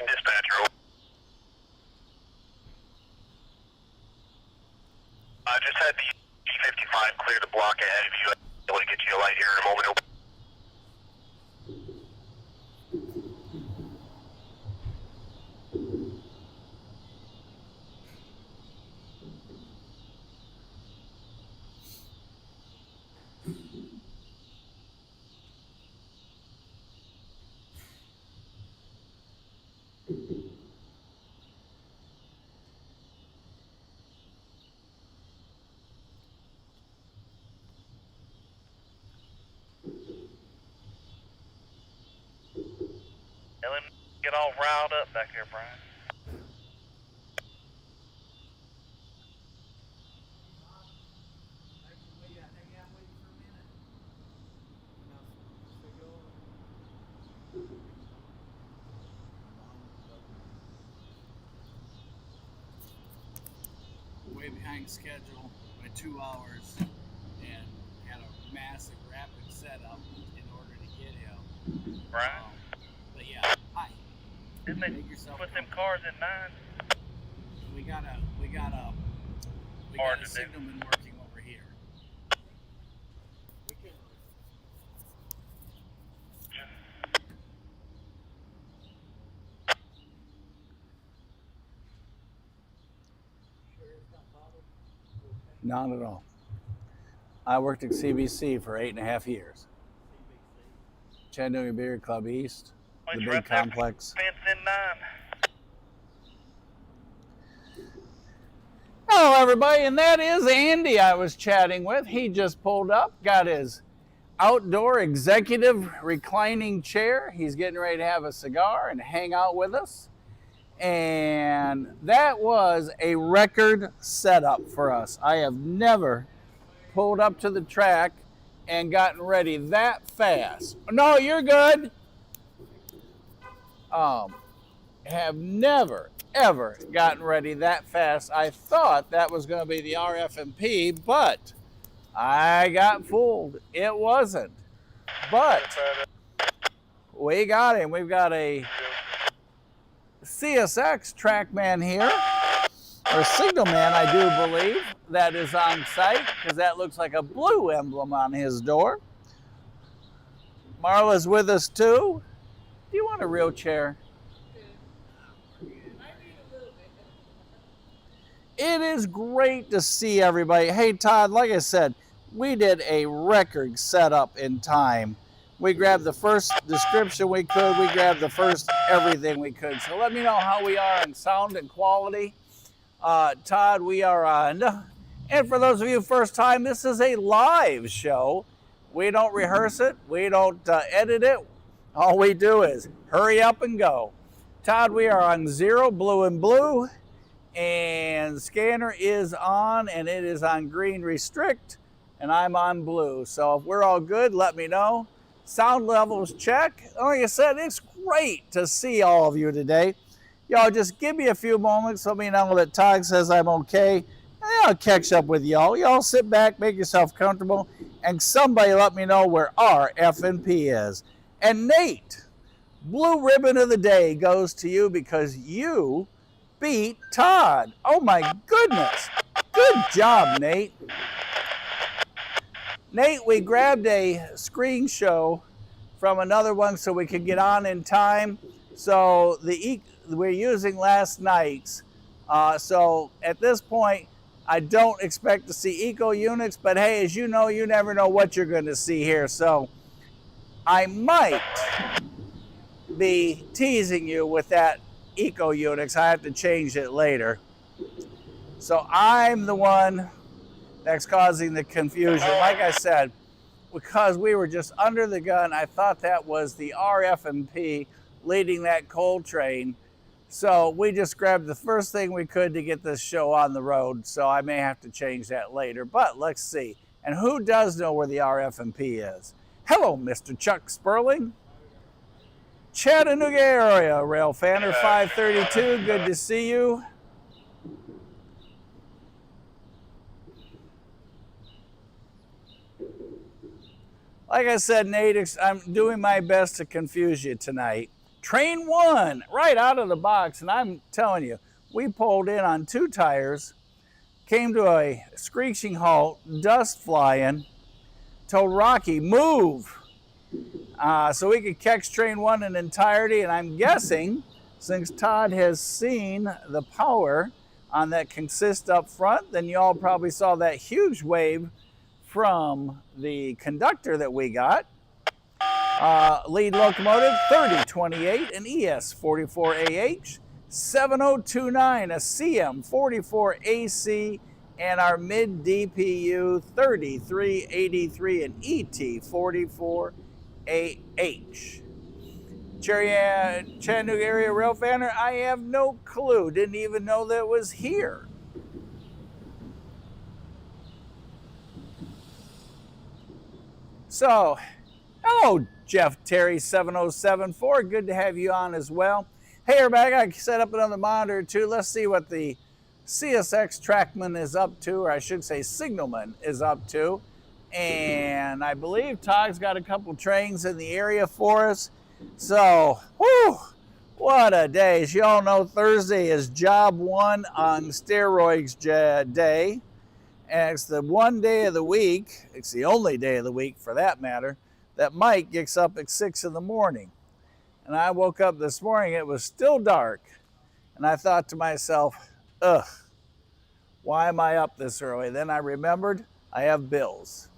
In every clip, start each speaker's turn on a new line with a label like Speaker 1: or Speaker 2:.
Speaker 1: Dispatcher. I just had the P55 clear the block ahead of you. I want to get you a light here in a moment.
Speaker 2: Let him get all riled up back here, Brian.
Speaker 3: Way behind schedule by 2 hours and had a massive rapid setup in order to get him.
Speaker 2: Brian?
Speaker 3: But yeah, hi.
Speaker 2: Didn't they
Speaker 3: Make yourself
Speaker 2: put them
Speaker 3: comfortable.
Speaker 2: cars in 9?
Speaker 3: We got
Speaker 2: Hard
Speaker 3: a
Speaker 2: to do.
Speaker 3: signalman working over here. We can. Not at all. I worked at CBC for 8.5 years. Chattanooga Beer Club East,
Speaker 2: Well,
Speaker 3: the
Speaker 2: he's
Speaker 3: big
Speaker 2: right there,
Speaker 3: complex.
Speaker 2: fence in 9.
Speaker 3: Hello, everybody, and that is Andy I was chatting with. He just pulled up, got his outdoor executive reclining chair. He's getting ready to have a cigar and hang out with us. And that was a record setup for us. I have never pulled up to the track and gotten ready that fast. No, you're good. Have never, ever gotten ready that fast. I thought that was going to be the RFMP, but I got fooled. It wasn't. But we got him. We've got a CSX trackman here, or signalman, I do believe, that is on site, because that looks like a blue emblem on his door. Marla's with us too. Do you want a real chair? It is great to see everybody. Hey, Todd, like I said, we did a record setup in time. We grabbed the first description we could. We grabbed the first everything we could. So let me know how we are in sound and quality. Todd, we are on And for those of you first time, this is a live show. We don't rehearse it. We don't edit it. All we do is hurry up and go. Todd, we are on 0, blue and blue. And scanner is on, and it is on green restrict. And I'm on blue. So if we're all good, let me know. Sound levels check. Like I said, it's great to see all of you today. Y'all just give me a few moments. Let me know that Todd says I'm okay. I'll catch up with y'all. Y'all sit back, make yourself comfortable, and somebody let me know where our F&P is. And Nate, blue ribbon of the day goes to you because you beat Todd. Oh my goodness. Good job, Nate. Nate, we grabbed a screen show from another one so we could get on in time. So we're using last night's. So at this point, I don't expect to see eco units, but hey, as you know, you never know what you're going to see here. So I might be teasing you with that eco unix. I have to change it later. So I'm the one that's causing the confusion. Like I said, because we were just under the gun, I thought that was the RF&P leading that coal train. So we just grabbed the first thing we could to get this show on the road. So I may have to change that later, but let's see. And who does know where the RF&P is? Hello, Mr. Chuck Sperling. Chattanooga area rail fanner 532, good to see you. Like I said, Nate, I'm doing my best to confuse you tonight. Train 1, right out of the box, and I'm telling you, we pulled in on 2 tires, came to a screeching halt, dust flying, told Rocky, move, so we could catch train 1 in entirety, and I'm guessing, since Todd has seen the power on that consist up front, then you all probably saw that huge wave from the conductor that we got. Lead locomotive 3028, an ES44AH, 7029, a CM44AC, and our mid DPU 3383, an ET44AH. Chattanooga area rail fanner, I have no clue. Didn't even know that it was here. So, hello, Jeff Terry 7074. Good to have you on as well. Hey, everybody, I set up another monitor too. Let's see what the CSX trackman is up to, or I should say signalman is up to. And I believe Todd's got a couple trains in the area for us. So, whew, what a day. As you all know, Thursday is job 1 on steroids day. And it's the one day of the week, it's the only day of the week for that matter, that Mike gets up at 6 in the morning. And I woke up this morning, it was still dark. And I thought to myself, ugh, why am I up this early? Then I remembered I have bills.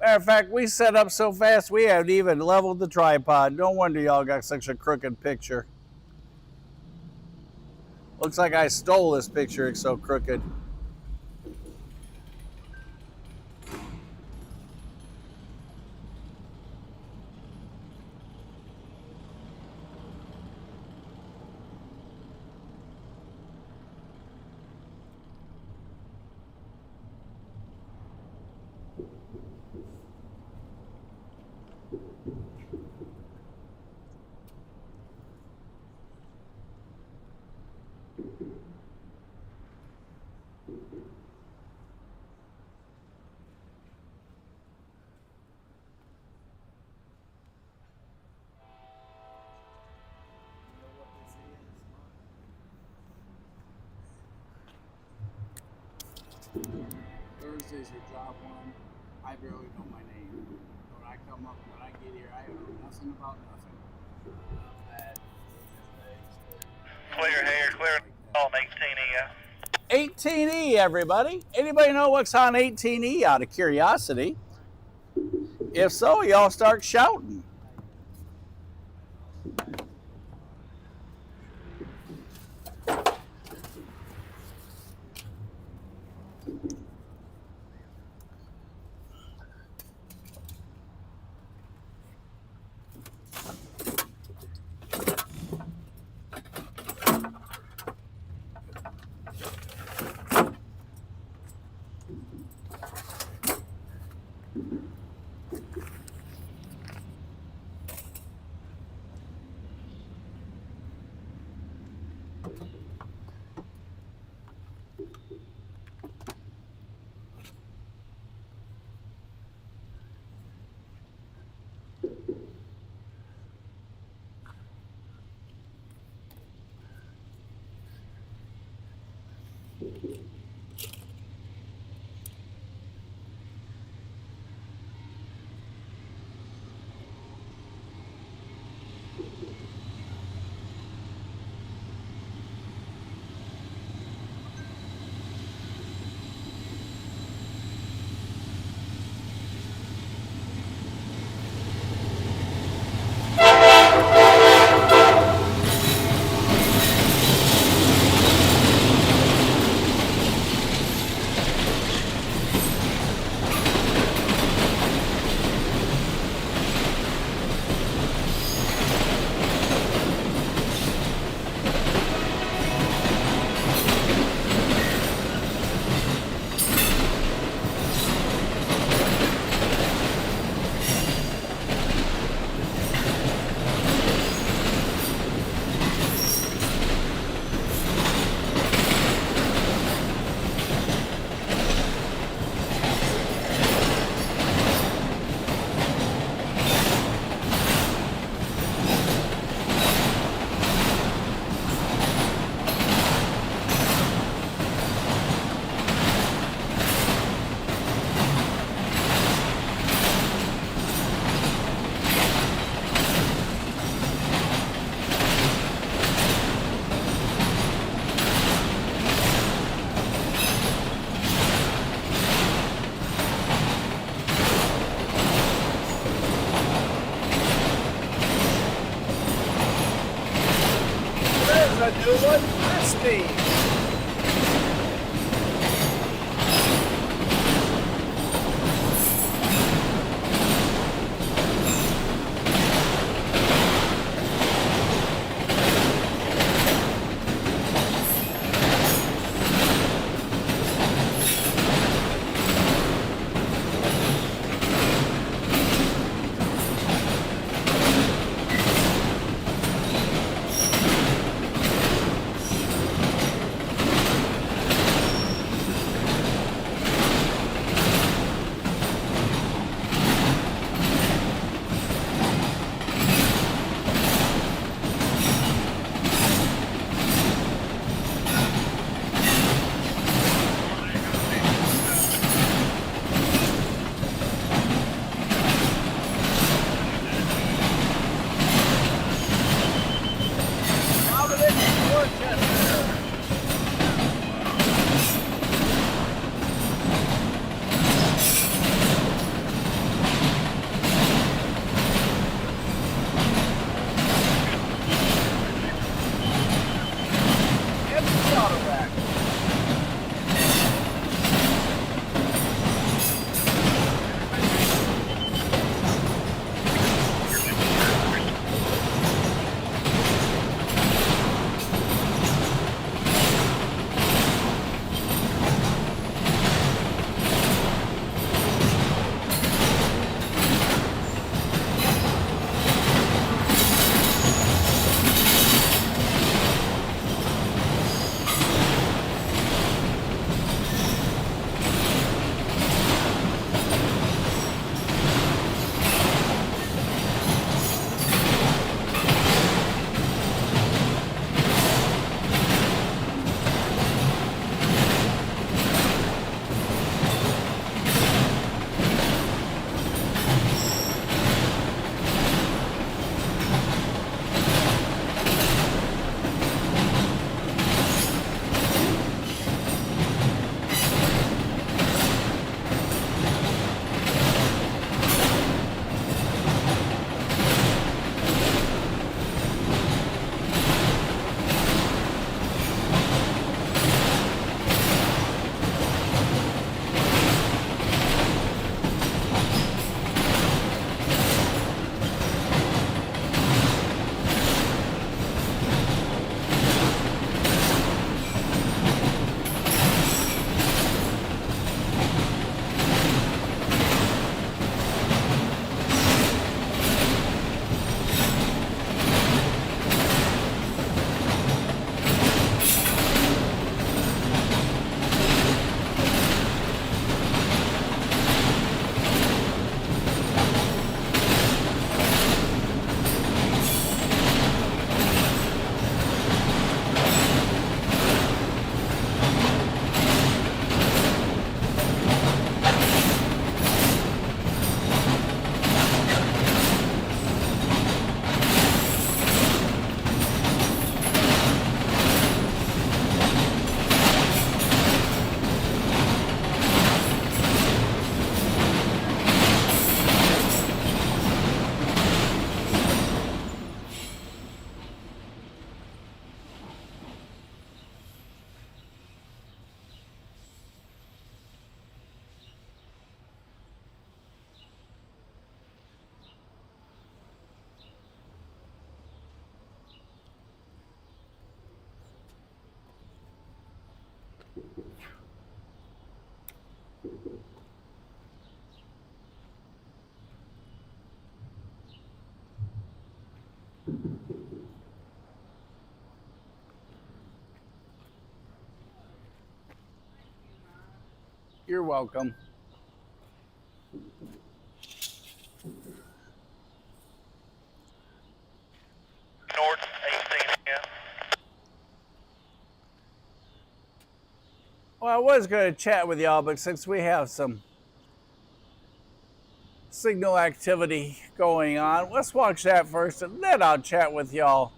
Speaker 3: Matter of fact, we set up so fast we haven't even leveled the tripod. No wonder y'all got such a crooked picture. Looks like I stole this picture, it's so crooked. Thursday's your job one. I barely know my name. When I come up, when I get here, I know nothing about nothing.
Speaker 2: Clear here, clear on 18E.
Speaker 3: 18E, everybody. Anybody know what's on 18E out of curiosity? If so, y'all start shouting. A new one, crispy. You're welcome.
Speaker 2: North 18, yeah.
Speaker 3: Well, I was going to chat with y'all, but since we have some signal activity going on, let's watch that first, and then I'll chat with y'all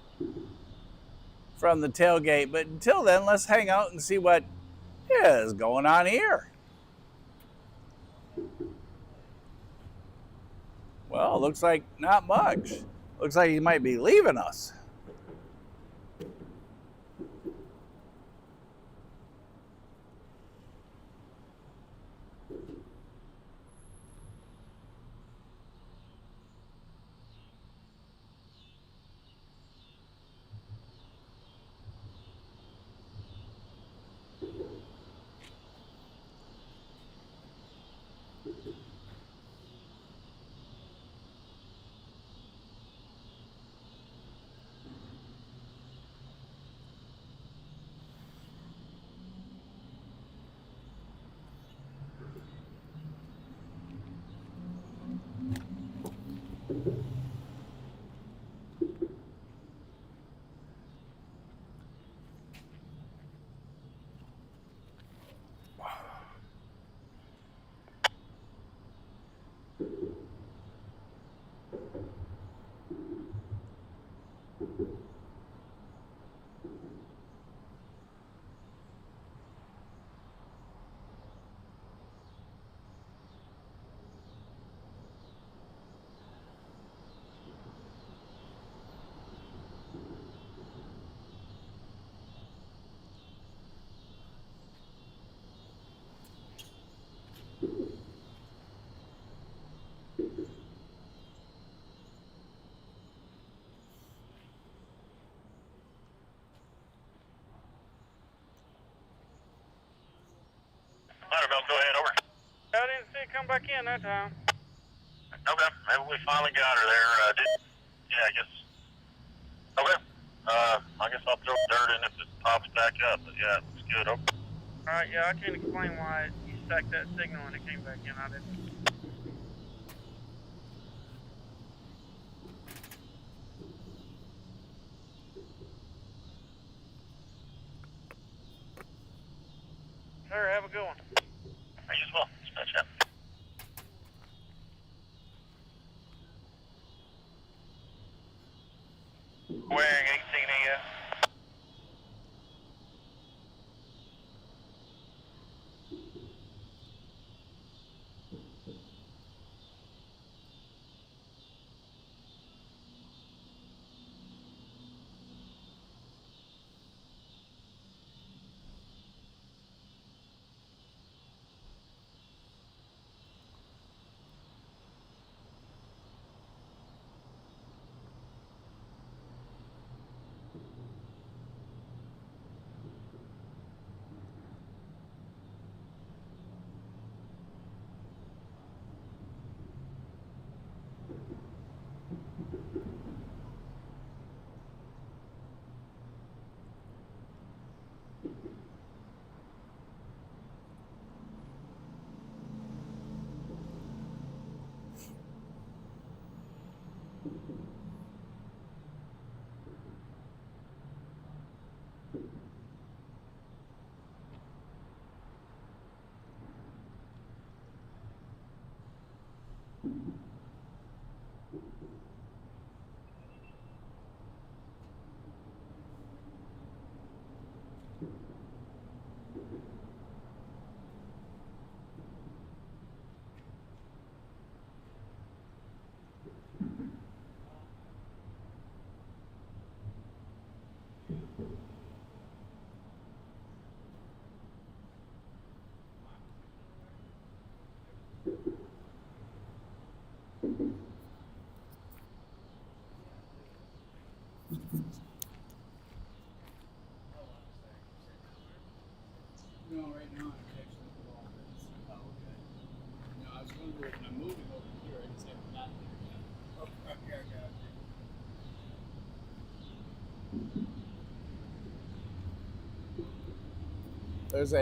Speaker 3: from the tailgate. But until then, let's hang out and see what is going on here. Well, looks like not much. Looks like he might be leaving us.
Speaker 1: Loudermilk, go ahead, over.
Speaker 2: I didn't see it come back in that time.
Speaker 1: Okay, maybe we finally got her there. Yeah, I guess. Okay. I guess I'll throw dirt in if it pops back up, but yeah, it's good. Okay.
Speaker 2: Alright, yeah, I can't explain why you stacked that signal and it came back in. I didn't. Sir, have a good one.
Speaker 1: I use well. Dispatch out.
Speaker 2: Wearing 18 EF.
Speaker 3: No, right now I'm actually involved. Oh, okay. No, I was wondering, I'm moving over here. I just haven't gotten there yet. Oh, okay, I got you. There's a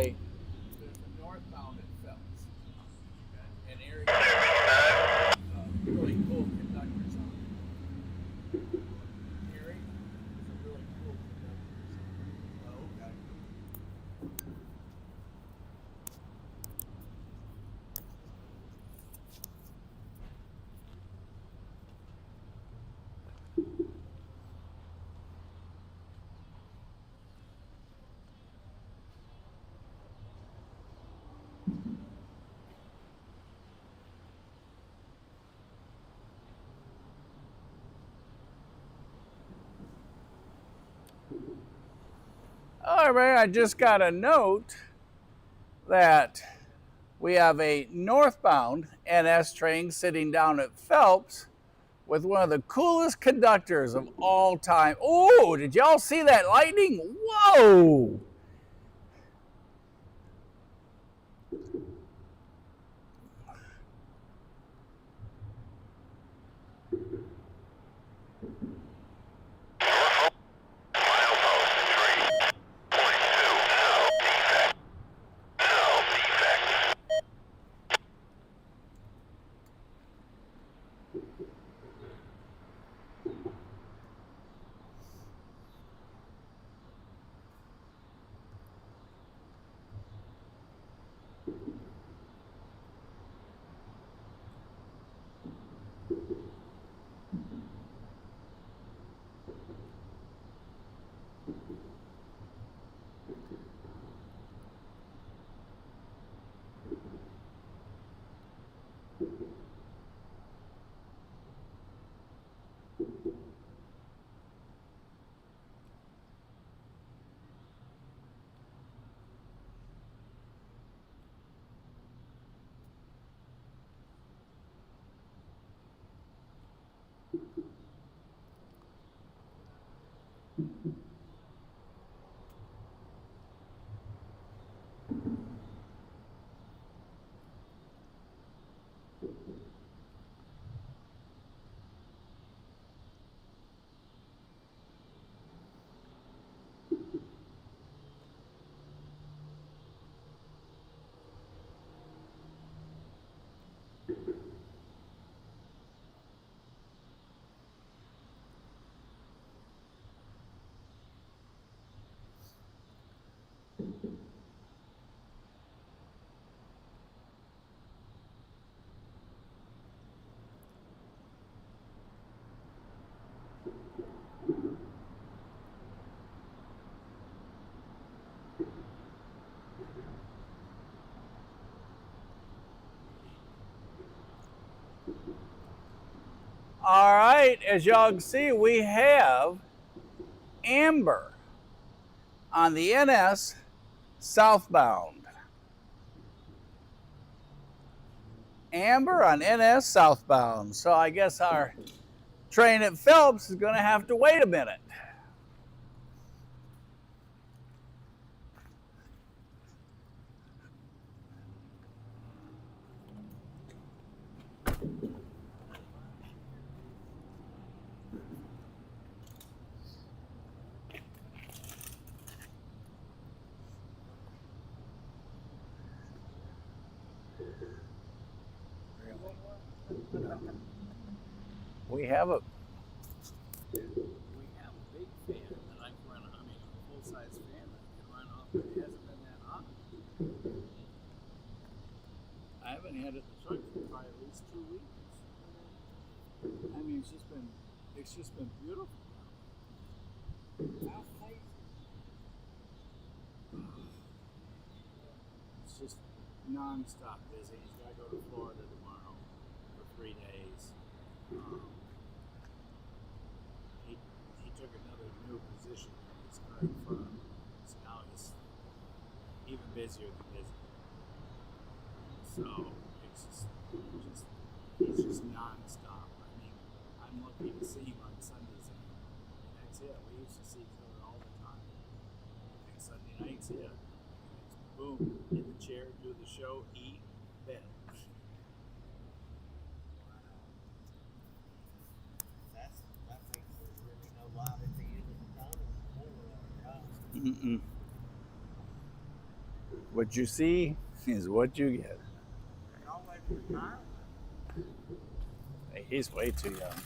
Speaker 3: northbound at Phelps. everybody, I just got a note that we have a northbound NS train sitting down at Phelps with one of the coolest conductors of all time. Oh, did y'all see that lightning? Whoa! All right, as y'all can see, we have amber on the NS southbound. Amber on NS southbound. So I guess our train at Phelps is going to have to wait a minute. We have a
Speaker 4: big fan that I can run. I mean, a full-size fan that can run off, but it hasn't been that hot. I haven't had it in the truck for probably at least 2 weeks. I mean, it's just been beautiful. It's just non-stop busy. He's got to go to Florida tomorrow for 3 days. He took another new position in his current firm, so now he's even busier than busy. So it's he's just non-stop. I mean, I'm lucky to see him on Sundays, and that's it. We used to see each other all the time. And Sunday nights, yeah, it's boom, in the chair, do the show, eat, bed.
Speaker 3: What you see is what you get. He's way too young.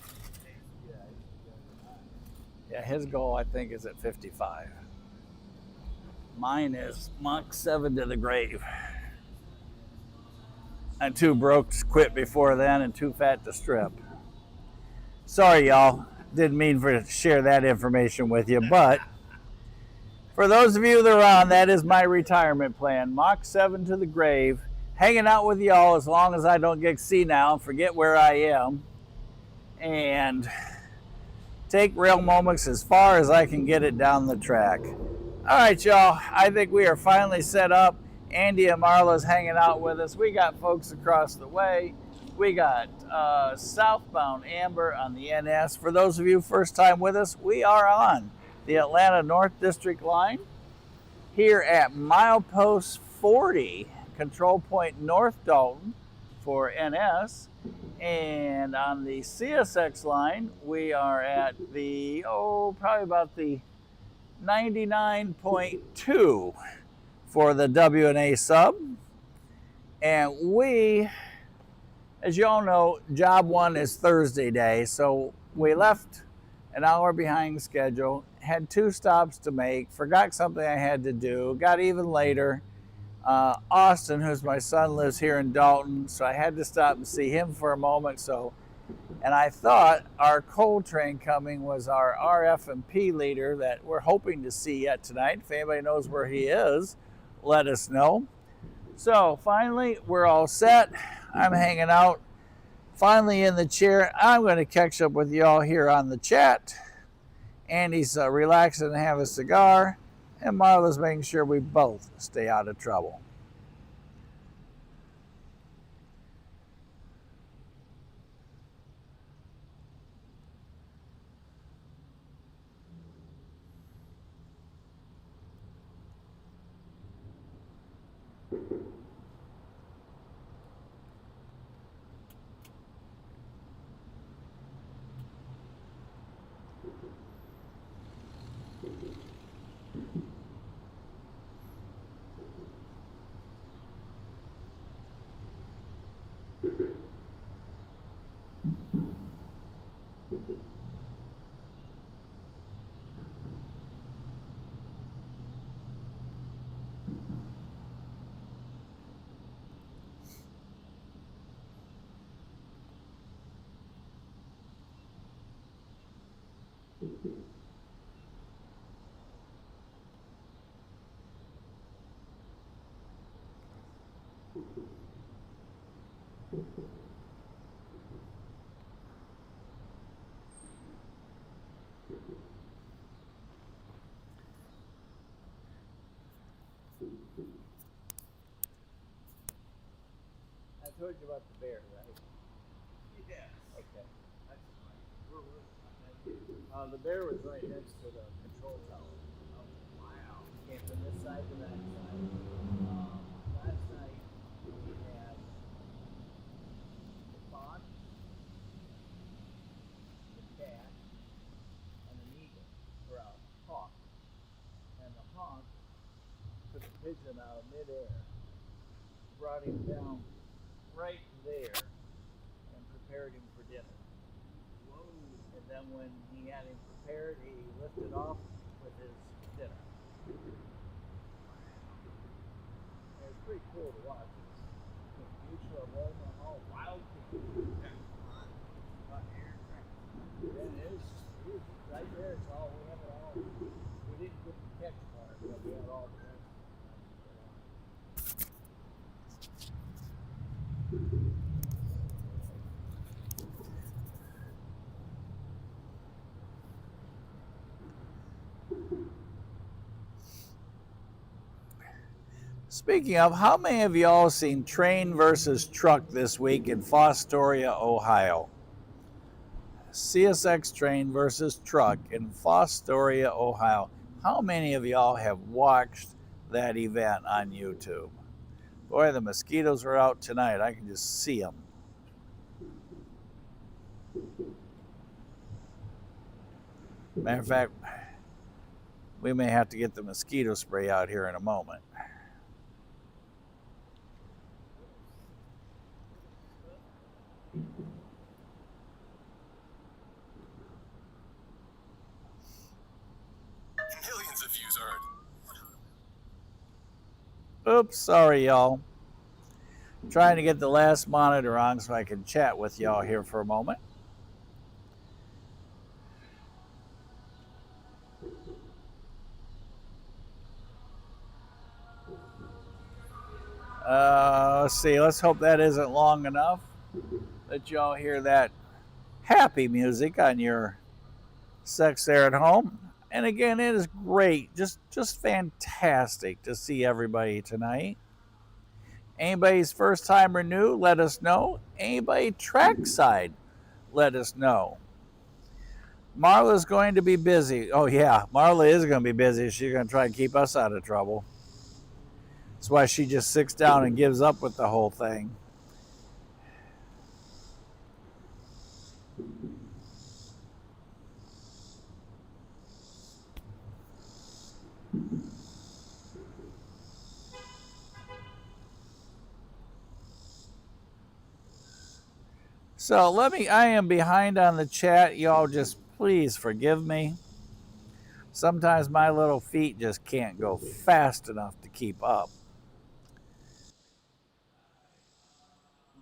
Speaker 3: Yeah, his goal I think is at 55. Mine is Mach 7 to the grave. I'm too broke to quit before then and too fat to strip. Sorry, y'all. Didn't mean to share that information with you, but for those of you that are on, that is my retirement plan. Mach 7 to the grave. Hanging out with y'all as long as I don't get senile and forget where I am. And take rail moments as far as I can get it down the track. All right, y'all. I think we are finally set up. Andy and Marla's hanging out with us. We got folks across the way. We got southbound Amber on the NS. For those of you first time with us, we are on the Atlanta North District line here at milepost 40, Control Point North Dalton for NS. And on the CSX line, we are at the, probably about the 99.2 for the WNA sub. And we, as you all know, job one is Thursday day, so we left an hour behind schedule, had 2 stops to make, forgot something I had to do, got even later. Austin, who's my son, lives here in Dalton, so I had to stop and see him for a moment. And I thought our coal train coming was our RF&P leader that we're hoping to see yet tonight. If anybody knows where he is, let us know. So finally, we're all set. I'm hanging out, finally in the chair. I'm going to catch up with y'all here on the chat. Andy's relaxing and have a cigar, and Marla's making sure we both stay out of trouble. I told you about the bear, right?
Speaker 4: Yeah.
Speaker 3: Okay. That's fine. The bear was right next to the control tower.
Speaker 4: Oh, wow.
Speaker 3: Came from this side to that side. Last night we had the fawn, the cat, and an eagle, or a hawk. And the hawk took a pigeon out of midair, brought him down right there, and prepared him for dinner.
Speaker 4: Whoa.
Speaker 3: And then when he had him prepared, he lifted off with his dinner. And it's pretty cool to watch. It's mutual aroma and all wild people.
Speaker 4: Not here.
Speaker 3: And it is right there. It's all we have. It all. We didn't get the catch part, but we had all the rest. Speaking of, how many of y'all seen train versus truck this week in Fostoria, Ohio? CSX train versus truck in Fostoria, Ohio. How many of y'all have watched that event on YouTube? Boy, the mosquitoes are out tonight. I can just see them. Matter of fact, we may have to get the mosquito spray out here in a moment.
Speaker 5: Millions of views earned.
Speaker 3: Oops, sorry y'all. Trying to get the last monitor on so I can chat with y'all here for a moment. Let's see, let's hope that isn't long enough. Let y'all hear that happy music on your sex there at home. And again, it is great, just fantastic to see everybody tonight. Anybody's first time or new, let us know. Anybody trackside, let us know. Marla's going to be busy. Oh yeah, Marla is going to be busy. She's going to try and keep us out of trouble. That's why she just sits down and gives up with the whole thing. So I am behind on the chat. Y'all just please forgive me. Sometimes my little feet just can't go fast enough to keep up.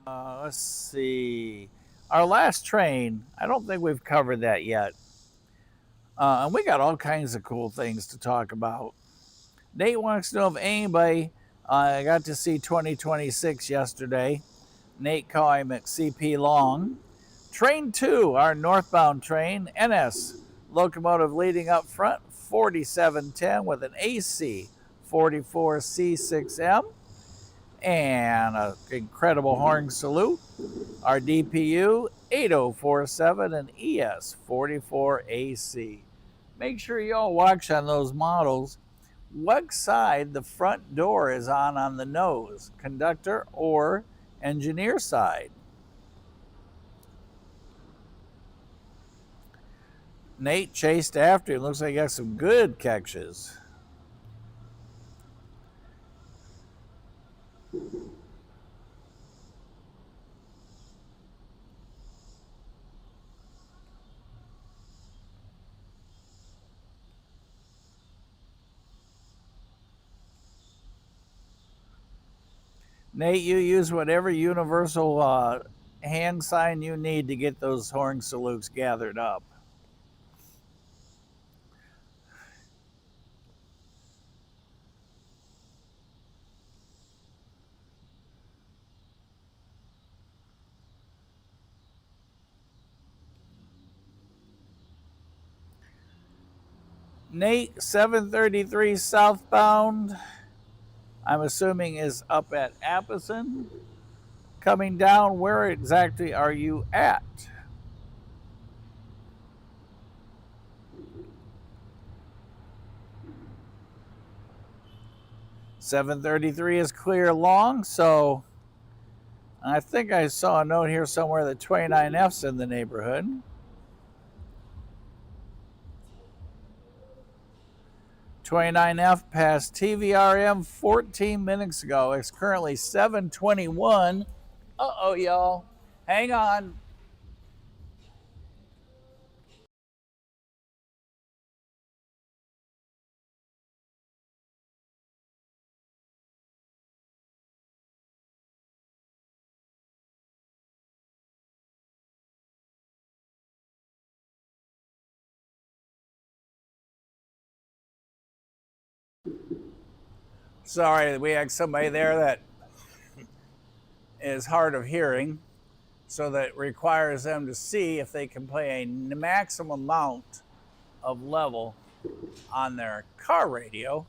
Speaker 3: Let's see. Our last train, I don't think we've covered that yet. And we got all kinds of cool things to talk about. Nate wants to know if anybody, I got to see 2026 yesterday. Nate called him at CP Long. Train 2, our northbound train, NS, locomotive leading up front, 4710 with an AC 44C6M and an incredible horn salute. Our DPU 8047 and ES 44AC. Make sure y'all watch on those models what side the front door is on the nose, conductor or engineer side. Nate chased after him. Looks like he got some good catches. Nate, you use whatever universal hand sign you need to get those horn salutes gathered up. Nate, 733 southbound, I'm assuming is up at Appleton. Coming down, where exactly are you at? .733 is clear long, so I think I saw a note here somewhere that 29F's in the neighborhood. 29F passed TVRM 14 minutes ago. It's currently 7:21. Uh-oh, y'all. Hang on. Sorry, we had somebody there that is hard of hearing, so that requires them to see if they can play a maximum amount of level on their car radio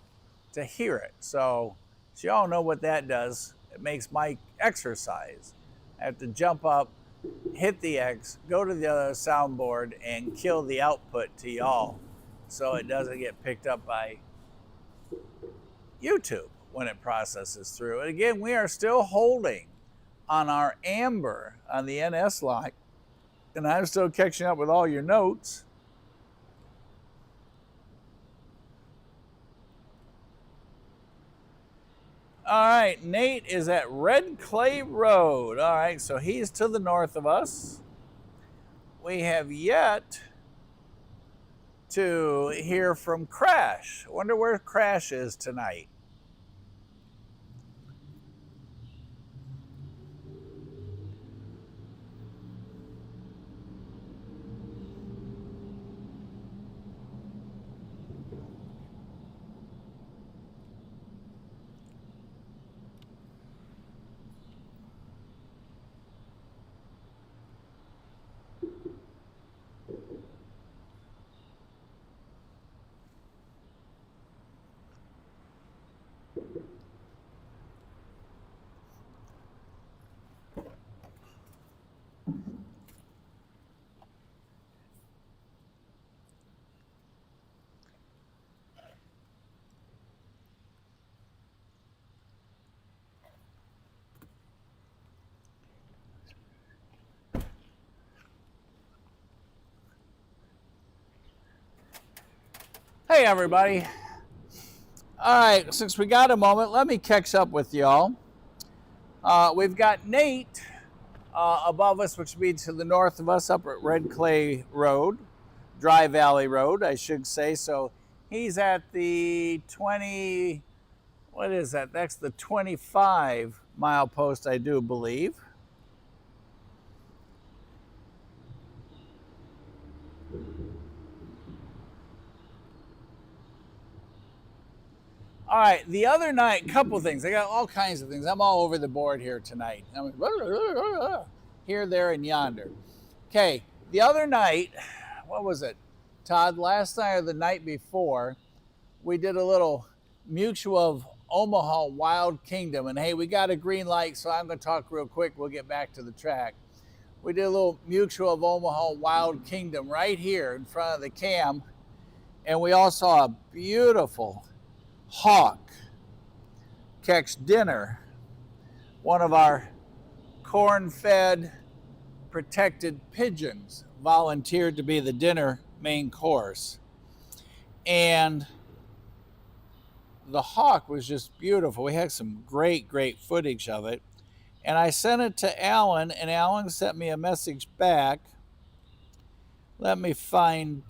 Speaker 3: to hear it. So y'all know what that does. It makes my exercise. I have to jump up, hit the X, go to the other soundboard, and kill the output to y'all so it doesn't get picked up by YouTube when it processes through. And again, we are still holding on our amber on the NS line, and I'm still catching up with all your notes. All right, Nate is at Red Clay Road. All right, so he's to the north of us. We have yet to hear from Crash. Wonder where Crash is tonight. Hey, everybody. All right, since we got a moment, let me catch up with y'all. We've got Nate above us, which means to the north of us, up at Red Clay Road, Dry Valley Road, I should say. So he's at the 20, what is that? That's the 25 mile post, I do believe. All right, the other night, couple things. I got all kinds of things. I'm all over the board here tonight. I'm here, there, and yonder. Okay, the other night, what was it, Todd? Last night or the night before, we did a little Mutual of Omaha Wild Kingdom. And hey, we got a green light, so I'm going to talk real quick. We'll get back to the track. We did a little Mutual of Omaha Wild Kingdom right here in front of the cam. And we all saw a beautiful hawk catch dinner. One of our corn-fed protected pigeons volunteered to be the dinner main course. And the hawk was just beautiful. We had some great footage of it. And I sent it to Alan, and Alan sent me a message back. Let me find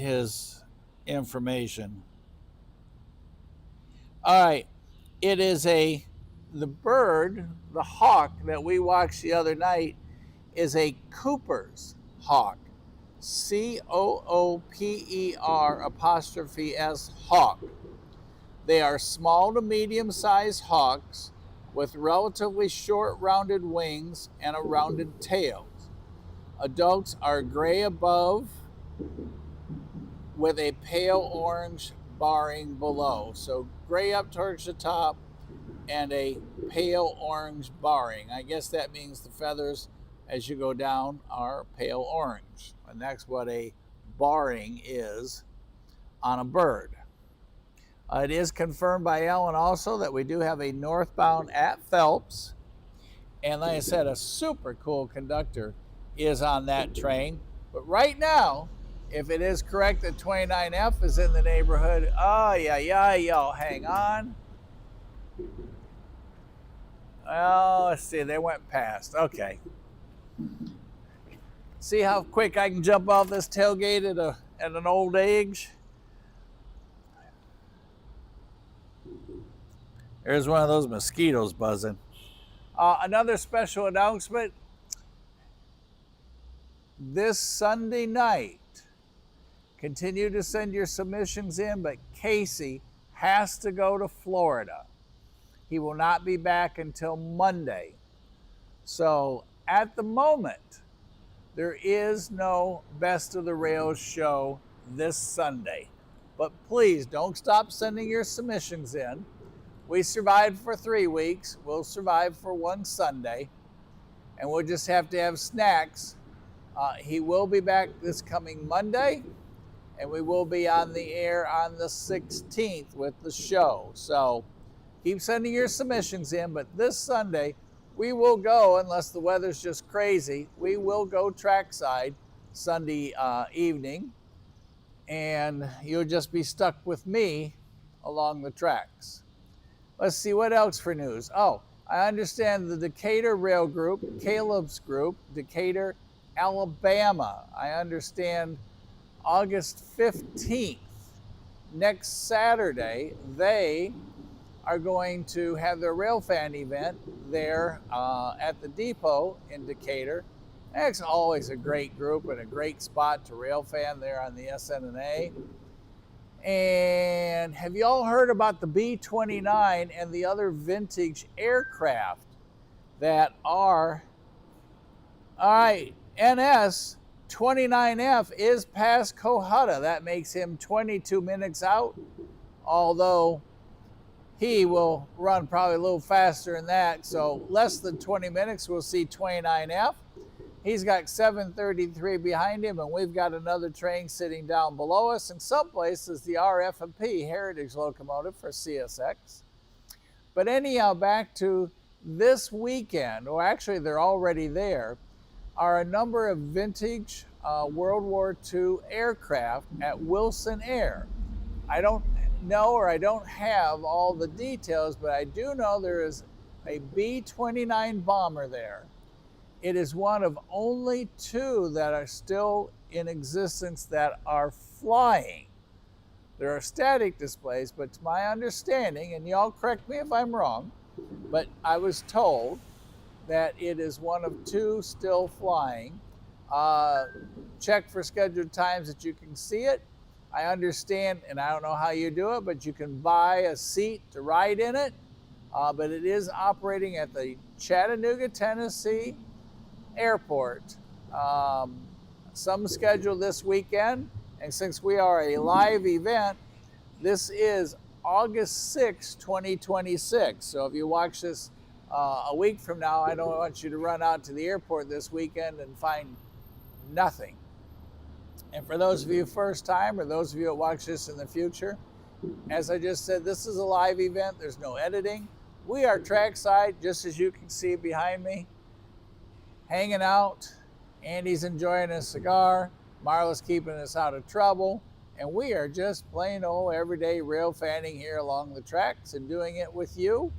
Speaker 3: his information. All right, it is the bird, the hawk that we watched the other night is a Cooper's hawk, COOPER''S hawk. They are small to medium-sized hawks with relatively short rounded wings and a rounded tail. Adults are gray above with a pale orange barring below. So gray up towards the top and a pale orange barring. I guess that means the feathers as you go down are pale orange. And that's what a barring is on a bird. It is confirmed by Ellen also that we do have a northbound at Phelps. And like I said, a super cool conductor is on that train. But right now, if it is correct that 29F is in the neighborhood, y'all hang on. Well, let's see, they went past. Okay. See how quick I can jump off this tailgate at an old age? There's one of those mosquitoes buzzing. Another special announcement. This Sunday night, continue to send your submissions in, but Casey has to go to Florida. He will not be back until Monday. So at the moment, there is no Best of the Rails show this Sunday. But please don't stop sending your submissions in. We survived for 3 weeks. We'll survive for one Sunday. And we'll just have to have snacks. He will be back this coming Monday. And we will be on the air on the 16th with the show. So keep sending your submissions in. But this Sunday, we will go, unless the weather's just crazy, we will go trackside Sunday evening. And you'll just be stuck with me along the tracks. Let's see, what else for news? Oh, I understand the Decatur Rail Group, Caleb's group, Decatur, Alabama. I understand August 15th, next Saturday, they are going to have their Railfan event there at the depot in Decatur. It's always a great group and a great spot to Railfan there on the SNNA. And have you all heard about the B-29 and the other vintage aircraft that are, all right, NS 29F is past Cohutta. That makes him 22 minutes out, although he will run probably a little faster than that. So less than 20 minutes, we'll see 29F. He's got 733 behind him, and we've got another train sitting down below us. In some places, the RF&P Heritage locomotive for CSX. But anyhow, back to this weekend, or actually they're already there, are a number of vintage World War II aircraft at Wilson Air. I don't know, or I don't have all the details, but I do know there is a B-29 bomber there. It is one of only 2 that are still in existence that are flying. There are static displays, but to my understanding, and y'all correct me if I'm wrong, but I was told that it is one of 2 still flying. Check for scheduled times that you can see it. I understand, and I don't know how you do it, but you can buy a seat to ride in it. But it is operating at the Chattanooga, Tennessee airport. Some scheduled this weekend, and since we are a live event, this is August 6, 2026. So if you watch this a week from now, I don't want you to run out to the airport this weekend and find nothing. And for those of you first time, or those of you that watch this in the future, as I just said, this is a live event. There's no editing. We are trackside, just as you can see behind me, hanging out. Andy's enjoying a cigar. Marla's keeping us out of trouble. And we are just plain old everyday rail fanning here along the tracks and doing it with you,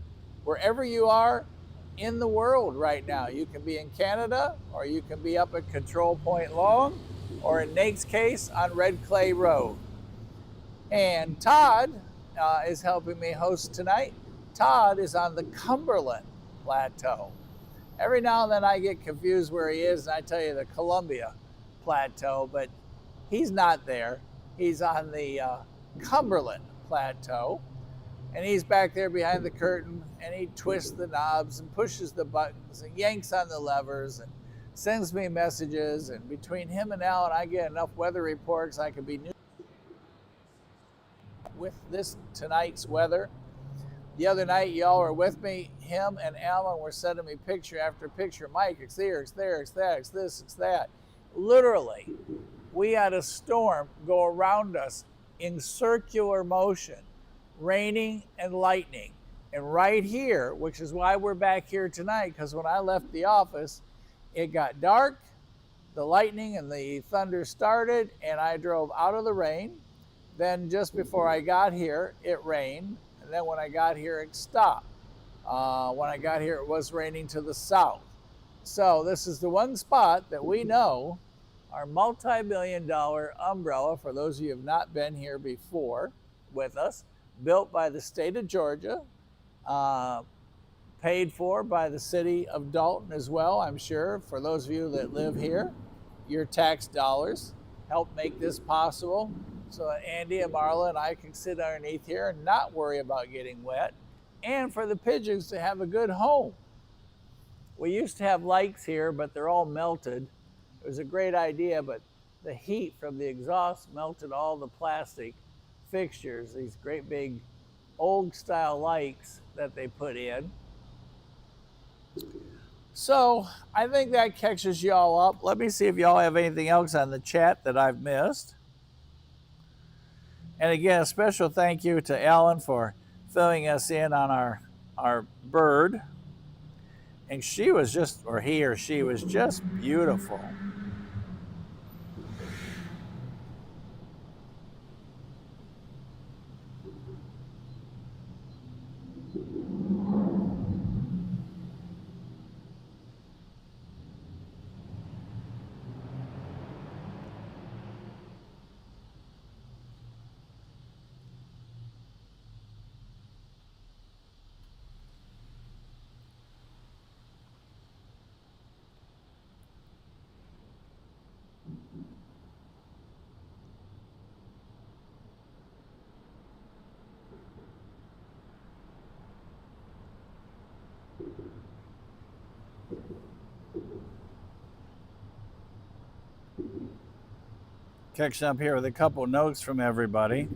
Speaker 3: wherever you are in the world right now. You can be in Canada, or you can be up at Control Point Long, or in Nate's case, on Red Clay Road. And Todd is helping me host tonight. Todd is on the Cumberland Plateau. Every now and then I get confused where he is, and I tell you the Columbia Plateau, but he's not there. He's on the Cumberland Plateau, and he's back there behind the curtain, and he twists the knobs and pushes the buttons and yanks on the levers and sends me messages. And between him and Alan, I get enough weather reports I could be new with this tonight's weather. The other night, y'all were with me. Him and Alan were sending me picture after picture. Mike, it's there, it's there, it's that, it's this, it's that. Literally, we had a storm go around us in circular motion, raining and lightning. And right here, which is why we're back here tonight, because when I left the office, it got dark, the lightning and the thunder started, and I drove out of the rain. Then just before I got here, it rained. And then when I got here, it stopped. When I got here, it was raining to the south. So this is the one spot that we know our multi-million-dollar umbrella, for those of you who have not been here before with us, built by the state of Georgia, paid for by the city of Dalton as well, I'm sure. For those of you that live here, your tax dollars help make this possible. So Andy and Marla and I can sit underneath here and not worry about getting wet, and for the pigeons to have a good home. We used to have lights here, but they're all melted. It was a great idea, but the heat from the exhaust melted all the plastic fixtures, these great big old style lights that they put in. So I think that catches y'all up. Let me see if y'all have anything else on the chat that I've missed. And again, a special thank you to Alan for filling us in on our bird. And she was just, or he or she was just beautiful. Catching up here with a couple notes from everybody.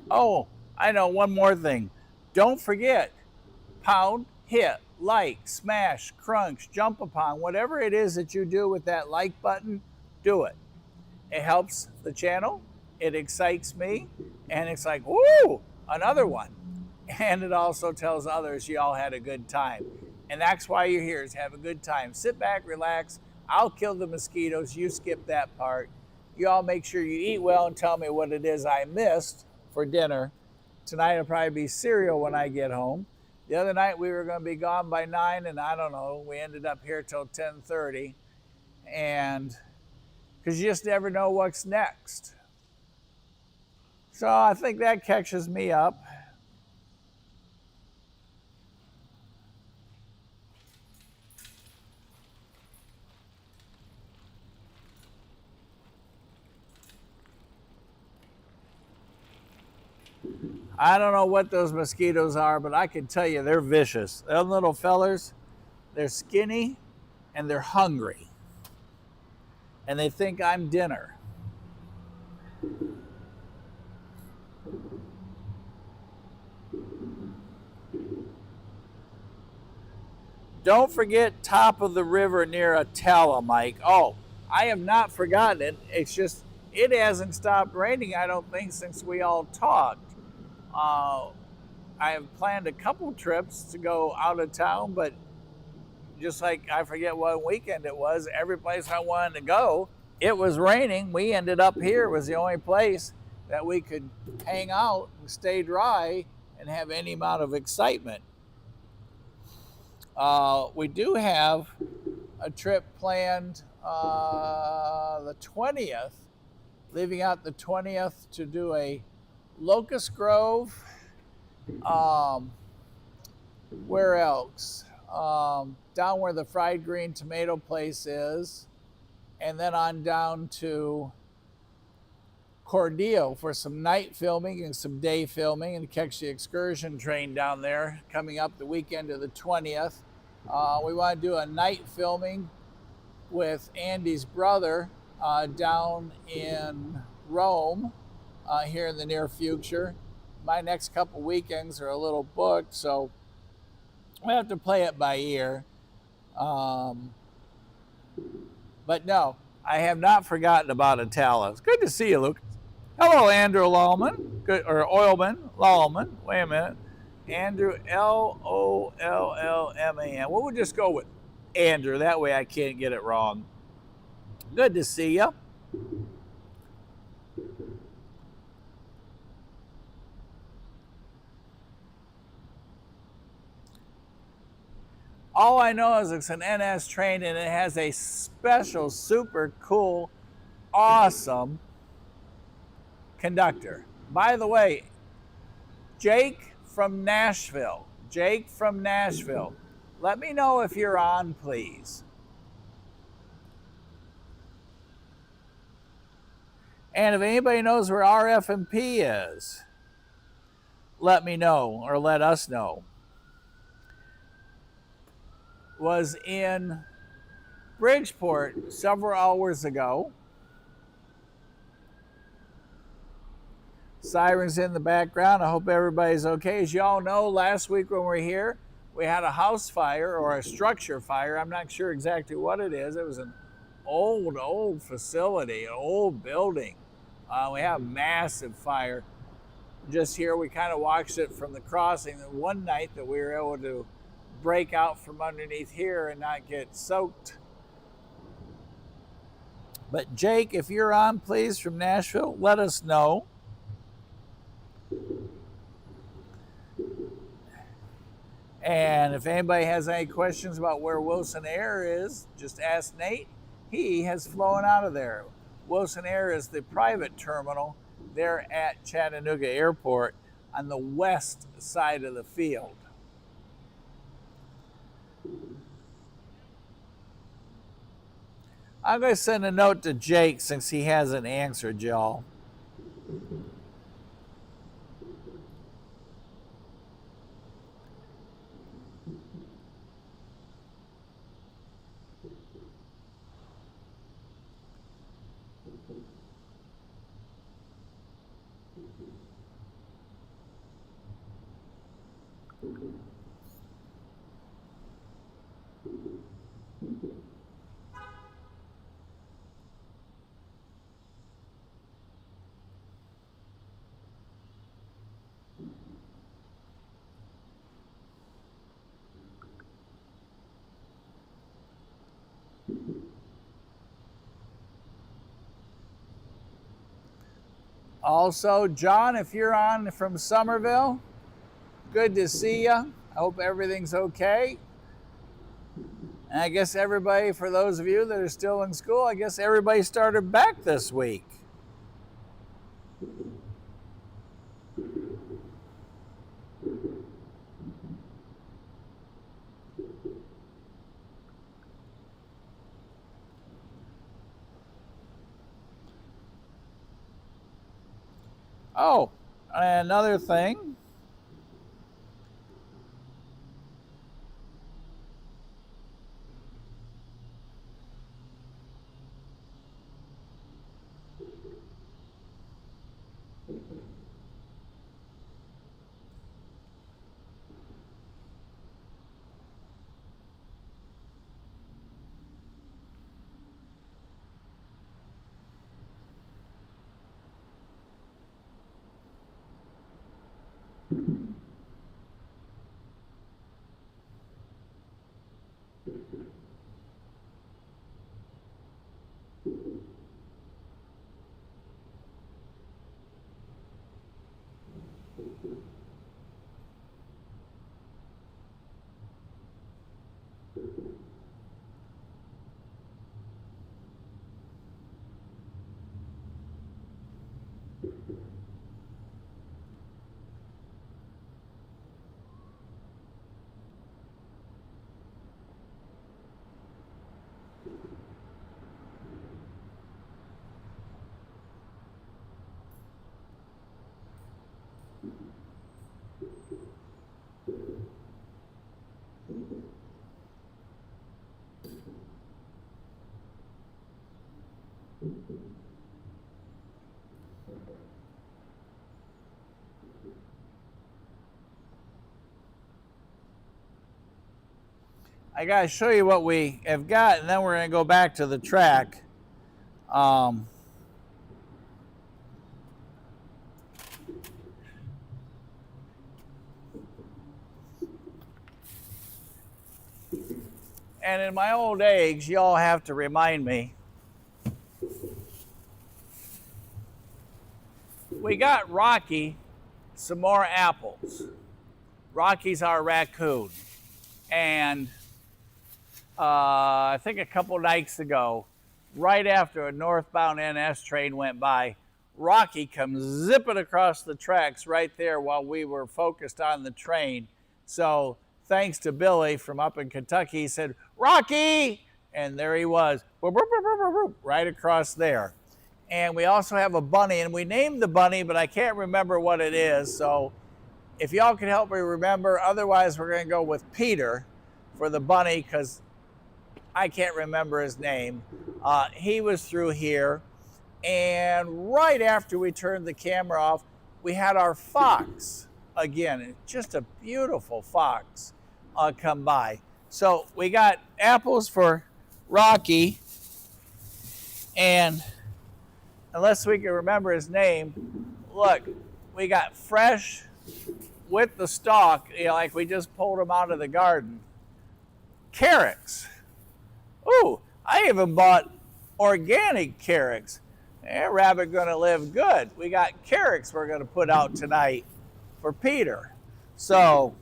Speaker 3: Oh, I know one more thing. Don't forget, pound, hit, like, smash, crunch, jump upon, whatever it is that you do with that like button, do it. It helps the channel, it excites me, and it's like, woo, another one. And it also tells others you all had a good time. And that's why you're here, is have a good time. Sit back, relax. I'll kill the mosquitoes. You skip that part. You all make sure you eat well and tell me what it is I missed for dinner. Tonight will probably be cereal when I get home. The other night we were going to be gone by 9, and I don't know, we ended up here till 10:30. And because you just never know what's next. So I think that catches me up. I don't know what those mosquitoes are, but I can tell you they're vicious. Them little fellers, they're skinny and they're hungry. And they think I'm dinner. Don't forget top of the river near Attala, Mike. Oh, I have not forgotten it. It's just, it hasn't stopped raining, I don't think, since we all talked. I have planned a couple trips to go out of town, but just like I forget what weekend it was, every place I wanted to go, it was raining. We ended up here. It was the only place that we could hang out and stay dry and have any amount of excitement. We do have a trip planned the 20th, leaving out the 20th to do a Locust Grove. Where else? Down where the fried green tomato place is, and then on down to Cordillo for some night filming and some day filming, and catch the excursion train down there coming up the weekend of the 20th. We want to do a night filming with Andy's brother down in Rome here in the near future. My next couple weekends are a little booked, so we have to play it by ear. But no, I have not forgotten about Attala. It's good to see you, Luke. Hello, Andrew Lallman, good, or Oilman, Lallman. Wait a minute. Andrew, Lollman. Well, we'll just go with Andrew. That way I can't get it wrong. Good to see you. All I know is it's an NS train and it has a special, super cool, awesome conductor. By the way, Jake from Nashville, let me know if you're on, please. And if anybody knows where RF&P is, let me know or let us know. Was in Bridgeport several hours ago. Sirens in the background. I hope everybody's okay. As you all know, last week when we were here, we had a house fire or a structure fire. I'm not sure exactly what it is. It was an old facility, an old building. We have a massive fire. Just here, we kind of watched it from the crossing. And one night that we were able to break out from underneath here and not get soaked. But Jake, if you're on, please, from Nashville, let us know. And if anybody has any questions about where Wilson Air is, just ask Nate. He has flown out of there. Wilson Air is the private terminal there at Chattanooga Airport on the west side of the field. I'm going to send a note to Jake since he hasn't answered y'all. Also, John, if you're on from Somerville, good to see you. I hope everything's okay. And I guess everybody, for those of you that are still in school, I guess everybody started back this week. Oh, another thing. I gotta show you what we have got, and then we're gonna go back to the track. And in my old age, y'all have to remind me. We got Rocky some more apples. Rocky's our raccoon. And I think a couple nights ago, right after a northbound NS train went by, Rocky comes zipping across the tracks right there while we were focused on the train. So thanks to Billy from up in Kentucky, he said, "Rocky!" And there he was, right across there. And we also have a bunny, and we named the bunny, but I can't remember what it is. So if y'all can help me remember, otherwise we're gonna go with Peter for the bunny, because I can't remember his name. He was through here, and right after we turned the camera off, we had our fox again. Just a beautiful fox come by. So we got apples for Rocky, and unless we can remember his name, look, we got fresh with the stalk, you know, like we just pulled them out of the garden, carrots. Ooh, I even bought organic carrots. Rabbit gonna live good. We got carrots we're gonna put out tonight for Peter. So,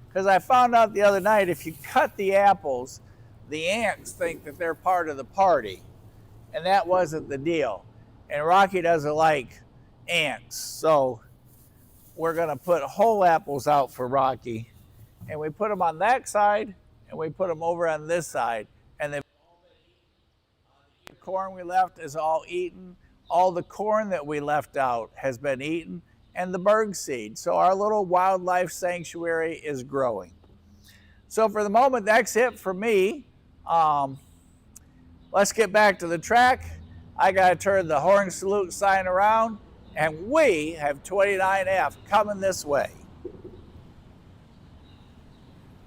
Speaker 3: because I found out the other night, if you cut the apples, the ants think that they're part of the party. And that wasn't the deal. And Rocky doesn't like ants. So we're gonna put whole apples out for Rocky. And we put them on that side, and we put them over on this side. And they've all been eaten. The corn we left is all eaten. All the corn that we left out has been eaten, and the berg seed. So our little wildlife sanctuary is growing. So for the moment, that's it for me. Let's get back to the track. I gotta turn the horn salute sign around, and we have 29F coming this way.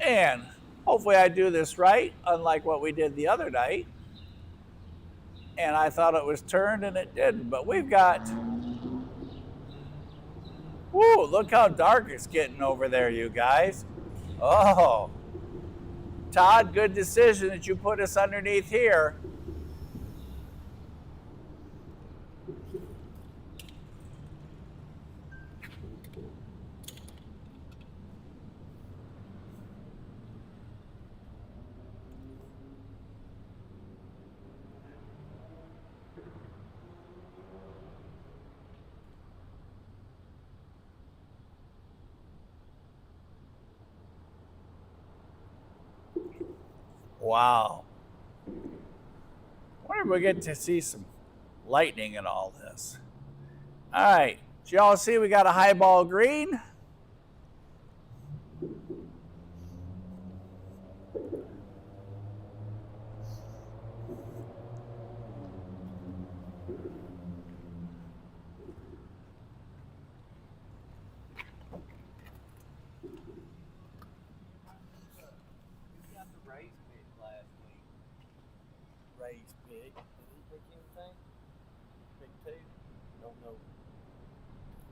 Speaker 3: And hopefully I do this right, unlike what we did the other night. And I thought it was turned and it didn't, but we've got, whoo, look how dark it's getting over there, you guys. Oh, Todd, good decision that you put us underneath here. Wow. Wonder if we get to see some lightning in all this. All right. Did y'all see we got a highball green?
Speaker 4: Ray's big. Did he pick anything? Big two? Don't know.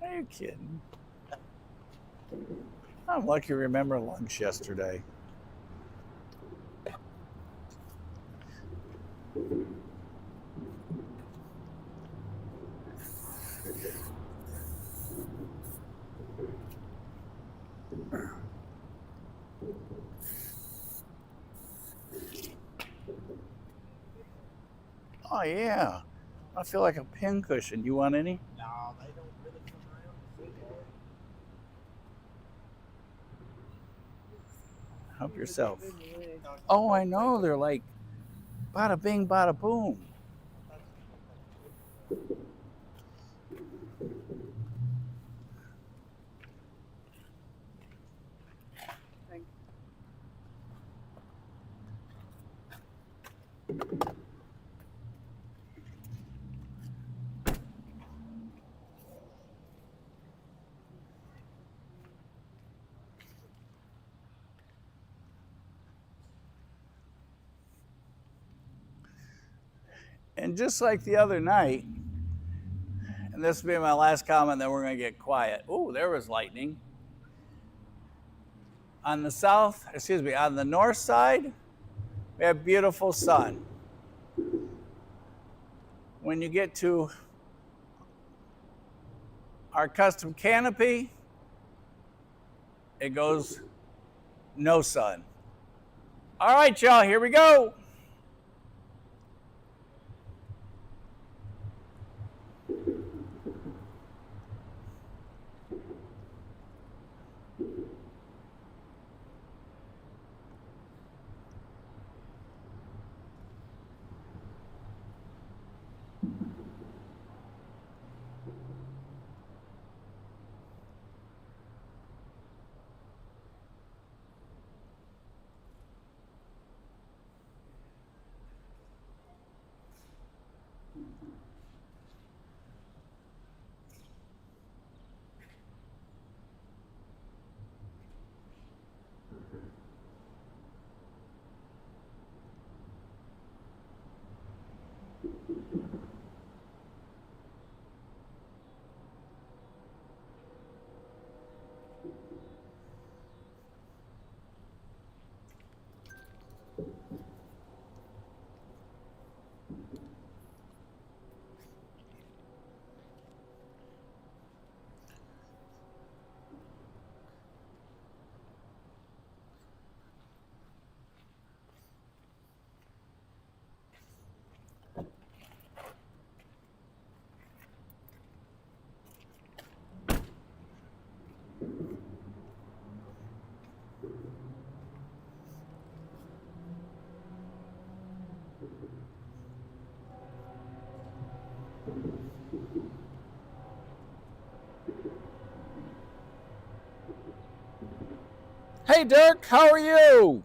Speaker 3: Are you kidding? I'm lucky to remember lunch yesterday. Oh yeah, I feel like a pincushion. You want any?
Speaker 4: No, they don't really come around to see that.
Speaker 3: Help yourself. Oh, I know. They're like bada bing, bada boom. And just like the other night, and this will be my last comment, then we're going to get quiet. Oh, there was lightning. On the north side, we have beautiful sun. When you get to our custom canopy, it goes no sun. All right, y'all, here we go. Hey, Dirk, how are you?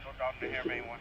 Speaker 2: North Dalton to here, main one.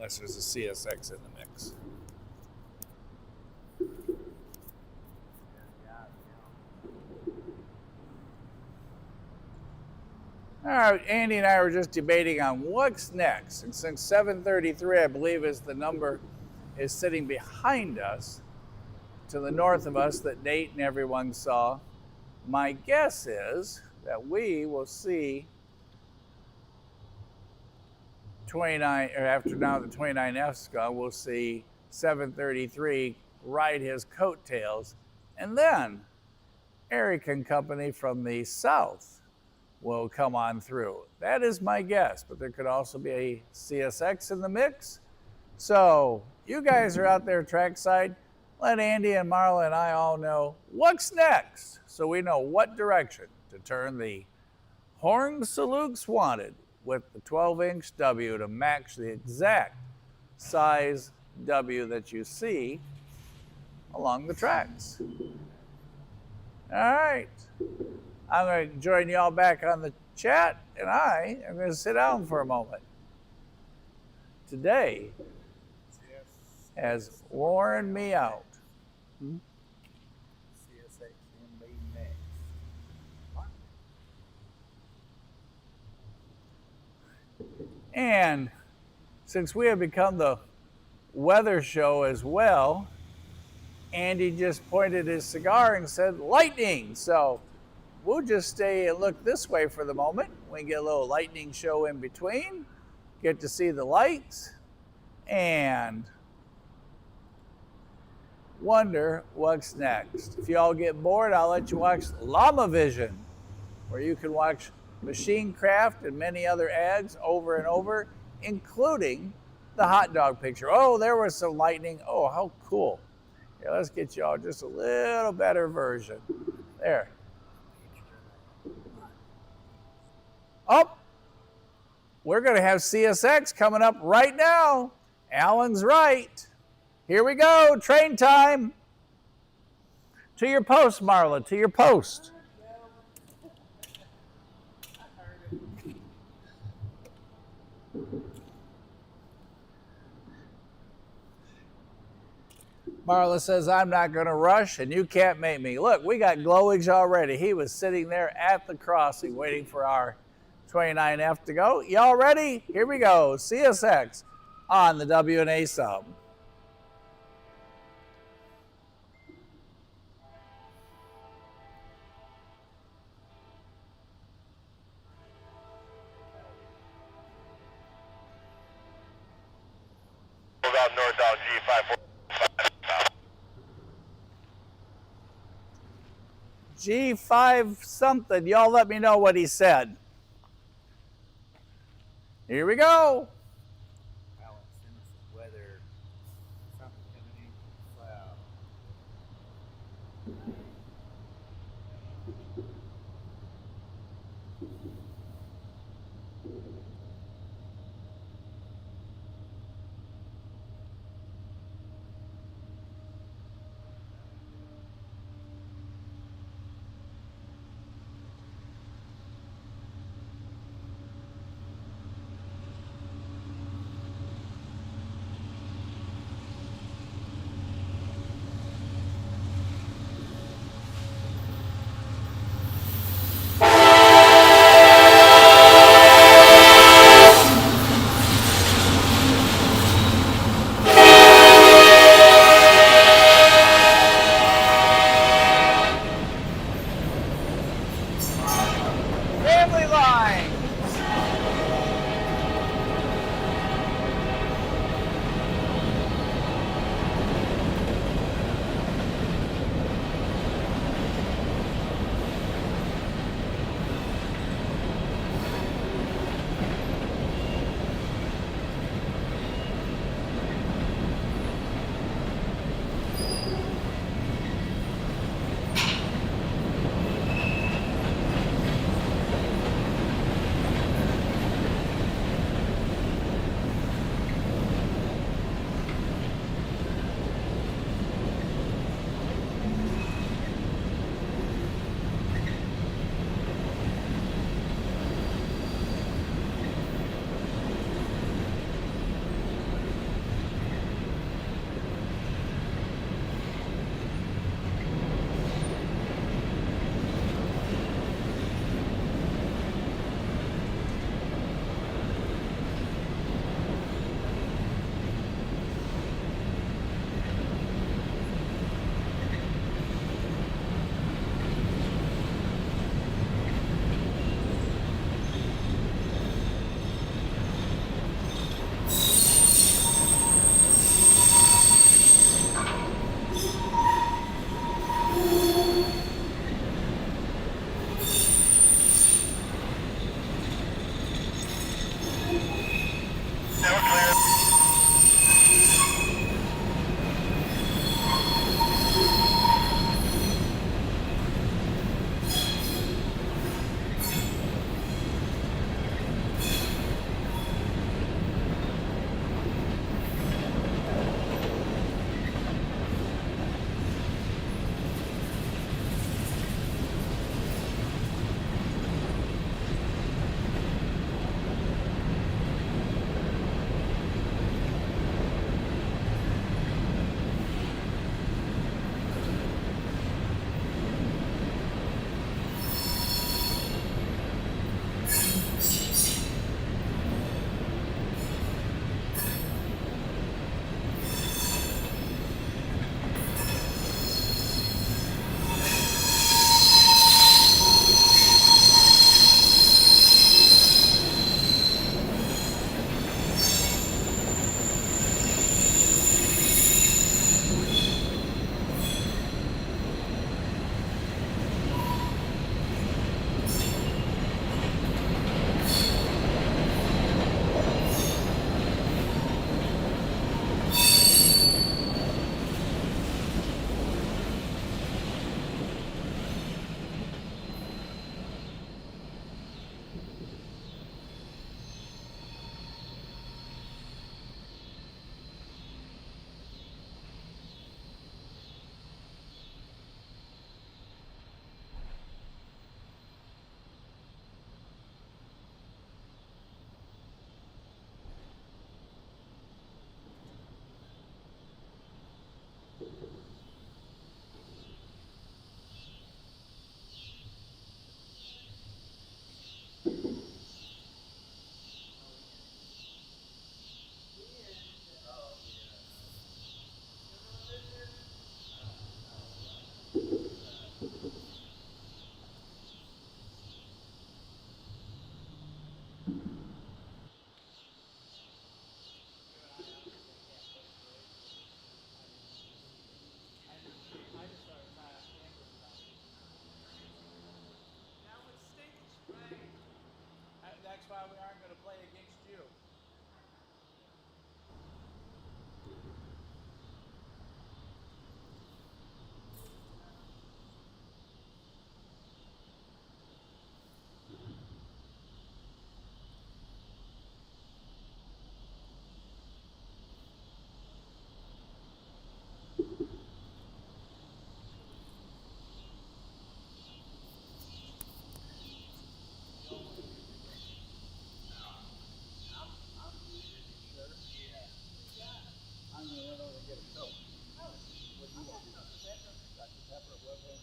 Speaker 3: unless there's a CSX in the mix. All right, Andy and I were just debating on what's next. And since 733, I believe, is the number is sitting behind us, to the north of us, that Nate and everyone saw, my guess is that we will see 29, or after now the 29F's gone, we'll see 733 ride his coattails, and then Eric and company from the south will come on through. That is my guess, but there could also be a CSX in the mix. So you guys are out there trackside. Let Andy and Marla and I all know what's next, so we know what direction to turn the horn salutes wanted with the 12-inch W to match the exact size W that you see along the tracks. All right. I'm going to join y'all back on the chat, and I am going to sit down for a moment. Today has worn me out. And since we have become the weather show as well, Andy just pointed his cigar and said, lightning. So we'll just stay and look this way for the moment. We can get a little lightning show in between, get to see the lights, and wonder what's next. If y'all get bored, I'll let you watch Llama Vision, where you can watch machine craft and many other ads over and over, including the hot dog picture. Oh, there was some lightning. Oh, how cool. Here, let's get y'all just a little better version. There. Oh, we're going to have CSX coming up right now. Alan's right. Here we go. Train time. To your post, Marla. To your post. Marla says, I'm not going to rush, and you can't make me. Look, we got Glowage already. He was sitting there at the crossing waiting for our 29F to go. Y'all ready? Here we go. CSX on the W&A sub.
Speaker 1: Out North Dalton, G5.
Speaker 3: G5 something. Y'all let me know what he said. Here we go.
Speaker 4: Weather, something coming in, cloud.
Speaker 3: why we aren't going to play against you. I'm going to run over and get a Coke. What do you want? Dr. Pepper, what will I have?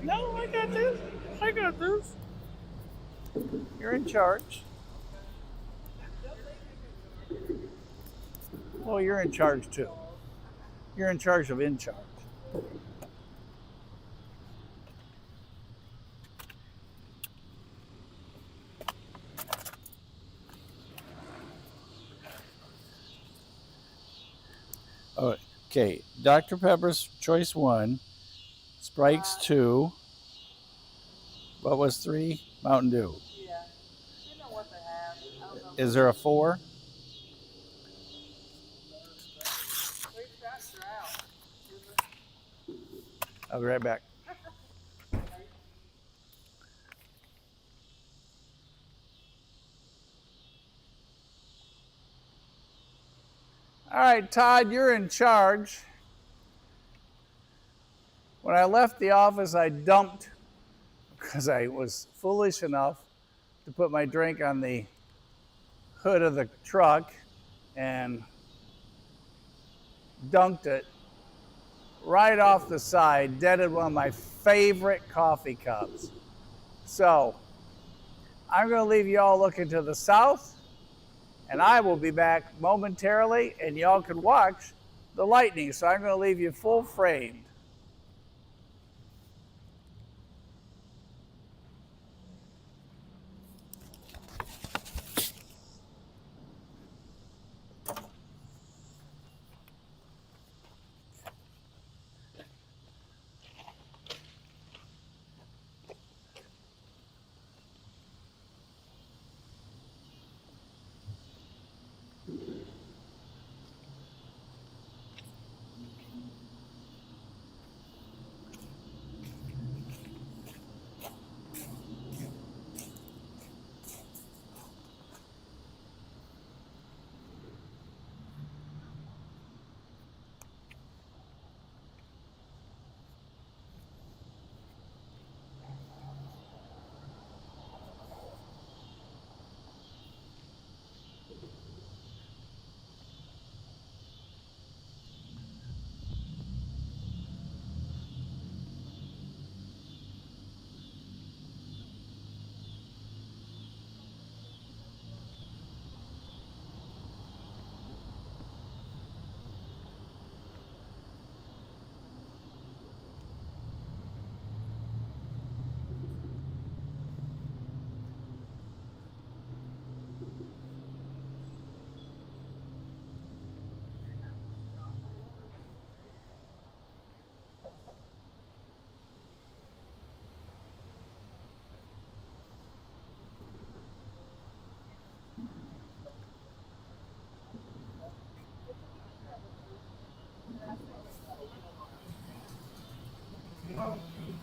Speaker 3: No, I got this. I got this. You're in charge. Well, you're in charge too. You're in charge of in charge. Oh, okay. Dr. Pepper's choice 1, Sprite's 2. What was 3? Mountain Dew.
Speaker 2: Yeah. You know what they have. I don't know.
Speaker 3: Is there a 4?
Speaker 2: 3 shots are out.
Speaker 3: I'll be right back. All right, Todd, you're in charge. When I left the office, I dumped, because I was foolish enough to put my drink on the hood of the truck and dunked it right off the side, dented one of my favorite coffee cups. So I'm going to leave you all looking to the south, and I will be back momentarily, and y'all can watch the lightning. So I'm going to leave you full framed.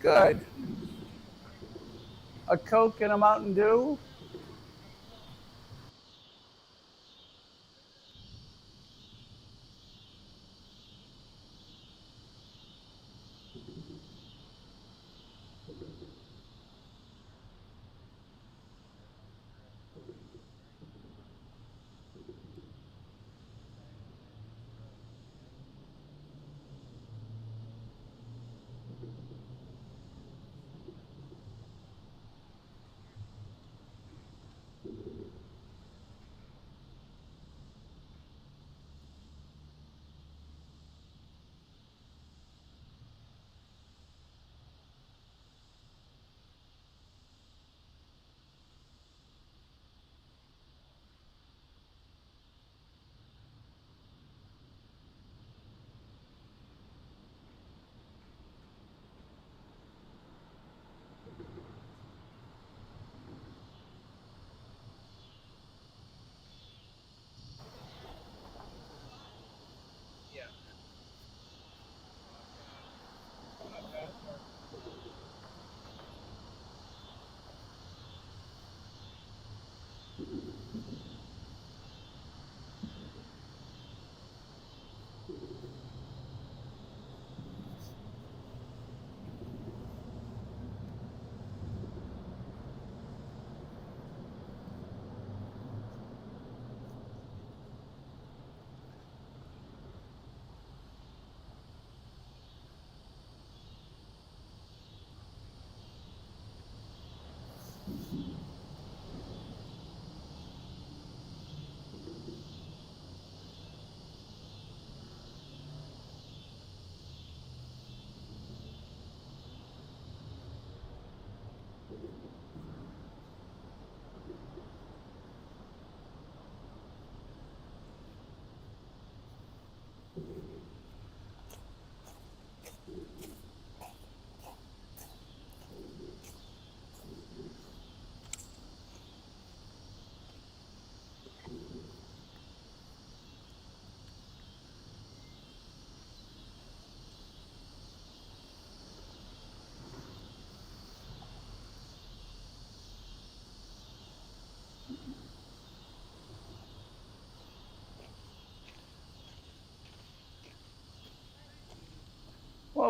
Speaker 3: Good. A Coke and a Mountain Dew.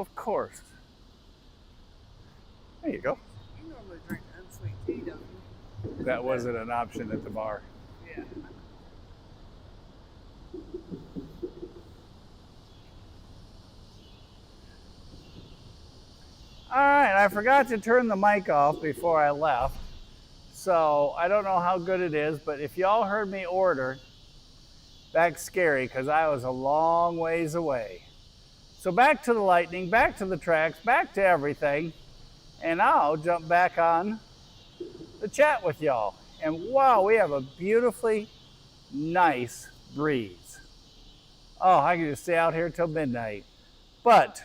Speaker 3: of course. There you go.
Speaker 2: You normally drink unsweet tea, don't you?
Speaker 3: That wasn't an option at the bar.
Speaker 2: Yeah.
Speaker 3: All right, I forgot to turn the mic off before I left. So I don't know how good it is, but if y'all heard me order, that's scary because I was a long ways away. So back to the lightning, back to the tracks, back to everything, and I'll jump back on the chat with y'all. And wow, we have a beautifully nice breeze. Oh, I can just stay out here till midnight. But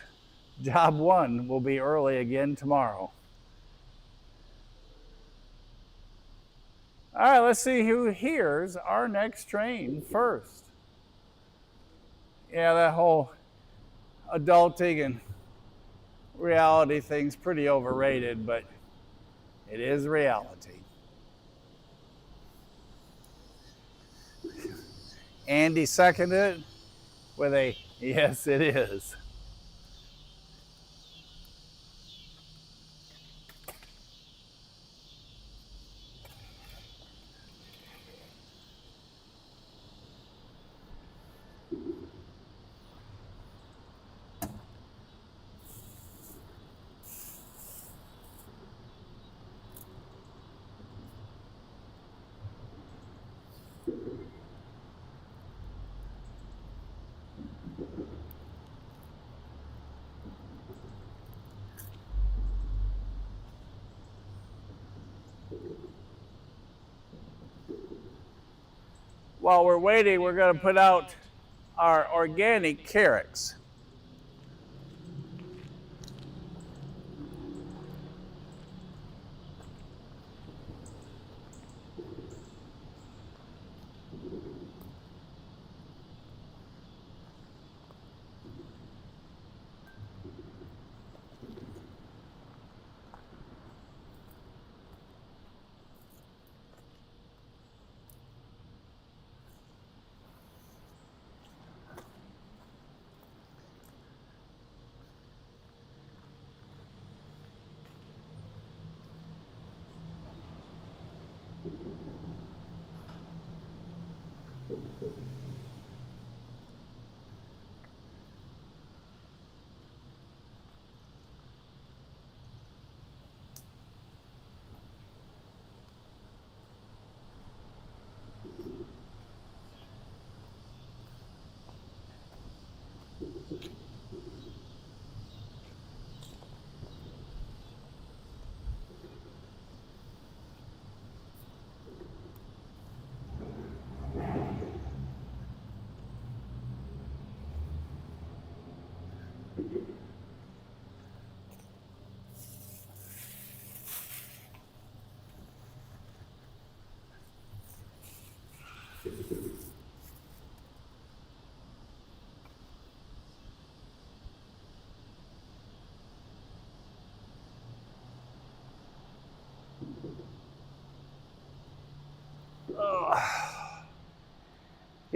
Speaker 3: job one will be early again tomorrow. All right, let's see who hears our next train first. Yeah, that whole adulting and reality thing's pretty overrated, but it is reality. Andy seconded it with a yes, it is. While we're waiting, we're going to put out our organic carrots.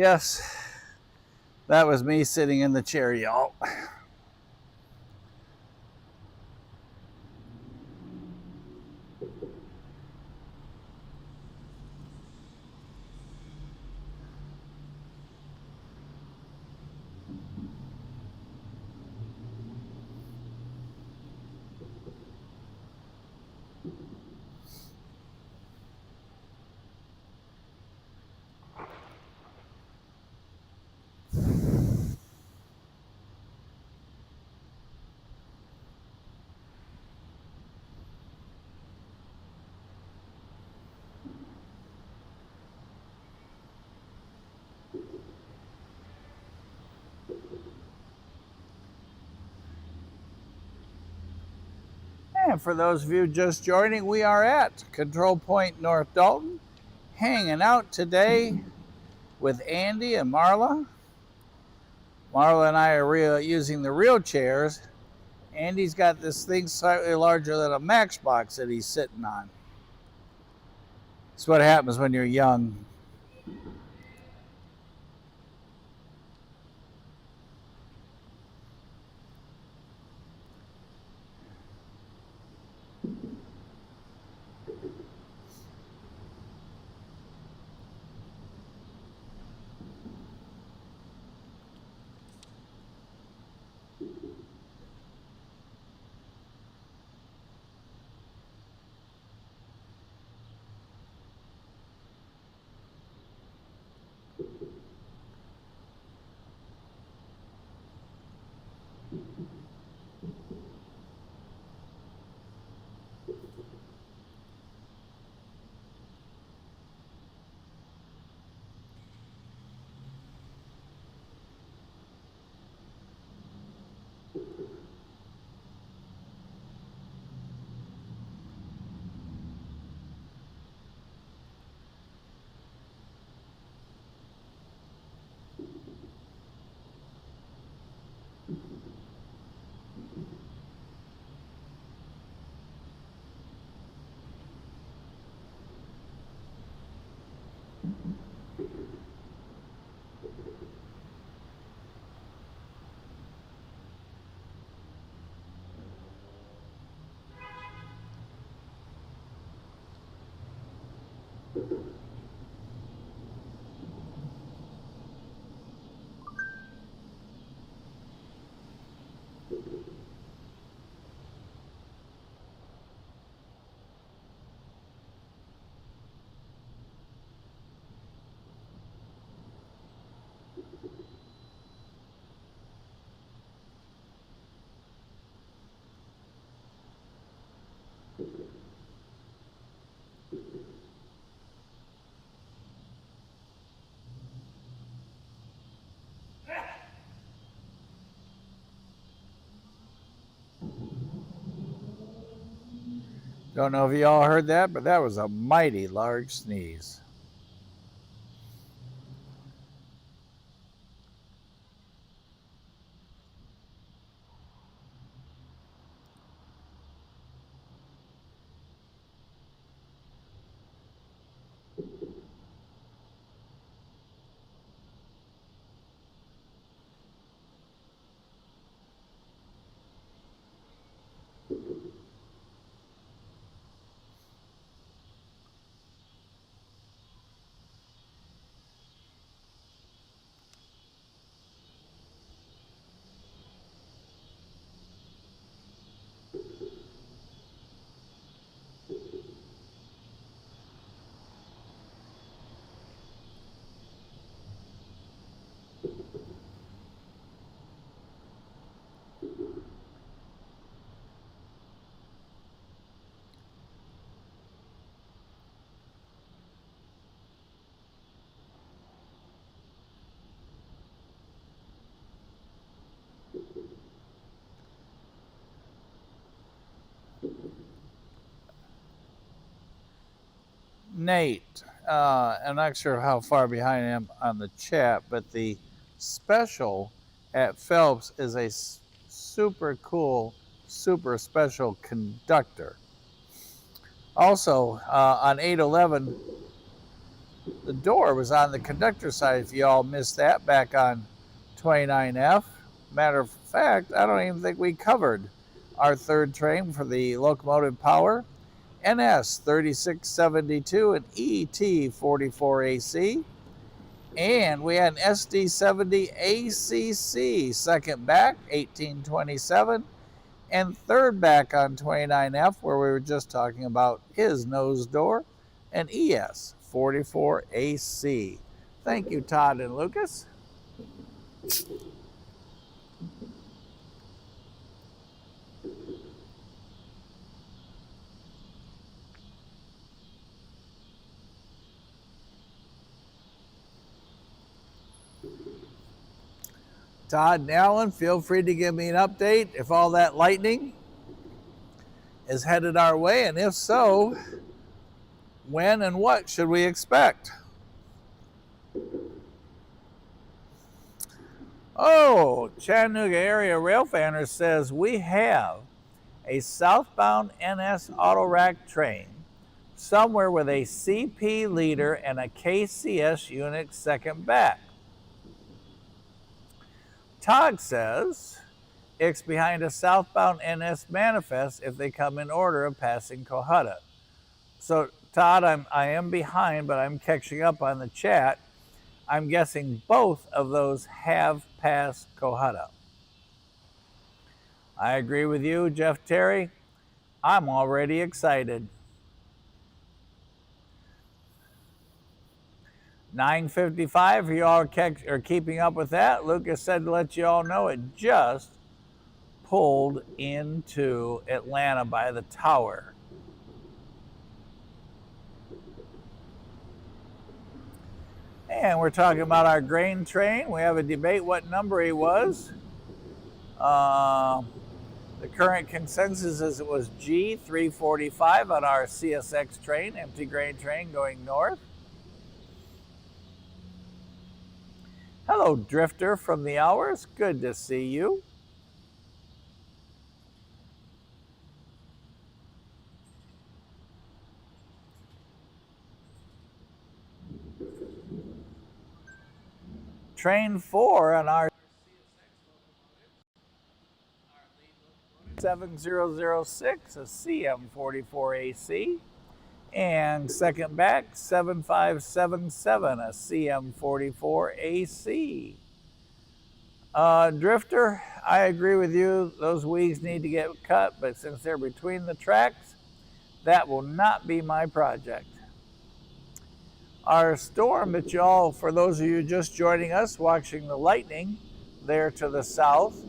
Speaker 3: Yes, that was me sitting in the chair, y'all. And for those of you just joining, we are at Control Point North Dalton, hanging out today with Andy and Marla. Marla and I are using the real chairs. Andy's got this thing slightly larger than a Matchbox that he's sitting on. It's what happens when you're young. Don't know if you all heard that, but that was a mighty large sneeze. Nate, I'm not sure how far behind I am on the chat, but the special at Phelps is a super cool, super special conductor. Also, on 811, the door was on the conductor side. If you all missed that back on 29F. Matter of fact, I don't even think we covered our third train for the locomotive power. NS 3672 and ET 44AC. And we had an SD 70 ACC, second back, 1827. And third back on 29F, where we were just talking about his nose door, and ES 44AC. Thank you, Todd and Lucas. Todd and Alan, feel free to give me an update if all that lightning is headed our way, and if so, when and what should we expect? Oh, Chattanooga area rail fanner says we have a southbound NS auto rack train somewhere with a CP leader and a KCS unit second back. Todd says it's behind a southbound NS manifest if they come in order of passing Cohutta. So Todd, I am behind, but I'm catching up on the chat. I'm guessing both of those have passed Cohutta. I agree with you, Jeff Terry. I'm already excited. 9:55, you all are keeping up with that. Lucas said to let you all know it just pulled into Atlanta by the tower. And we're talking about our grain train. We have a debate what number he was. The current consensus is it was G345 on our CSX train, empty grain train going north. Hello, Drifter from the Hours. Good to see you. Train 4 on our 7006, a CM44AC. And second back, 7577, a CM44 AC. Drifter, I agree with you. Those weeds need to get cut, but since they're between the tracks, that will not be my project. Our storm that y'all, for those of you just joining us, watching the lightning there to the south,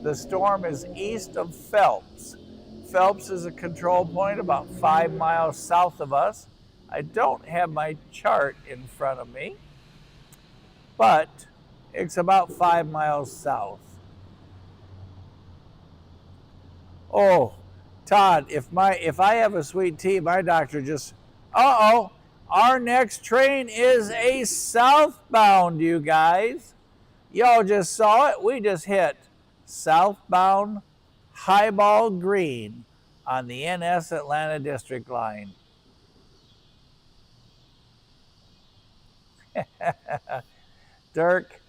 Speaker 3: the storm is east of Phelps. Phelps is a control point about 5 miles south of us. I don't have my chart in front of me, but it's about 5 miles south. Oh, Todd, if I have a sweet tea, my doctor just, our next train is a southbound, you guys. Y'all just saw it. We just hit southbound highball green on the NS Atlanta District line. Dirk,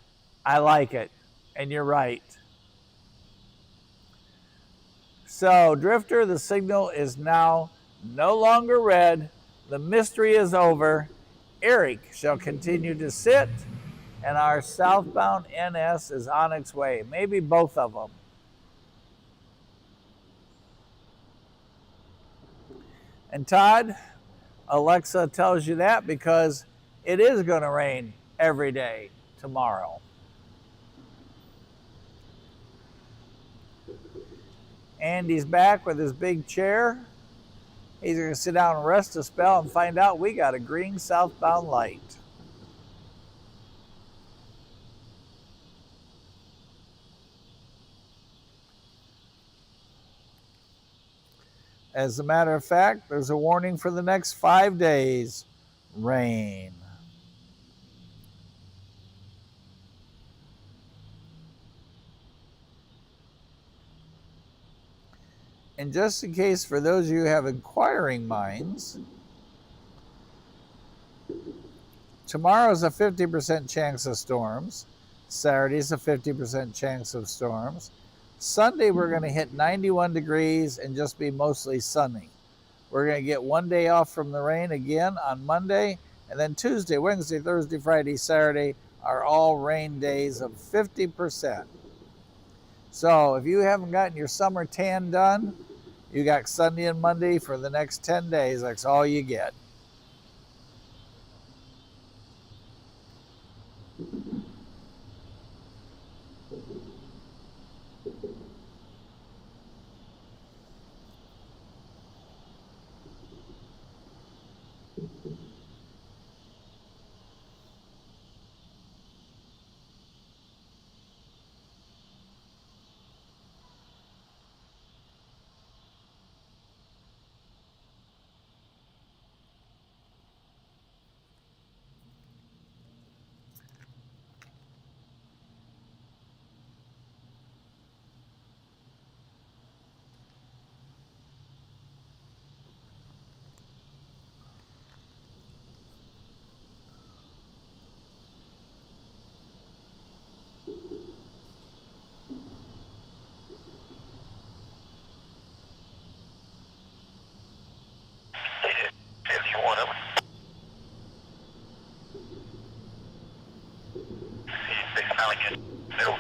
Speaker 3: I like it, and you're right. So, Drifter, the signal is now no longer red. The mystery is over. Eric shall continue to sit, and our southbound NS is on its way. Maybe both of them. And Todd, Alexa tells you that because it is going to rain every day tomorrow. Andy's back with his big chair. He's going to sit down and rest a spell and find out we got a green southbound light. As a matter of fact, there's a warning for the next 5 days. Rain. And just in case, for those of you who have inquiring minds, tomorrow's a 50% chance of storms. Saturday's a 50% chance of storms. Sunday, we're going to hit 91 degrees and just be mostly sunny. We're going to get 1 day off from the rain again on Monday. And then Tuesday, Wednesday, Thursday, Friday, Saturday are all rain days of 50%. So if you haven't gotten your summer tan done, you got Sunday and Monday for the next 10 days. That's all you get.
Speaker 1: If you want them. They finally get middle.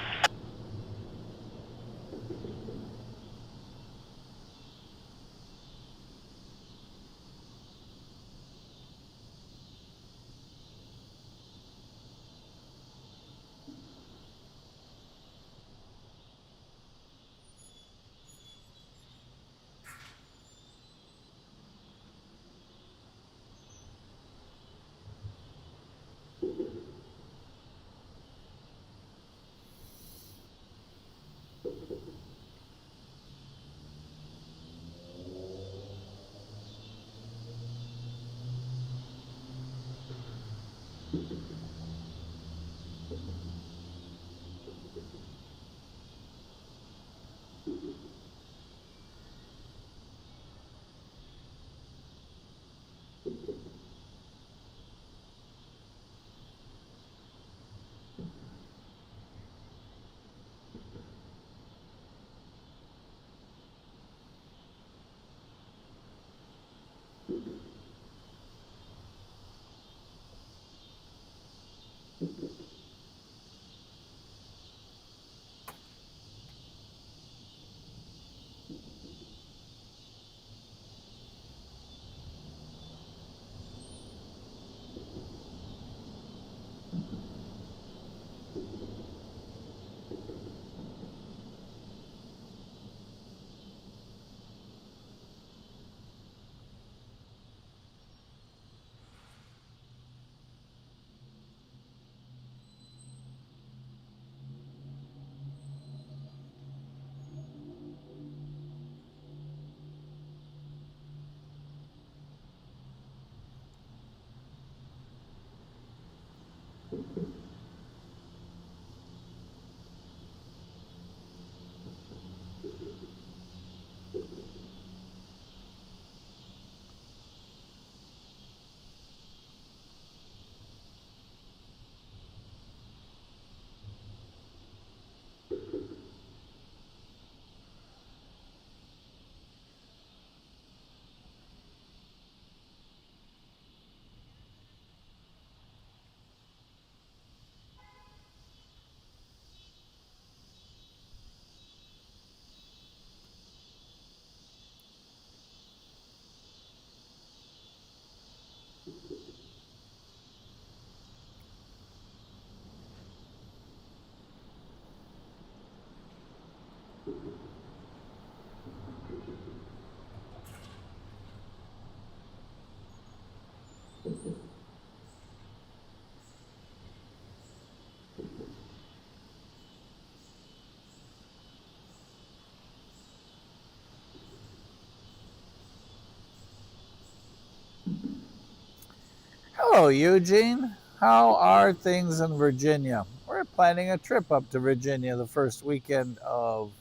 Speaker 3: Hello, Eugene. How are things in Virginia? We're planning a trip up to Virginia the first weekend of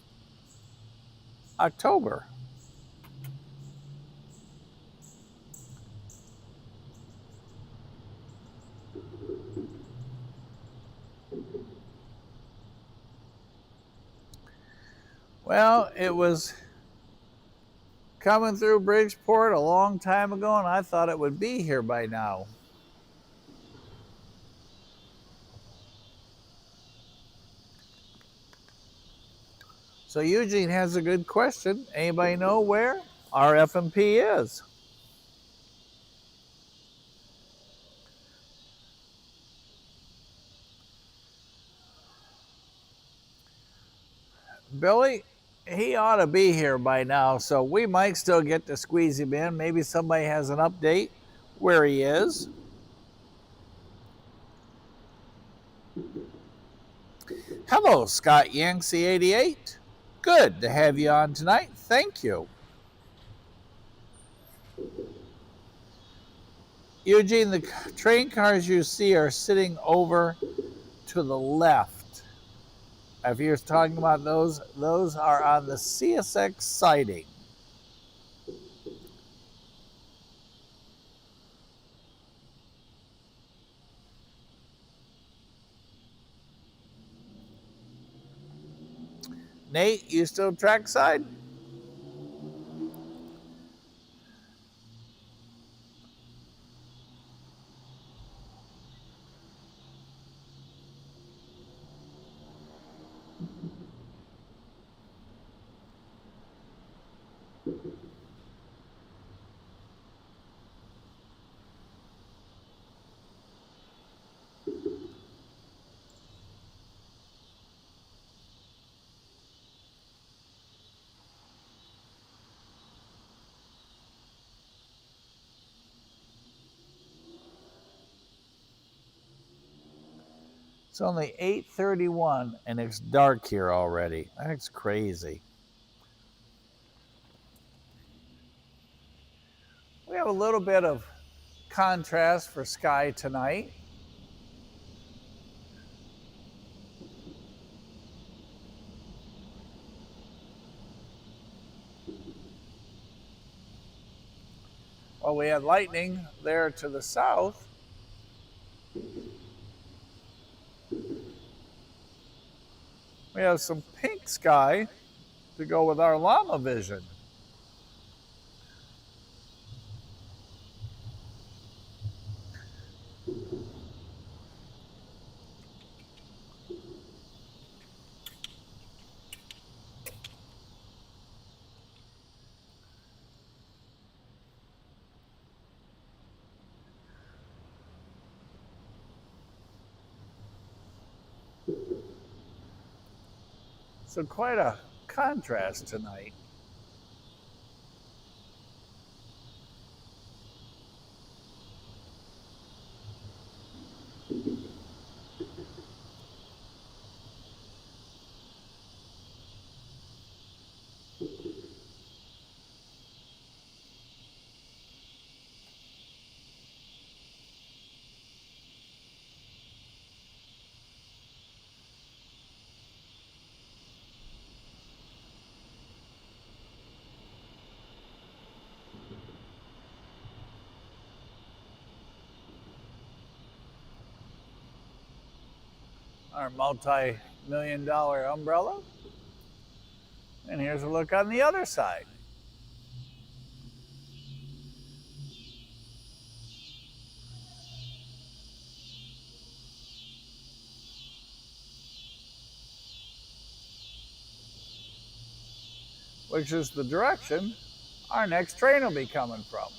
Speaker 3: October. Well, it was coming through Bridgeport a long time ago, and I thought it would be here by now. So Eugene has a good question. Anybody know where our F&P is? Billy, he ought to be here by now, so we might still get to squeeze him in. Maybe somebody has an update where he is. Hello, Scott Yancey 88. Good to have you on tonight. Thank you. Eugene, the train cars you see are sitting over to the left. If you're talking about those are on the CSX siding. Nate, you still trackside? It's only 8:31 and it's dark here already. That's crazy. We have a little bit of contrast for sky tonight. Well, we had lightning there to the south. We have some pink sky to go with our llama vision. So quite a contrast tonight. our multi-million-dollar umbrella. And here's a look on the other side. Which is the direction our next train will be coming from.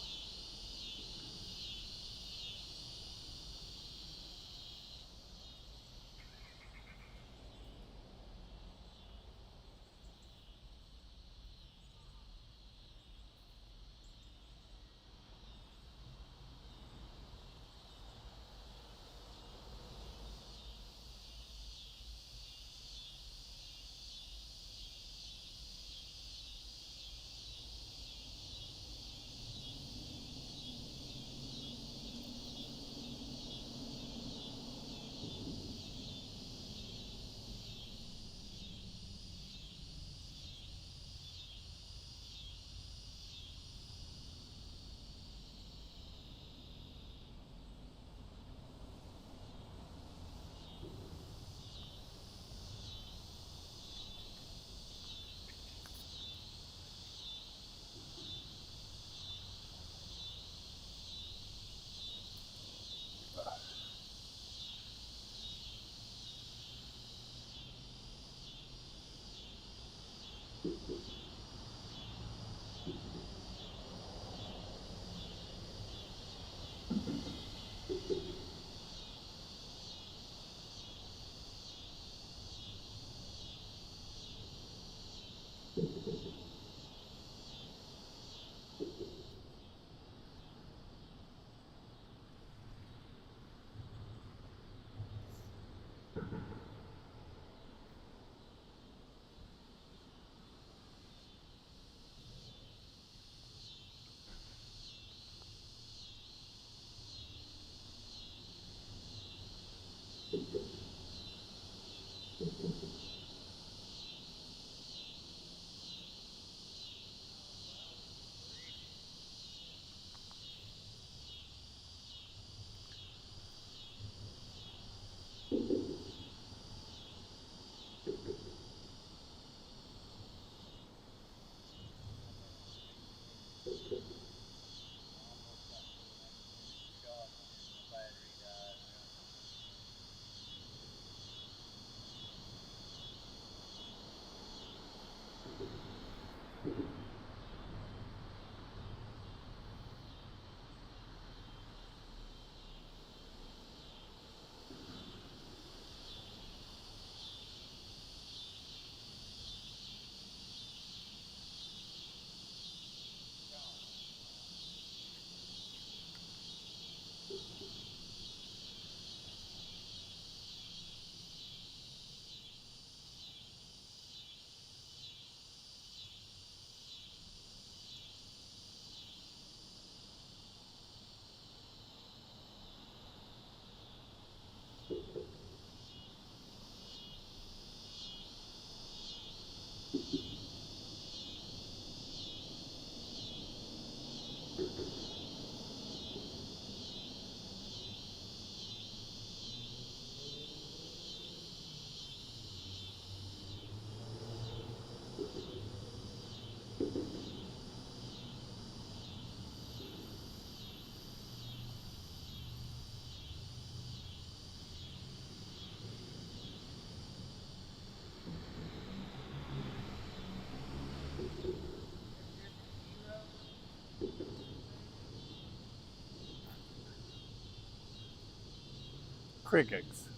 Speaker 3: Crickets.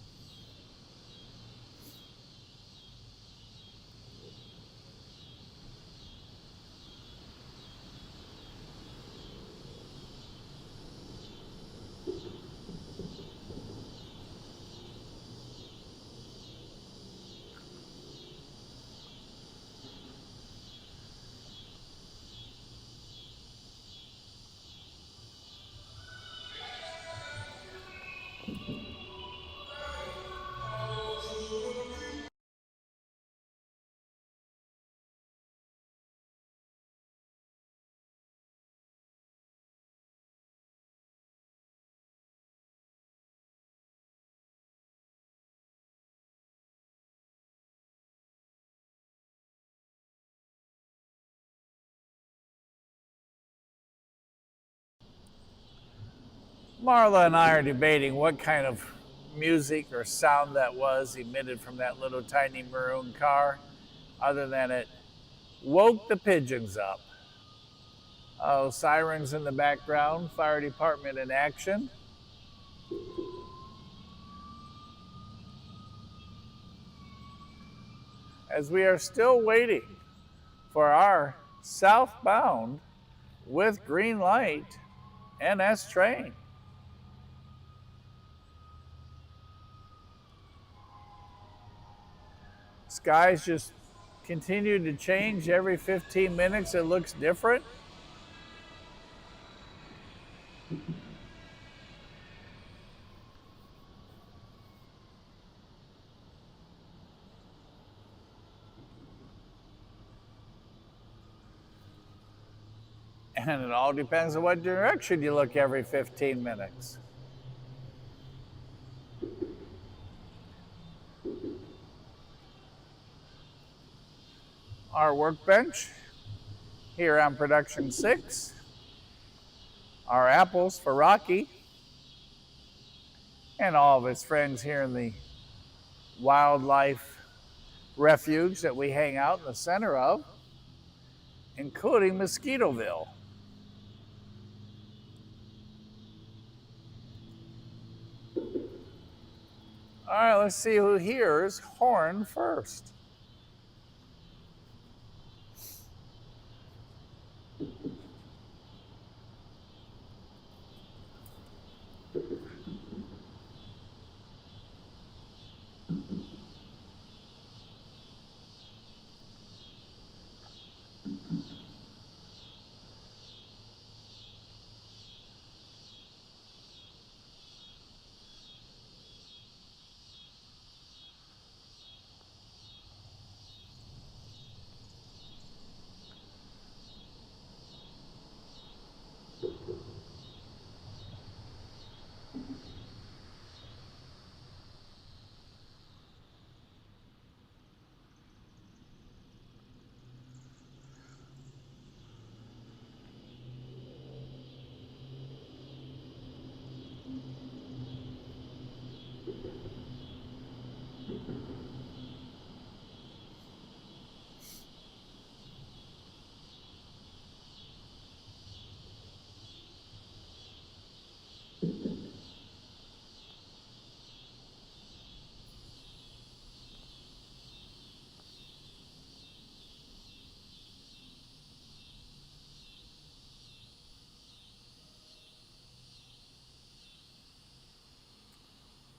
Speaker 3: Marla and I are debating what kind of music or sound that was emitted from that little tiny maroon car, other than it woke the pigeons up. Oh, sirens in the background, fire department in action. As we are still waiting for our southbound with green light NS train. Skies just continue to change every 15 minutes. It looks different. And it all depends on what direction you look every 15 minutes. Our workbench here on production 6. Our apples for Rocky and all of his friends here in the wildlife refuge that we hang out in the center of, including Mosquitoville. All right, let's see who hears horn first.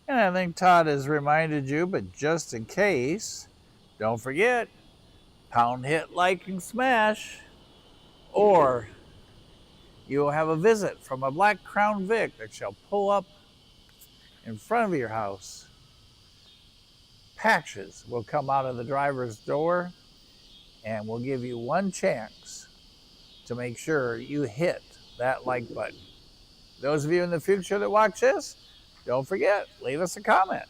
Speaker 3: And I think Todd has reminded you, but just in case, don't forget, pound, hit, like, and smash, or you will have a visit from a black Crown Vic that shall pull up in front of your house. Patches will come out of the driver's door, and we'll give you one chance to make sure you hit that like button. Those of you in the future that watch this, don't forget, leave us a comment.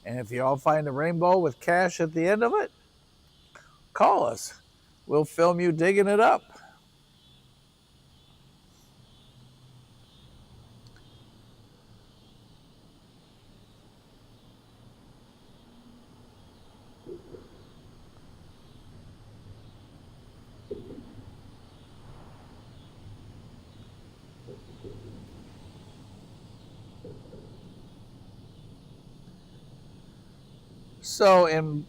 Speaker 3: And if you all find a rainbow with cash at the end of it, call us. We'll film you digging it up. So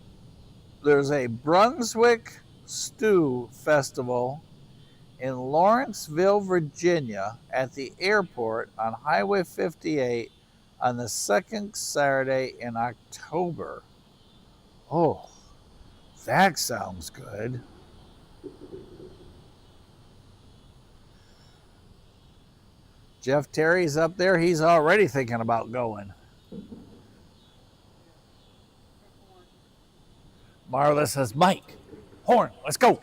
Speaker 3: there's a Brunswick Stew Festival in Lawrenceville, Virginia at the airport on Highway 58 on the second Saturday in October. Oh, that sounds good. Jeff Terry's up there. He's already thinking about going. Marla says, Mike, horn, let's go.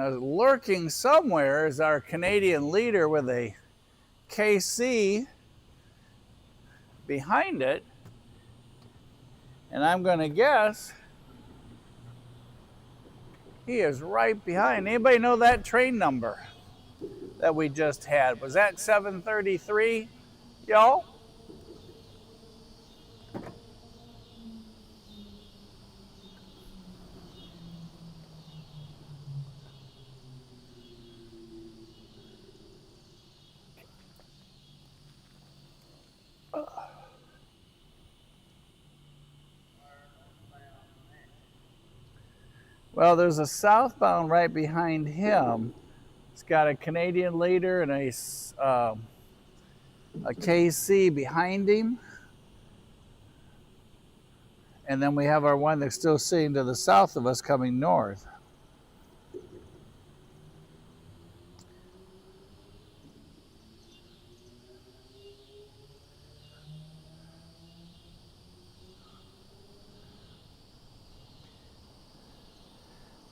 Speaker 3: Now, lurking somewhere is our Canadian leader with a KC behind it. And I'm going to guess he is right behind. Anybody know that train number that we just had? Was that 733, y'all? Well, there's a southbound right behind him. It's got a Canadian leader and a KC behind him. And then we have our one that's still sitting to the south of us coming north.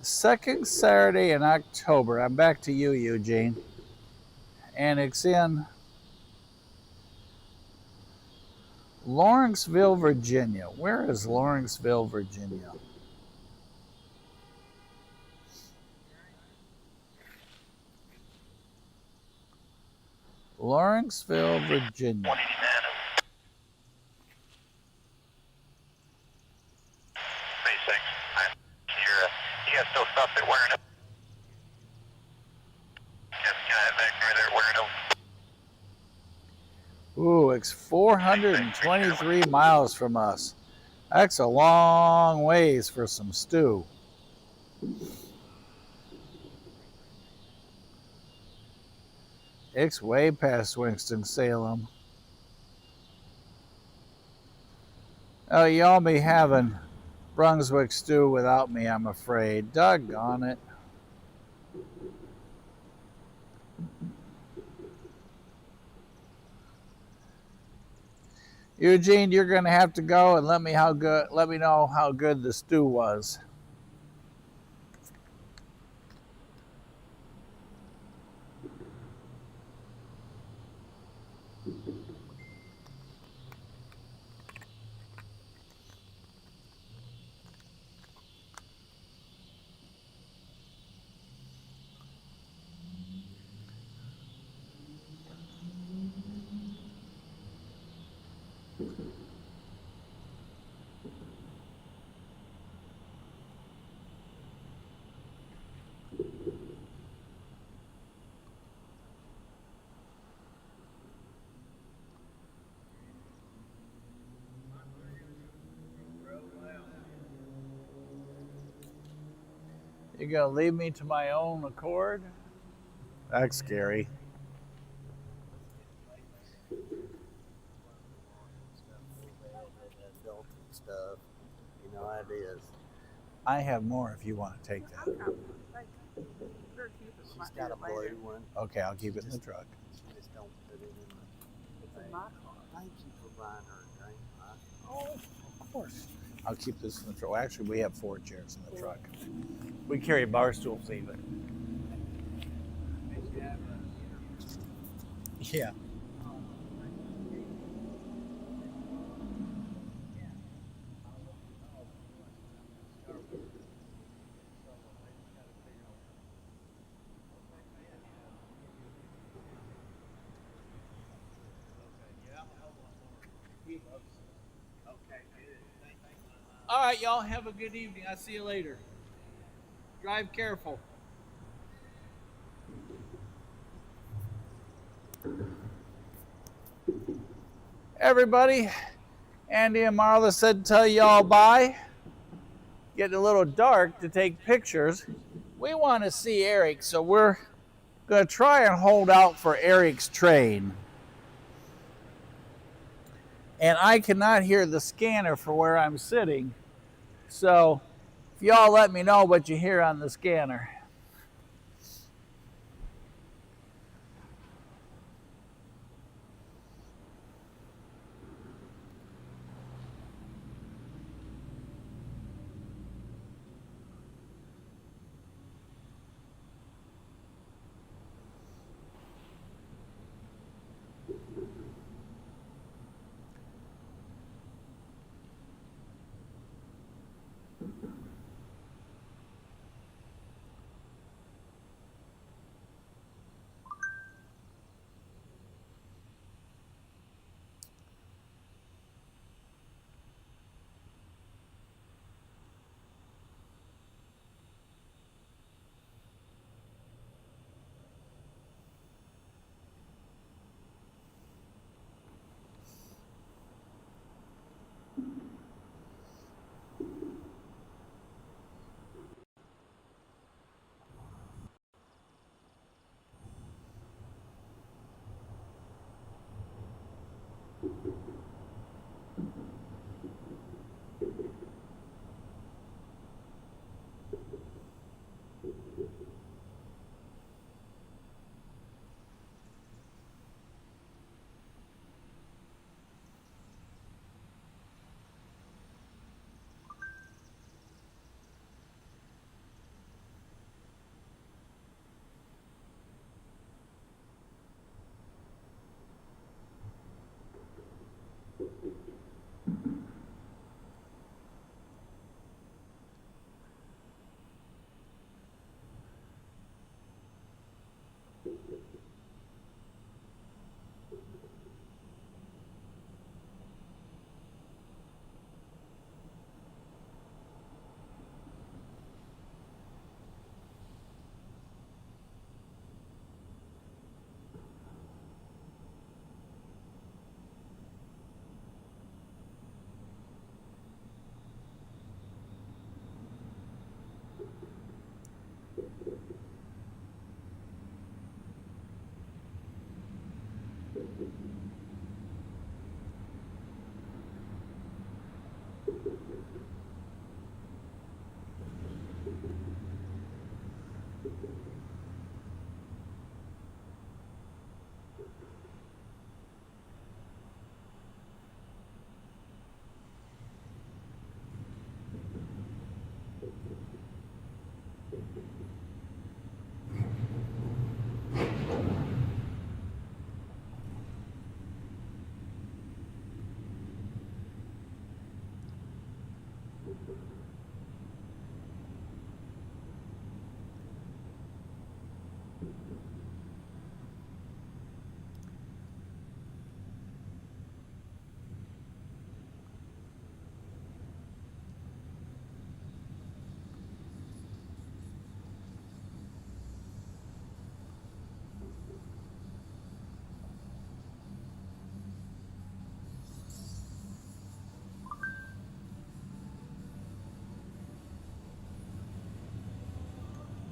Speaker 3: Second Saturday in October. I'm back to you, Eugene. And it's in Lawrenceville, Virginia. Where is Lawrenceville, Virginia? Lawrenceville, Virginia.
Speaker 1: You guys still stop there wearing them? Yes, can I have back right there wearing them?
Speaker 3: Ooh, it's 423 miles from us. That's a long ways for some stew. It's way past Winston-Salem. Oh, y'all be having Brunswick stew without me, I'm afraid. Doggone it. Eugene, you're going to have to go and let me know how good the stew was. You're going to leave me to my own accord? That's scary.
Speaker 5: Stuff, you know, ideas.
Speaker 3: I have more if you want to take that.
Speaker 5: She's got a blue one.
Speaker 3: Okay, I'll keep it in the truck.
Speaker 5: She just don't put it in the. It's in my car. Thank you for buying her a drink.
Speaker 3: Oh, of course. I'll keep this in the truck. Actually, we have 4 chairs in the truck. We carry bar stools even. Yeah. All right, y'all have a good evening. I'll see you later. Drive careful. Everybody, Andy and Marla said tell y'all bye. Getting a little dark to take pictures. We want to see Eric, so we're going to try and hold out for Eric's train. And I cannot hear the scanner for where I'm sitting. So if y'all let me know what you hear on the scanner.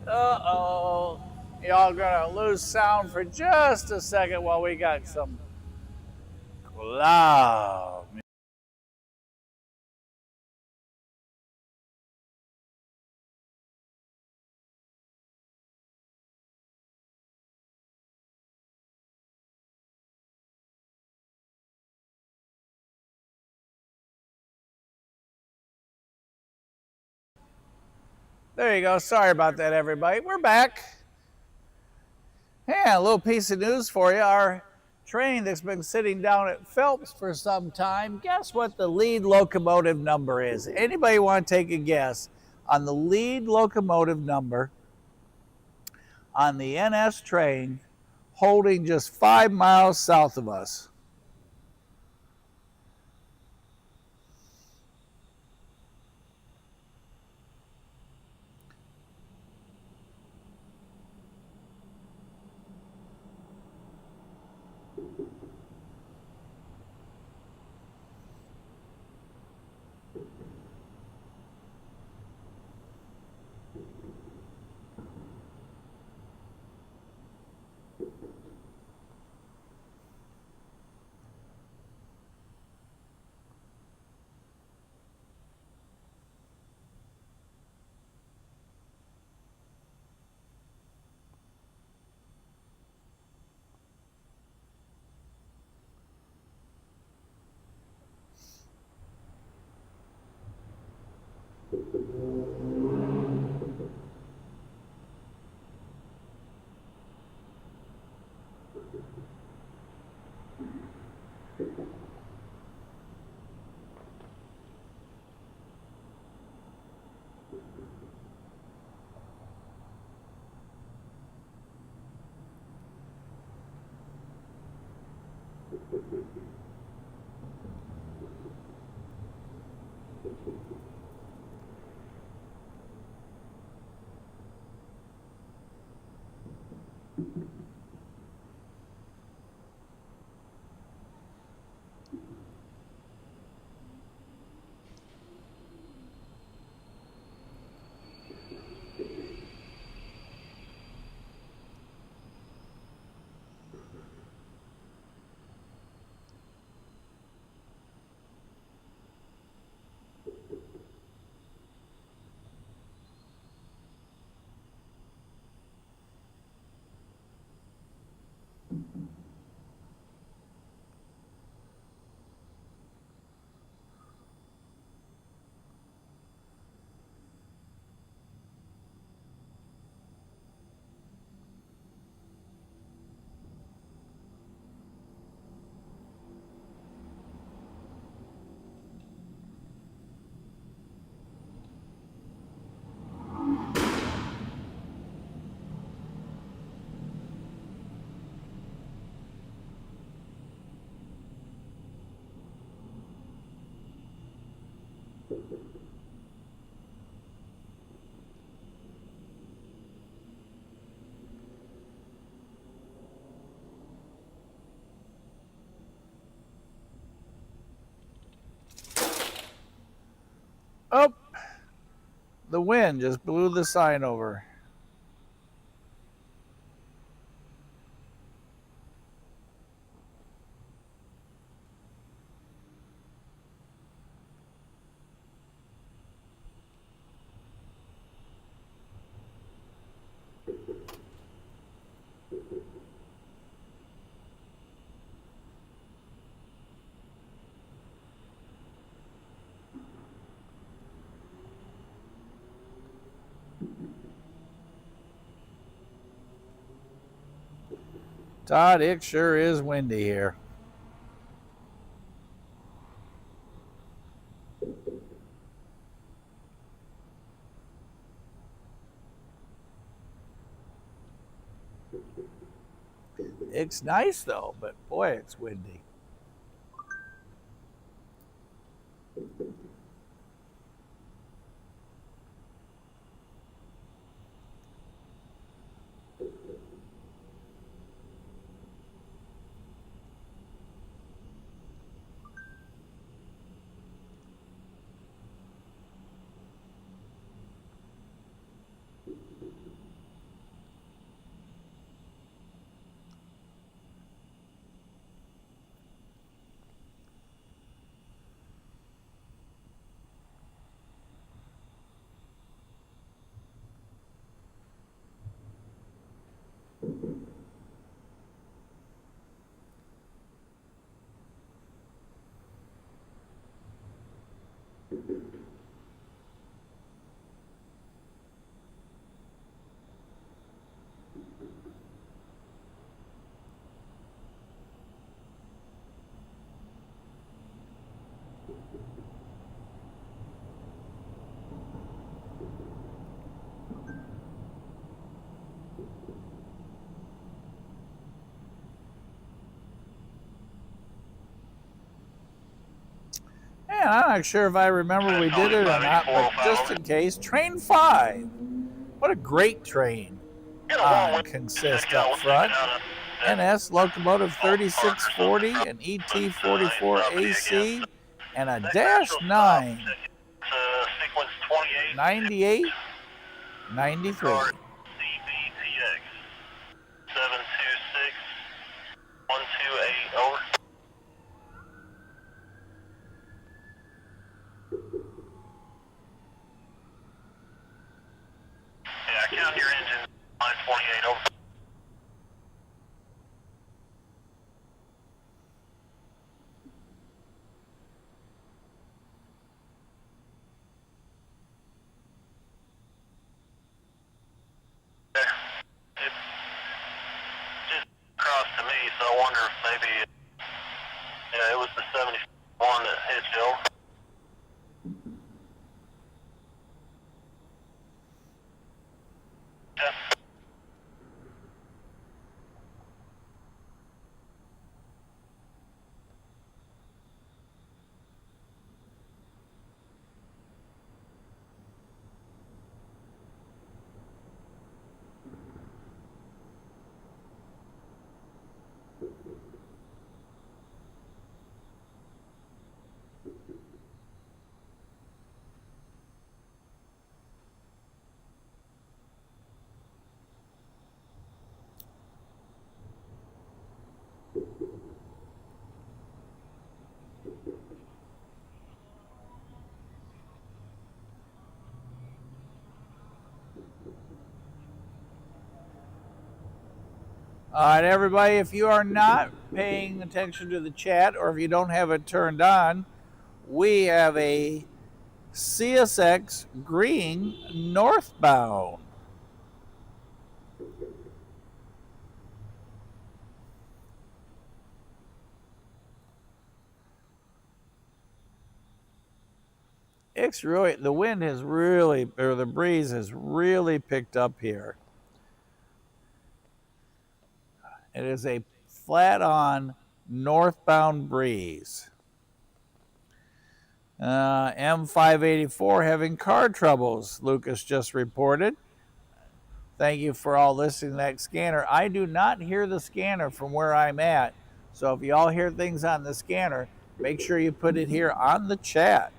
Speaker 3: Uh-oh. Y'all gonna lose sound for just a second while we got some cloud. There you go. Sorry about that, everybody. We're back. Yeah, a little piece of news for you. Our train that's been sitting down at Phelps for some time, guess what the lead locomotive number is? Anybody want to take a guess on the lead locomotive number on the NS train holding just 5 miles south of us? Oh, the wind just blew the sign over. Todd, it sure is windy here. It's nice though, but boy, it's windy. Man, I'm not sure if I remember we did it or not, but just in case, train 5. What a great train on consist up front. NS locomotive 3640, an ET44 AC, and a dash 9,
Speaker 1: Sequence 28.
Speaker 3: 98, 93.
Speaker 1: CPTX 726-128, over. Yeah, count your engine, line 28, over. It just crossed to me, so I wonder if maybe, yeah, it was the 71 that hit you, over. Yeah.
Speaker 3: All right, everybody, if you are not paying attention to the chat or if you don't have it turned on, we have a CSX green northbound. It's really, the wind has really, or the breeze has really picked up here. It is a flat-on northbound breeze. M584 having car troubles, Lucas just reported. Thank you for all listening to that scanner. I do not hear the scanner from where I'm at, so if you all hear things on the scanner, make sure you put it here on the chat.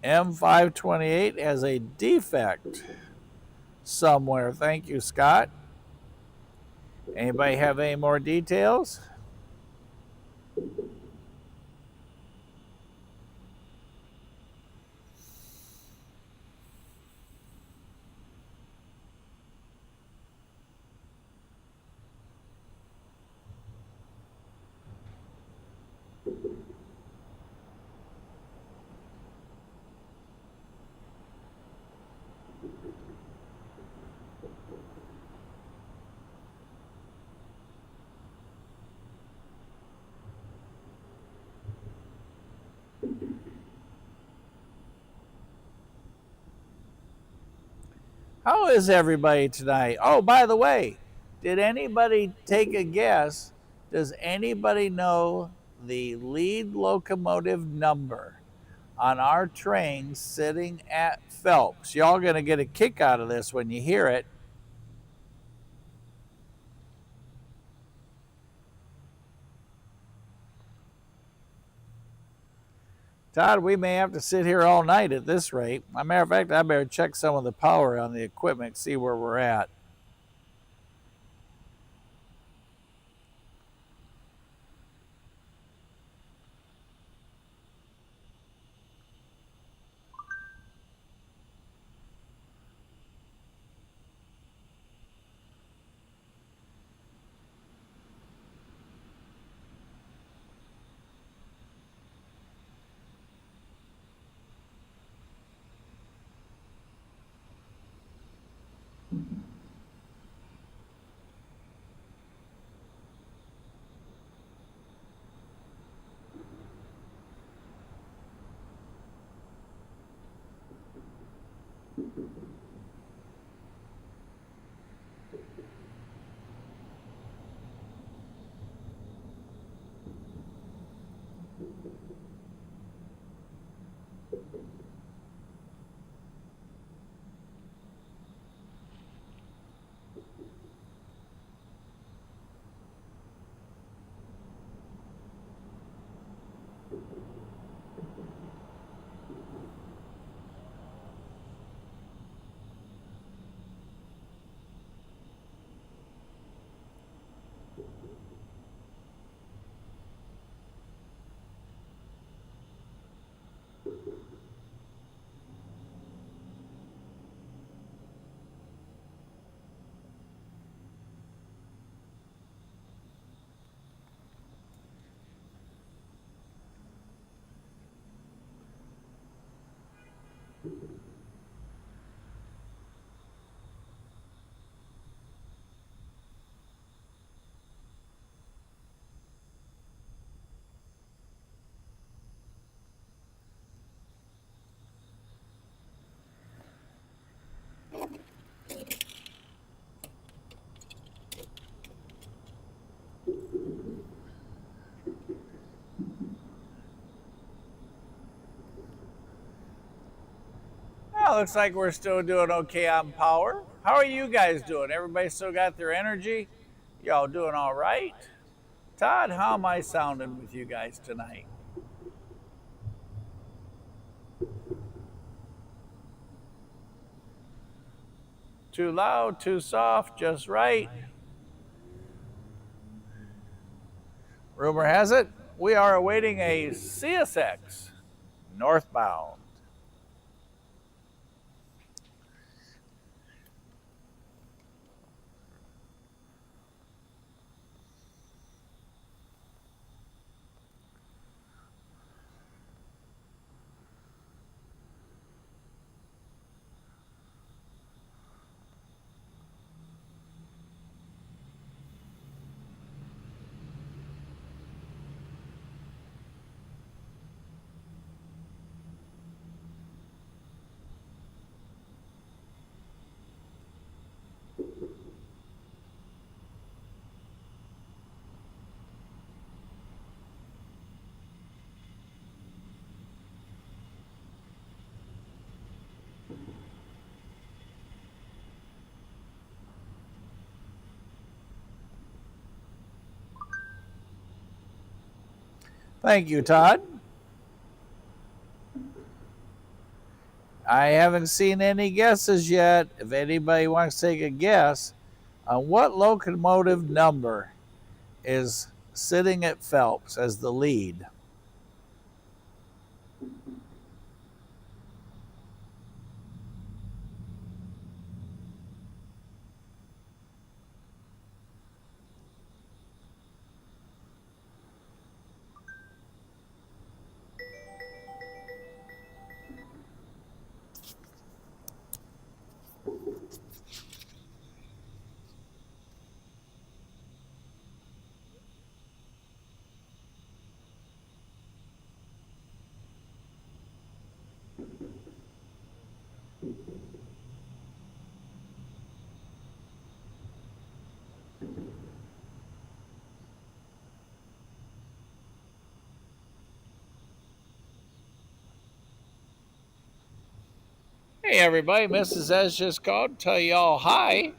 Speaker 3: M528 has a defect somewhere. Thank you, Scott. Anybody have any more details? How is everybody tonight? Oh, by the way, did anybody take a guess? Does anybody know the lead locomotive number on our train sitting at Phelps? Y'all gonna get a kick out of this when you hear it. Todd, we may have to sit here all night at this rate. As a matter of fact, I better check some of the power on the equipment, see where we're at. Well, looks like we're still doing okay on power. How are you guys doing? Everybody still got their energy? Y'all doing all right? Todd, how am I sounding with you guys tonight? Too loud, too soft, just right? Rumor has it, we are awaiting a CSX northbound. Thank you, Todd. I haven't seen any guesses yet. If anybody wants to take a guess on what locomotive number is sitting at Phelps as the lead. Hey everybody, Mrs. S just called to tell you all hi.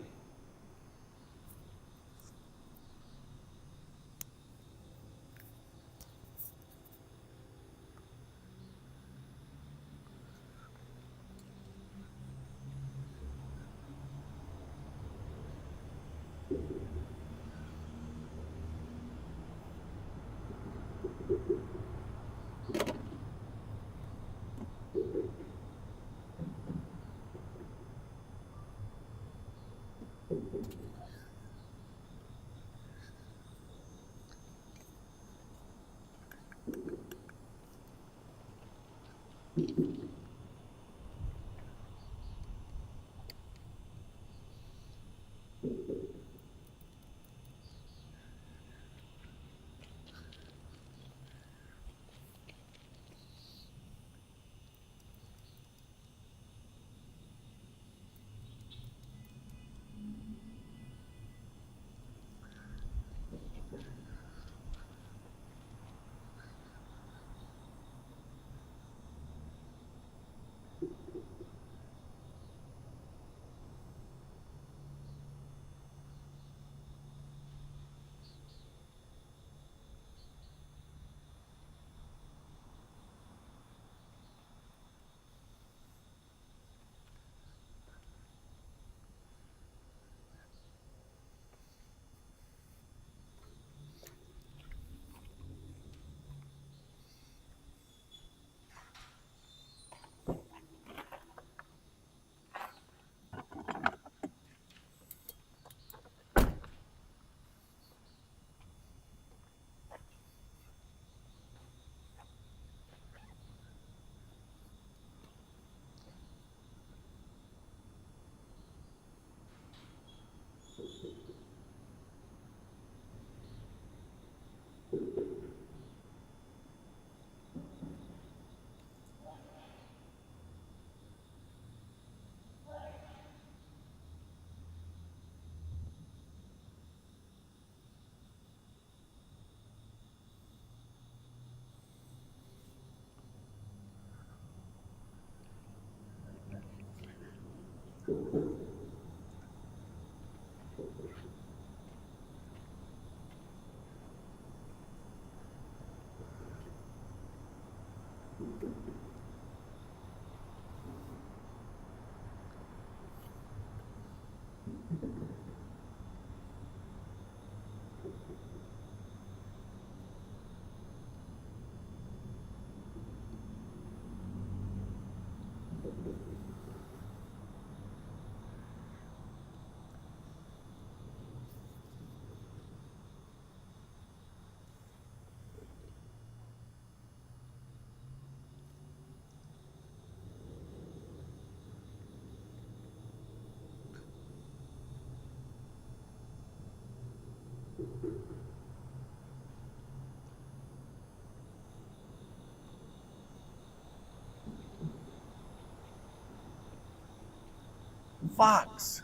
Speaker 3: Fox,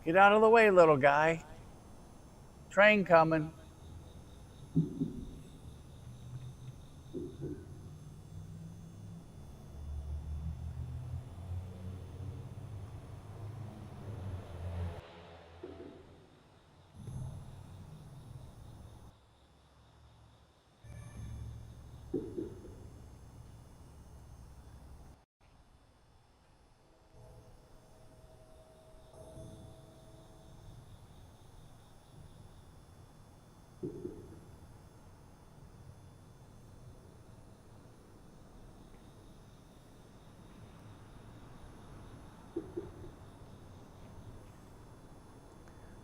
Speaker 3: get out of the way, little guy. Train coming.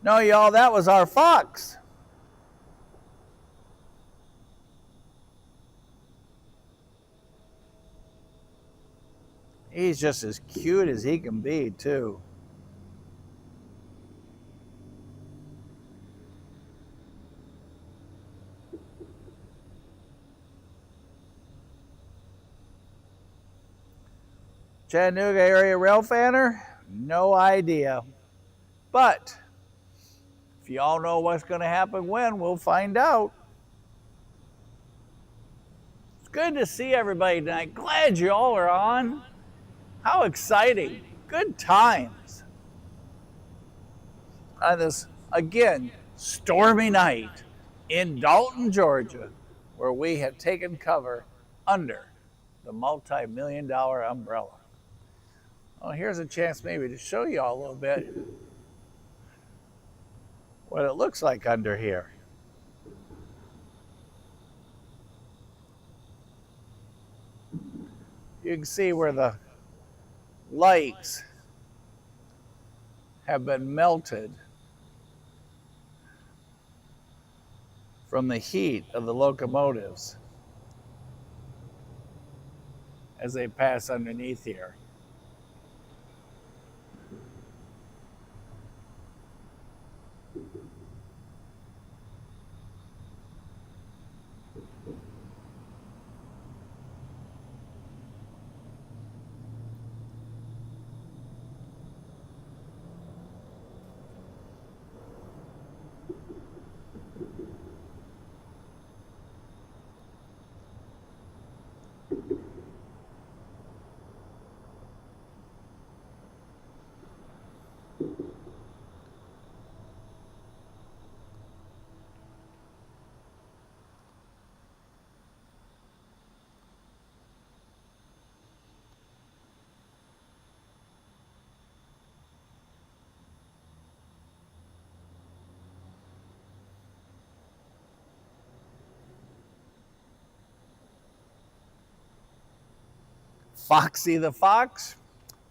Speaker 3: No, y'all, that was our fox. He's just as cute as he can be, too. Chattanooga area rail fanner? No idea. But if y'all know what's going to happen when, we'll find out. It's good to see everybody tonight. Glad you all are on. How exciting. Good times. On this, again, stormy night in Dalton, Georgia, where we have taken cover under the multi-million-dollar umbrella. Well, here's a chance maybe to show you all a little bit what it looks like under here. You can see where the lights have been melted from the heat of the locomotives as they pass underneath here. Foxy the Fox,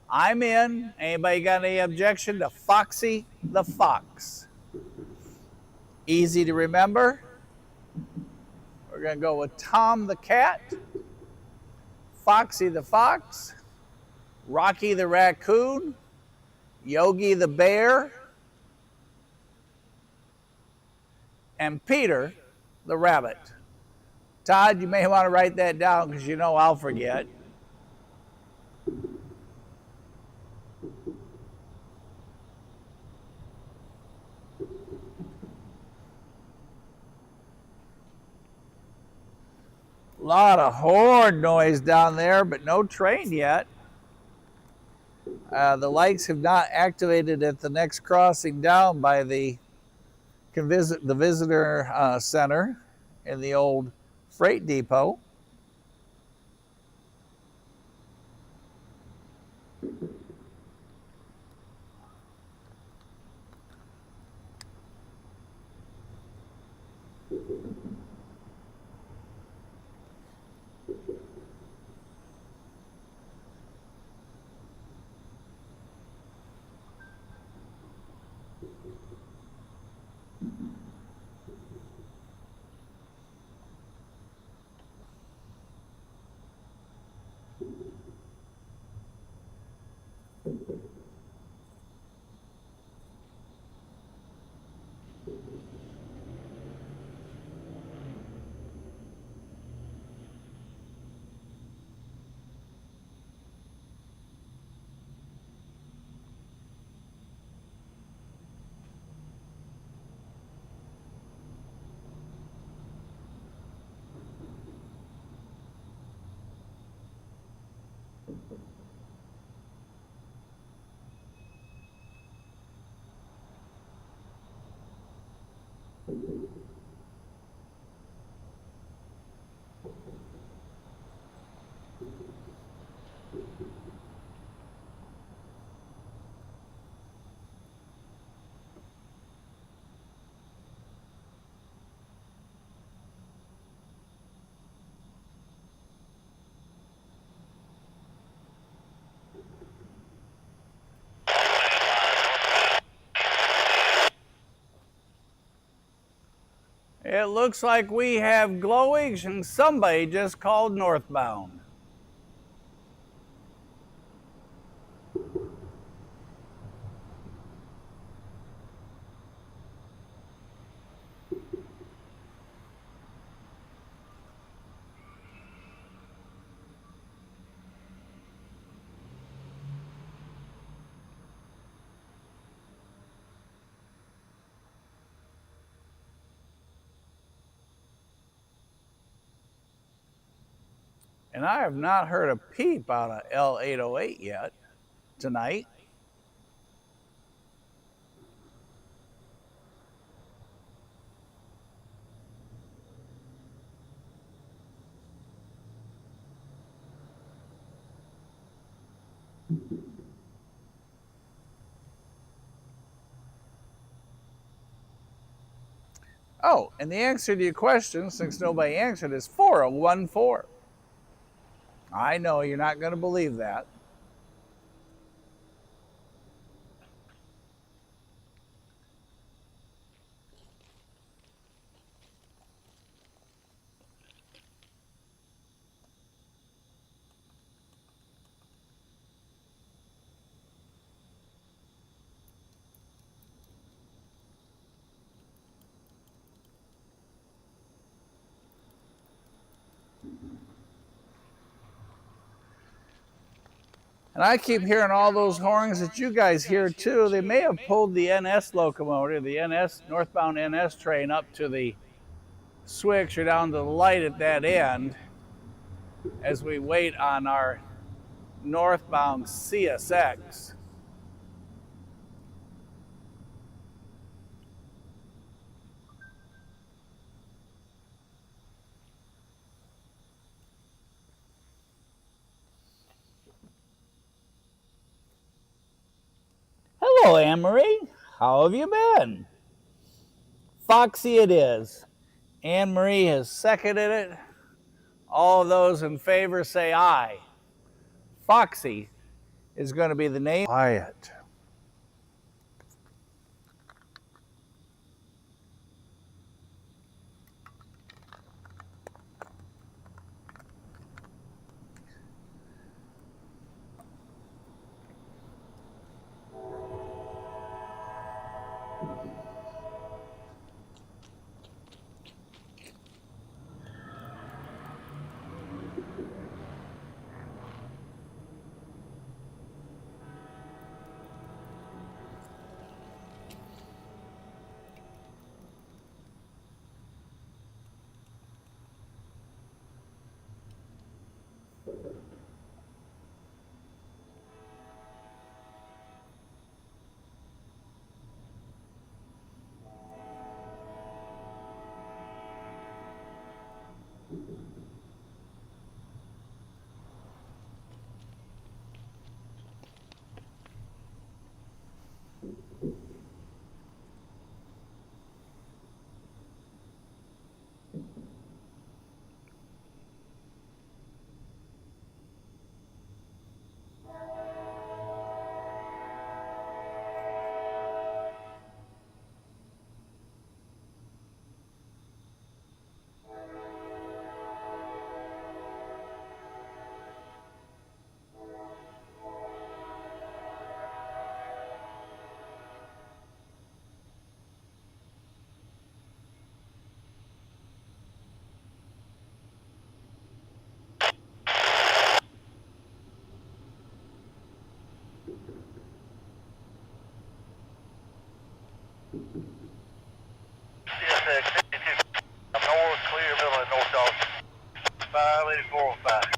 Speaker 3: I'm in. Anybody got any objection to Foxy the Fox? Easy to remember. We're going to go with Tom the Cat, Foxy the Fox, Rocky the Raccoon, Yogi the Bear, and Peter the Rabbit. Todd, you may want to write that down because you know I'll forget. A lot of horn noise down there, but no train yet. The lights have not activated at the next crossing down by the visitor center in the old freight depot. It looks like we have glowings and somebody just called northbound. And I have not heard a peep out of L808 yet tonight. Oh, and the answer to your question, since nobody answered, is 4014. I know you're not going to believe that. And I keep hearing all those horns that you guys hear too. They may have pulled the NS locomotive, the NS northbound NS train up to the switch or down to the light at that end as we wait on our northbound CSX. Hello, Anne-Marie. How have you been? Foxy it is. Anne-Marie has seconded it. All of those in favor say aye. Foxy is going to be the name. Quiet.
Speaker 1: CSX 52. North Clearville and North Dalton. 58405.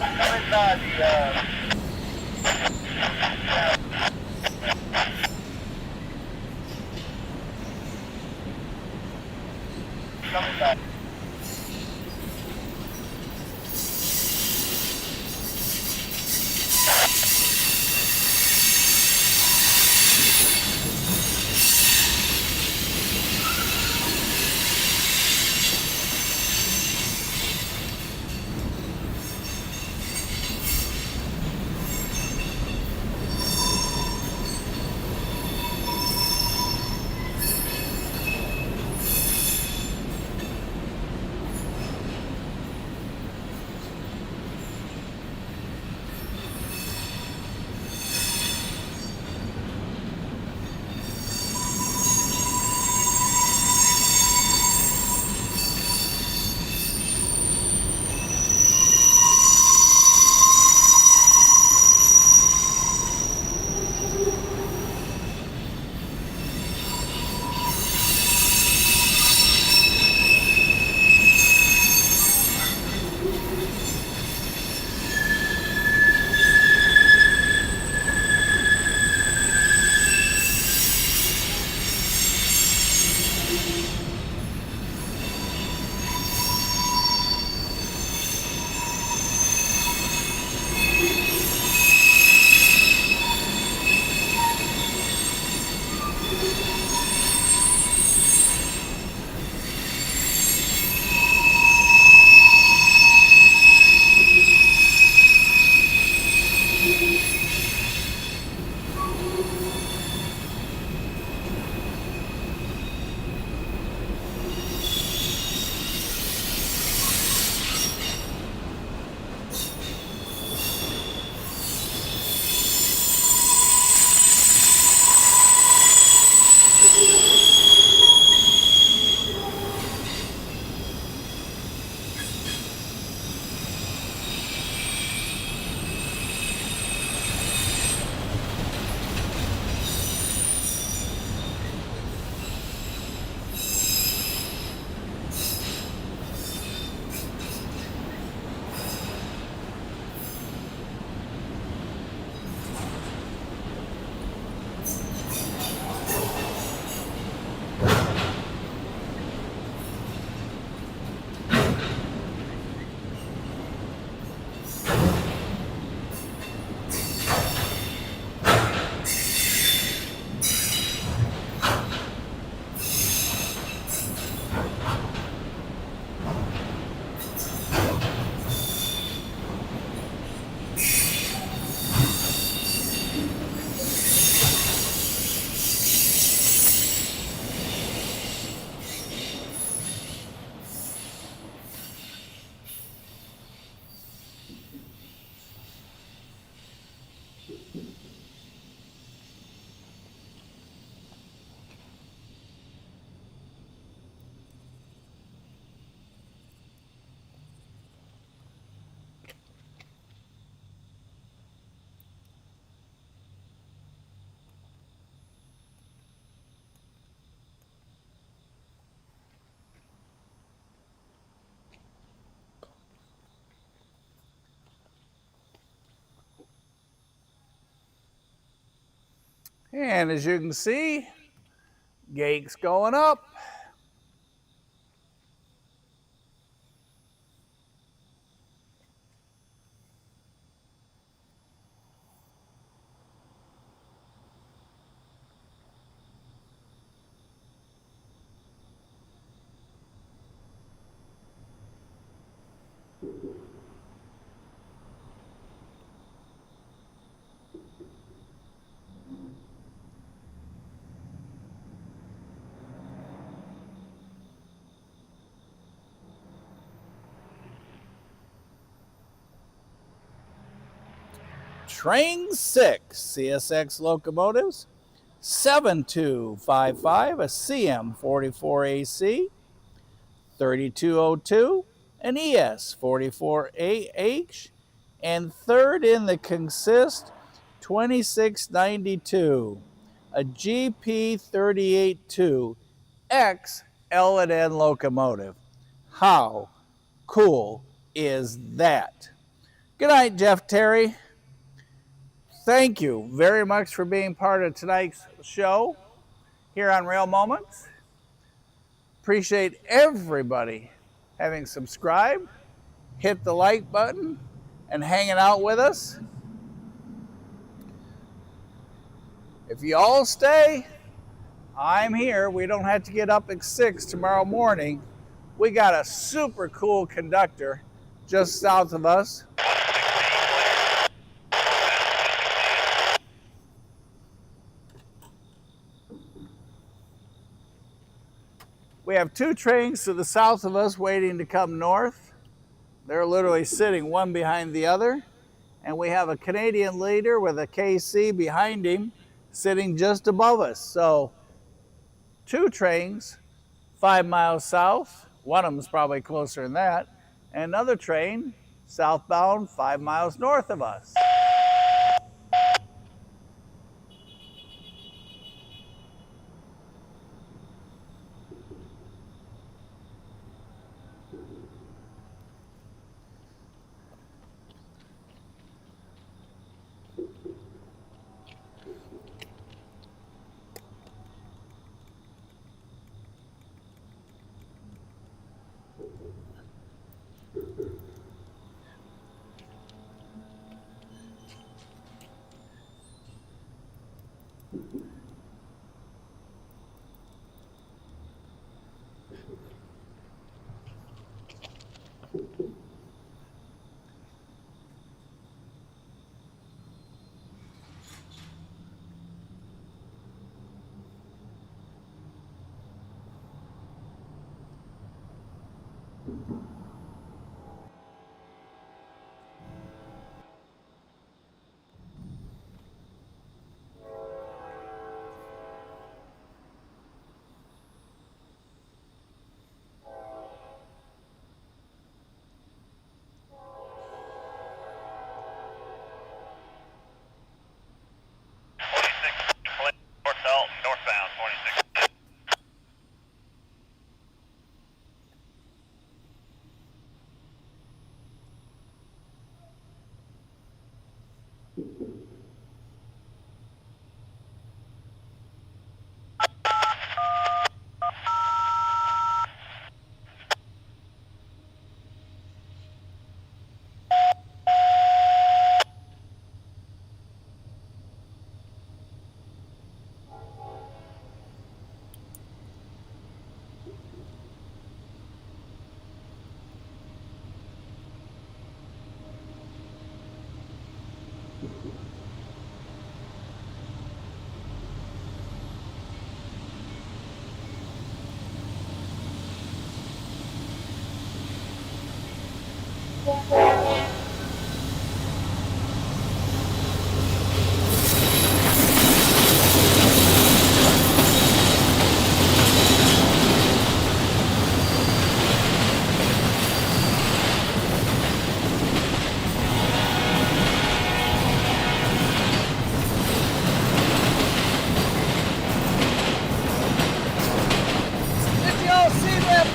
Speaker 1: Inside the, coming back.
Speaker 3: And as you can see, gate's going up. Train 6 CSX locomotives, 7255, a CM44AC, 3202, an ES44AH, and third in the consist, 2692, a GP382 X L&N locomotive. How cool is that? Good night, Jeff Terry. Thank you very much for being part of tonight's show here on Rail Moments. Appreciate everybody having subscribed, hit the like button, and hanging out with us. If you all stay, I'm here. We don't have to get up at 6 tomorrow morning. We got a super cool conductor just south of us. We have 2 trains to the south of us waiting to come north. They're literally sitting one behind the other. And we have a Canadian leader with a KC behind him sitting just above us. So 2 trains, 5 miles south. One of them's probably closer than that. And another train southbound 5 miles north of us.
Speaker 1: North Dalton, northbound, 26.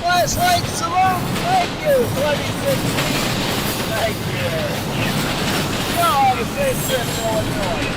Speaker 3: Flashlight salute, thank you, 2016. Thank you. Y'all have a safe trip to Illinois.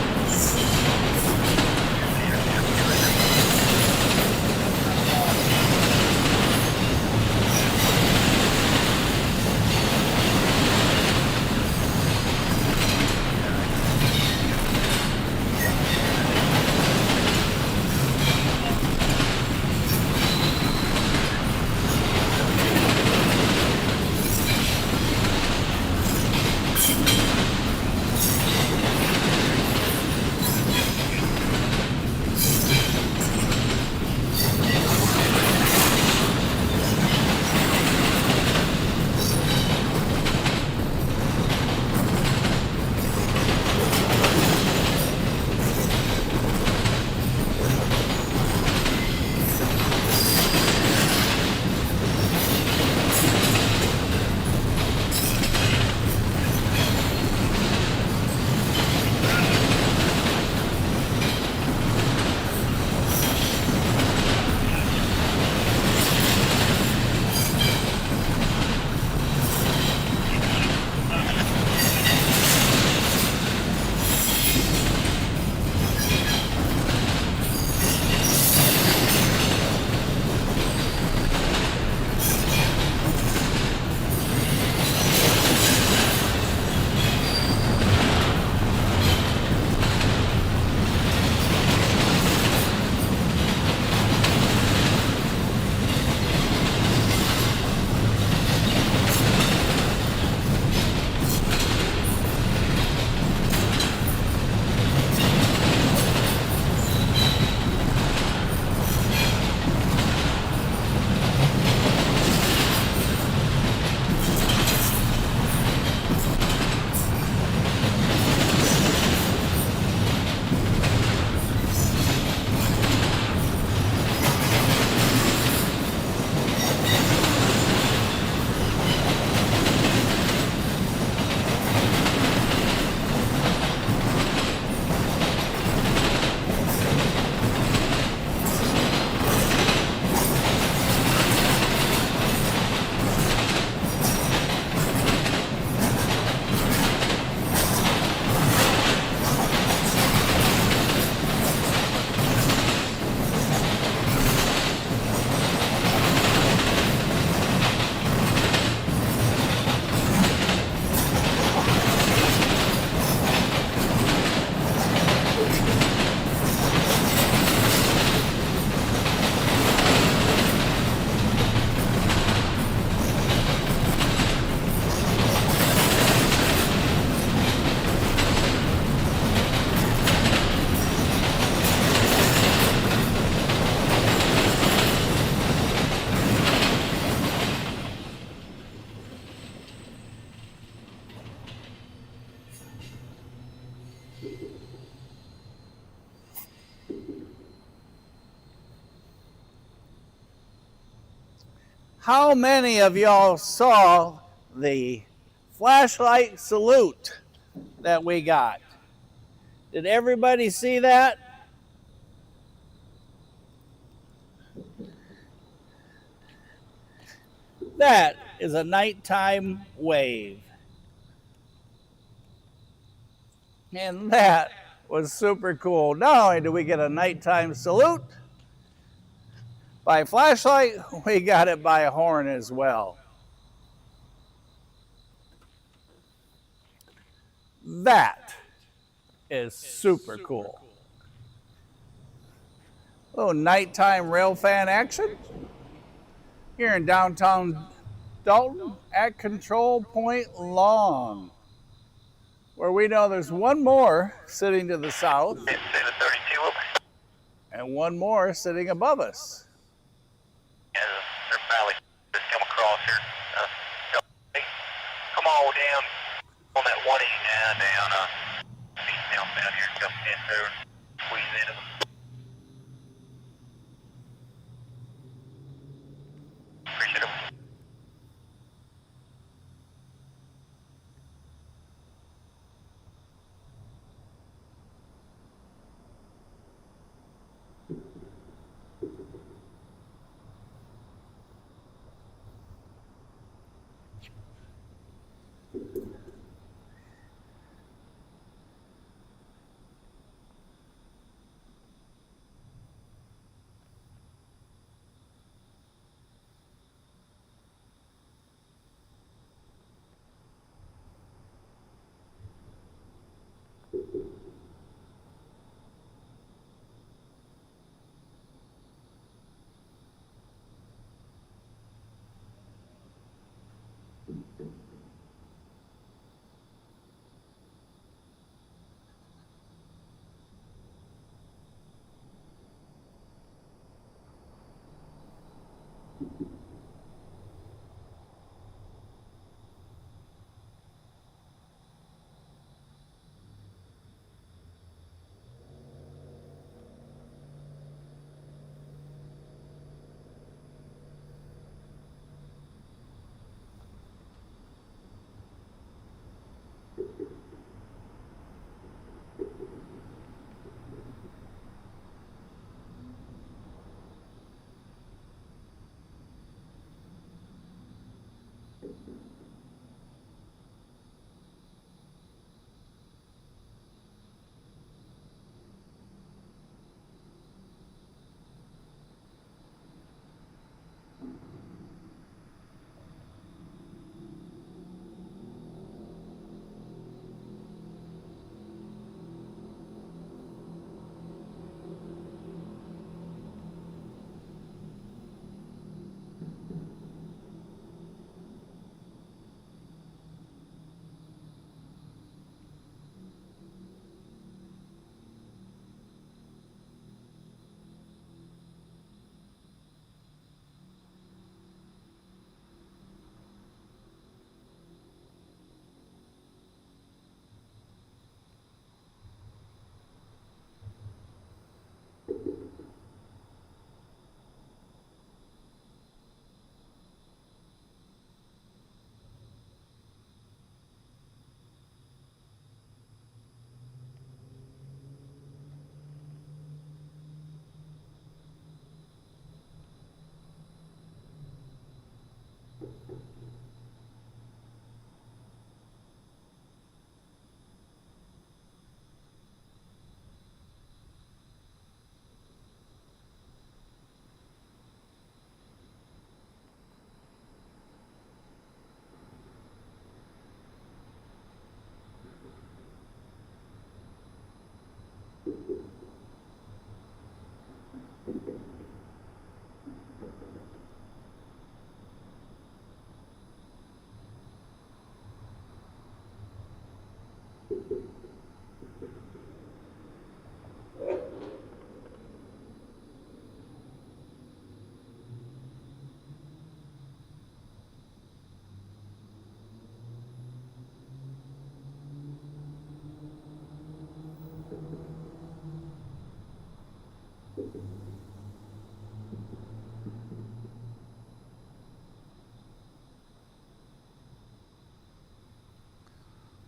Speaker 3: How many of y'all saw the flashlight salute that we got? Did everybody see that? That is a nighttime wave. And that was super cool. Not only did we get a nighttime salute by flashlight, we got it by a horn as well. That is super cool. A little nighttime rail fan action here in downtown Dalton at Control Point Long, where we know there's one more sitting to the south and one more sitting above us.
Speaker 1: Yeah, they're finally just come across here. Come all down on that 180 down here, come in there and squeeze into them. Appreciate it.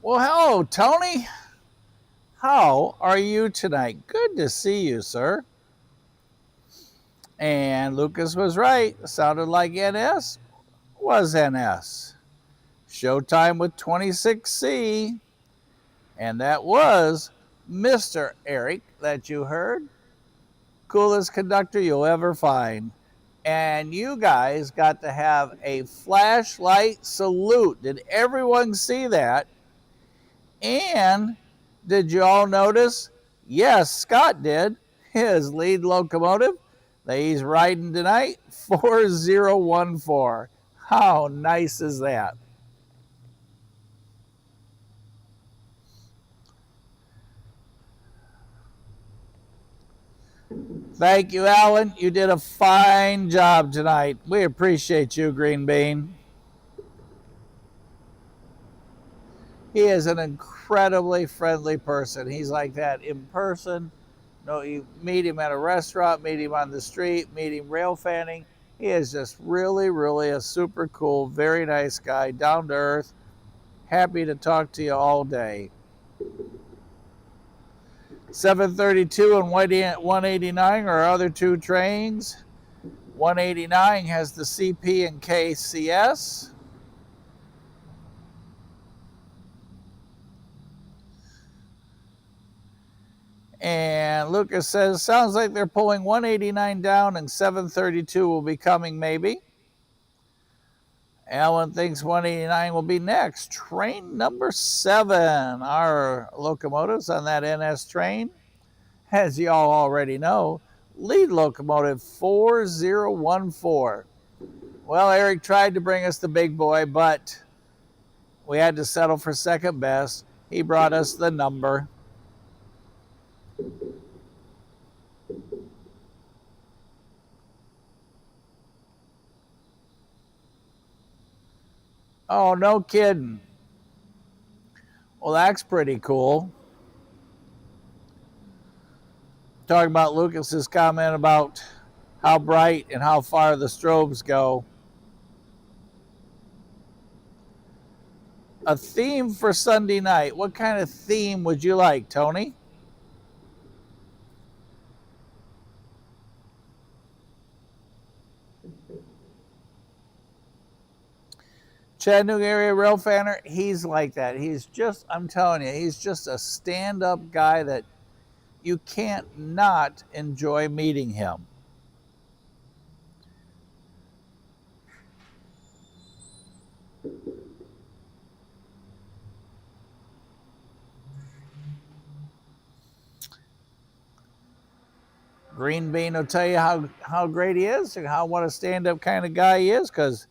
Speaker 3: Well, hello, Tony. How are you tonight? Good to see you, sir. And Lucas was right. Sounded like NS was NS. Showtime with 26C. And that was Mr. Eric that you heard. Coolest conductor you'll ever find. And you guys got to have a flashlight salute. Did everyone see that? And did you all notice? Yes, Scott did. His lead locomotive that he's riding tonight, 4014. How nice is that? Thank you, Alan. You did a fine job tonight. We appreciate you, Green Bean. He is an incredibly friendly person. He's like that in person. No, you meet him at a restaurant, meet him on the street, meet him rail fanning. He is just really, really a super cool, very nice guy, down to earth, happy to talk to you all day. 732 and 189 are our other two trains. 189 has the CP and KCS. And Lucas says, sounds like they're pulling 189 down and 732 will be coming maybe. Alan thinks 189 will be next. Train number 7, our locomotives on that NS train. As y'all already know, lead locomotive 4014. Well, Eric tried to bring us the big boy, but we had to settle for second best. He brought us the number. Oh, no kidding. Well, that's pretty cool. Talking about Lucas's comment about how bright and how far the strobes go. A theme for Sunday night. What kind of theme would you like, Tony? Chattanooga area rail fanner, he's like that. He's just, I'm telling you, he's just a stand-up guy that you can't not enjoy meeting him. Green Bean will tell you how great he is and what a stand-up kind of guy he is, because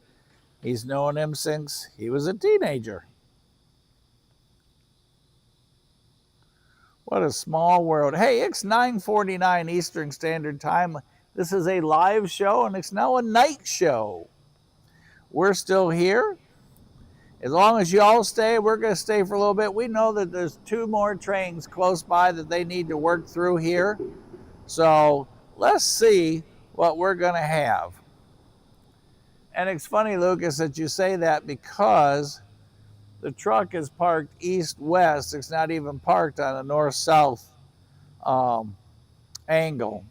Speaker 3: he's known him since he was a teenager. What a small world. Hey, it's 9:49 Eastern Standard Time. This is a live show, and it's now a night show. We're still here. As long as you all stay, we're going to stay for a little bit. We know that there's 2 more trains close by that they need to work through here. So let's see what we're going to have. And it's funny, Lucas, that you say that, because the truck is parked east-west. It's not even parked on a north-south angle.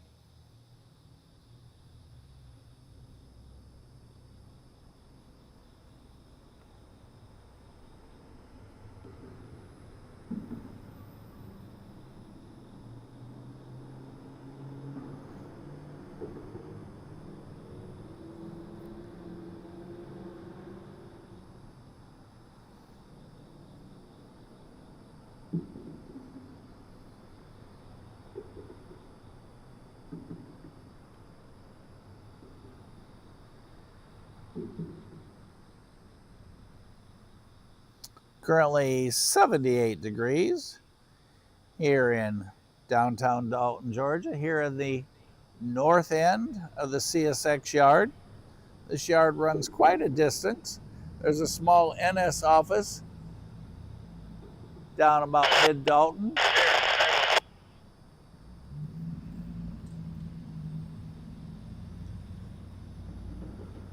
Speaker 3: Currently 78 degrees here in downtown Dalton, Georgia, here in the north end of the CSX yard. This yard runs quite a distance. There's a small NS office down about mid-Dalton.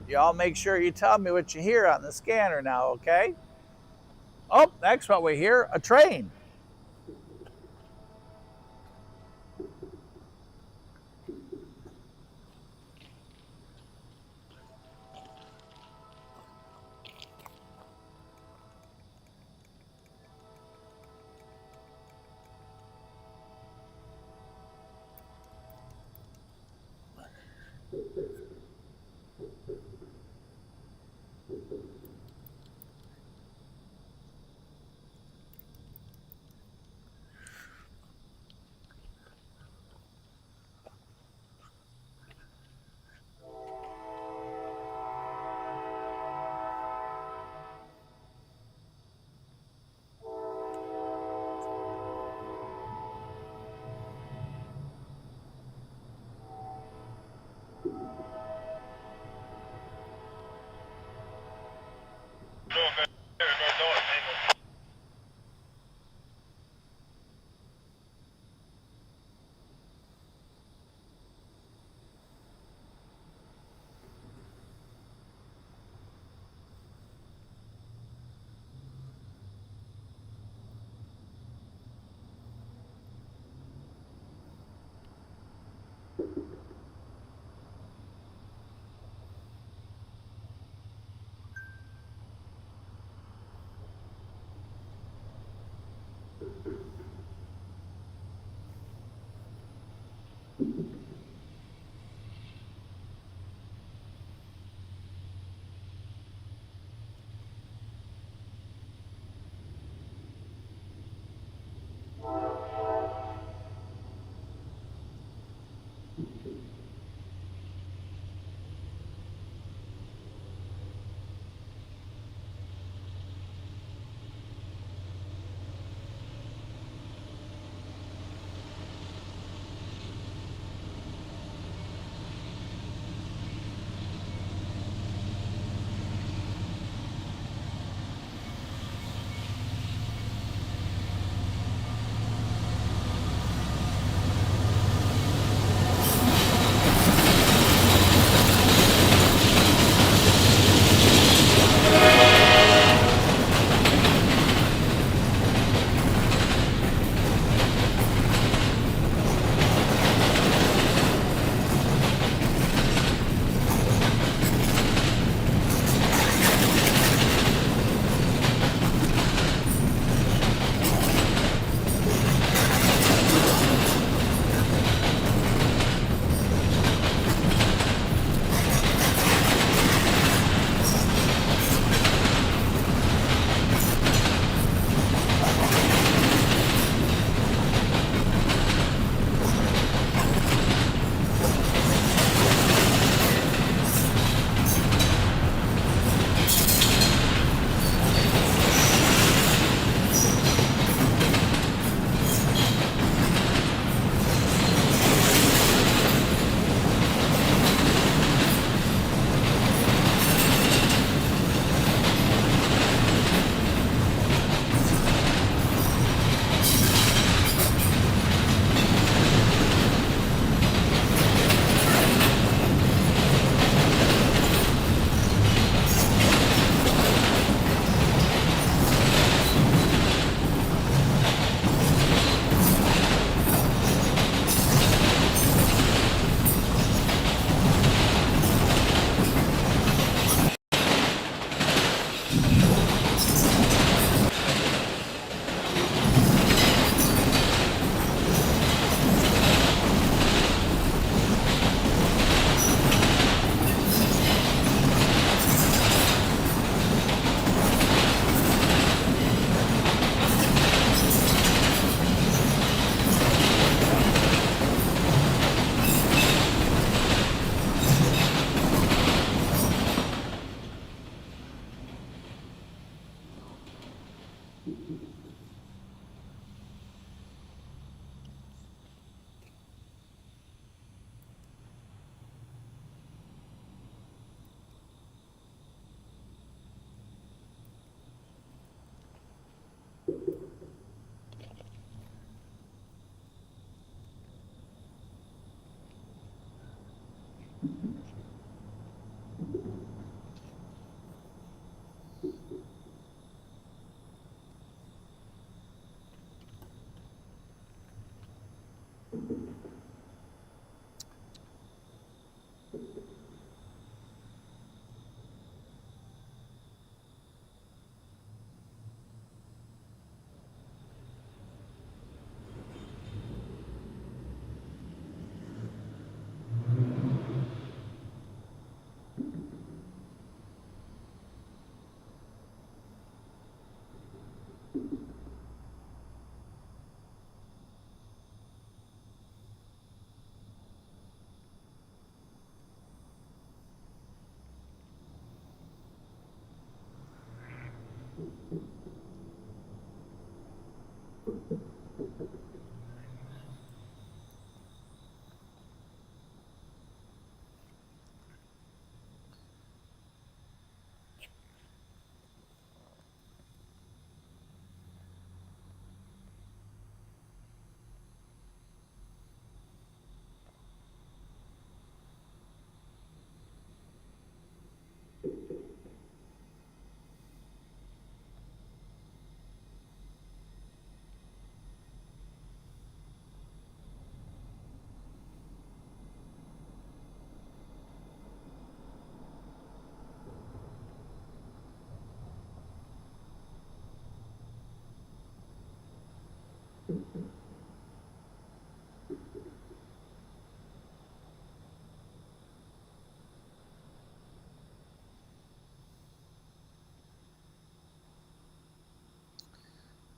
Speaker 3: Y'all make sure you tell me what you hear on the scanner now, okay? Oh, that's what we hear, a train.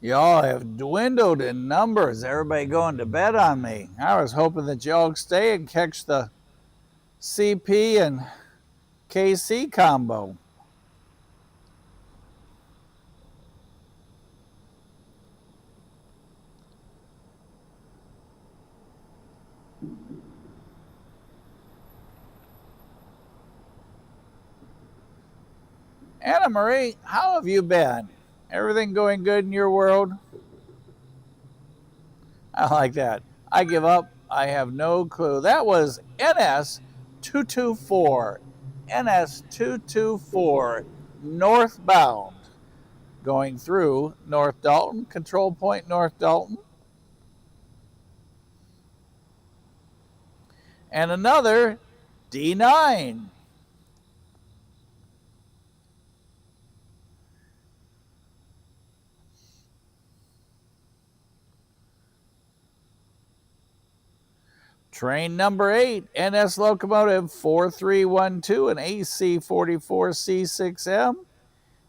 Speaker 3: Y'all have dwindled in numbers. Everybody going to bed on me. I was hoping that y'all stay and catch the CP and KC combo. Anna Marie, how have you been? Everything going good in your world? I like that. I give up. I have no clue. That was NS224. NS224 northbound going through North Dalton, Control Point North Dalton. And another D9. Train number 8, NS locomotive 4312 and AC44C6M,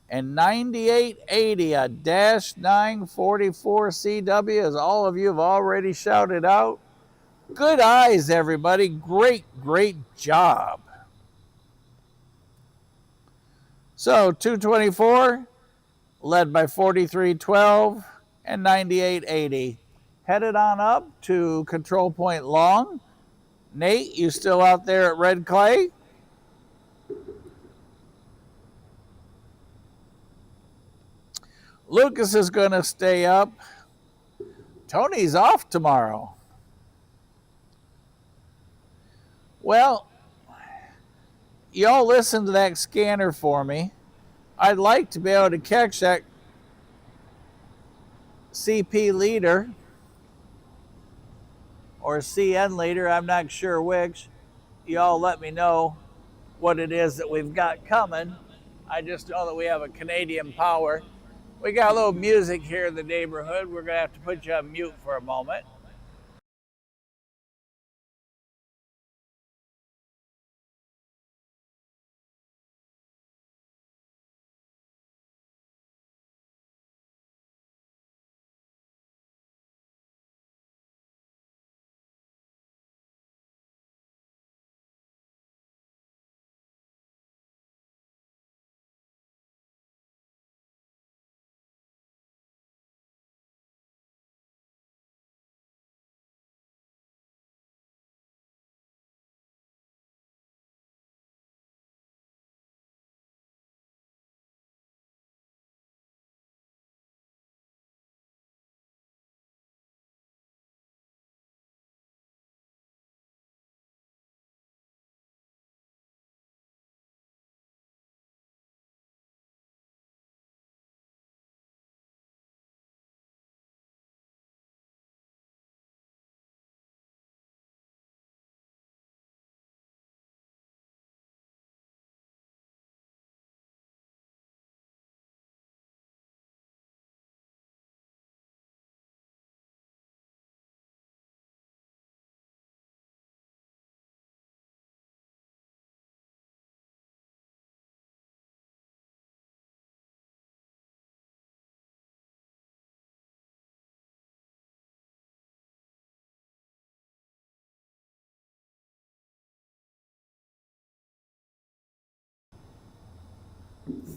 Speaker 3: and 9880, a dash 944CW, as all of you have already shouted out. Good eyes, everybody. Great, great job. So 224, led by 4312 and 9880. Headed on up to Control Point Long. Nate, you still out there at Red Clay? Lucas is going to stay up. Tony's off tomorrow. Well, y'all listen to that scanner for me. I'd like to be able to catch that CP leader or CN leader, I'm not sure which. Y'all let me know what it is that we've got coming. I just know that we have a Canadian power. We got a little music here in the neighborhood. We're going to have to put you on mute for a moment.